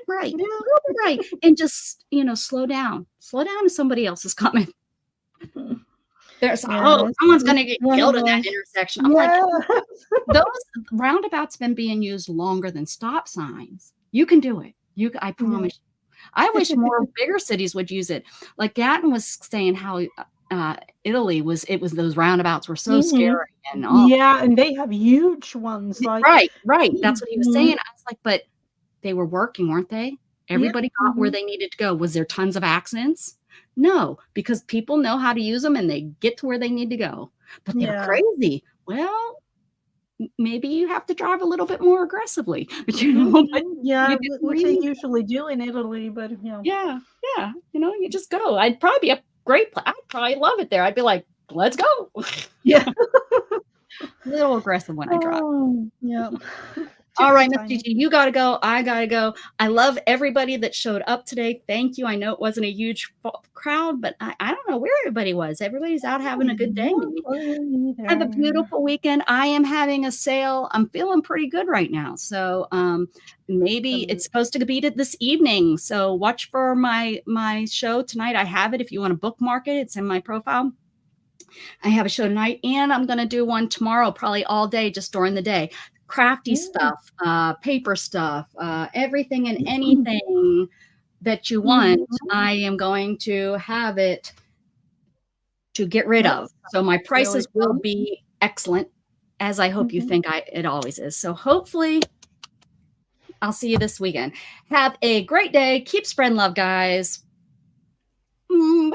S1: right,
S2: Yeah.
S1: little bit right, and just slow down. Slow down if somebody else is coming. There's someone's gonna get killed in that intersection. I'm like, those roundabouts been being used longer than stop signs. You can do it. I promise you. I wish more bigger cities would use it. Like Gatton was saying how Italy was those roundabouts were so scary and all.
S2: Yeah, and they have huge ones, like,
S1: Right. That's what he was saying. I was like, but they were working, weren't they? Everybody got where they needed to go. Was there tons of accidents? No, because people know how to use them and they get to where they need to go. But they're crazy. Well, maybe you have to drive a little bit more aggressively, but
S2: yeah,
S1: you
S2: which they usually do in Italy, but
S1: yeah, you just go. I'd probably be a great. I'd probably love it there. I'd be like, let's go.
S2: yeah.
S1: A little aggressive when I drive.
S2: Yeah.
S1: All right, Miss Gigi, you gotta go. I gotta go. I love everybody that showed up today. Thank you. I know it wasn't a huge crowd, but I don't know where everybody was. Everybody's out having a good day. Have a beautiful weekend. I am having a sale. I'm feeling pretty good right now. So maybe it's supposed to be this evening. So watch for my show tonight. I have it. If you want to bookmark it, it's in my profile. I have a show tonight, and I'm going to do one tomorrow, probably all day, just during the day. Crafty stuff, paper stuff, everything and anything that you want. I am going to have it to get rid of. So my prices will be excellent, as I hope you think it always is. So hopefully I'll see you this weekend. Have a great day. Keep spreading love, guys. Bye.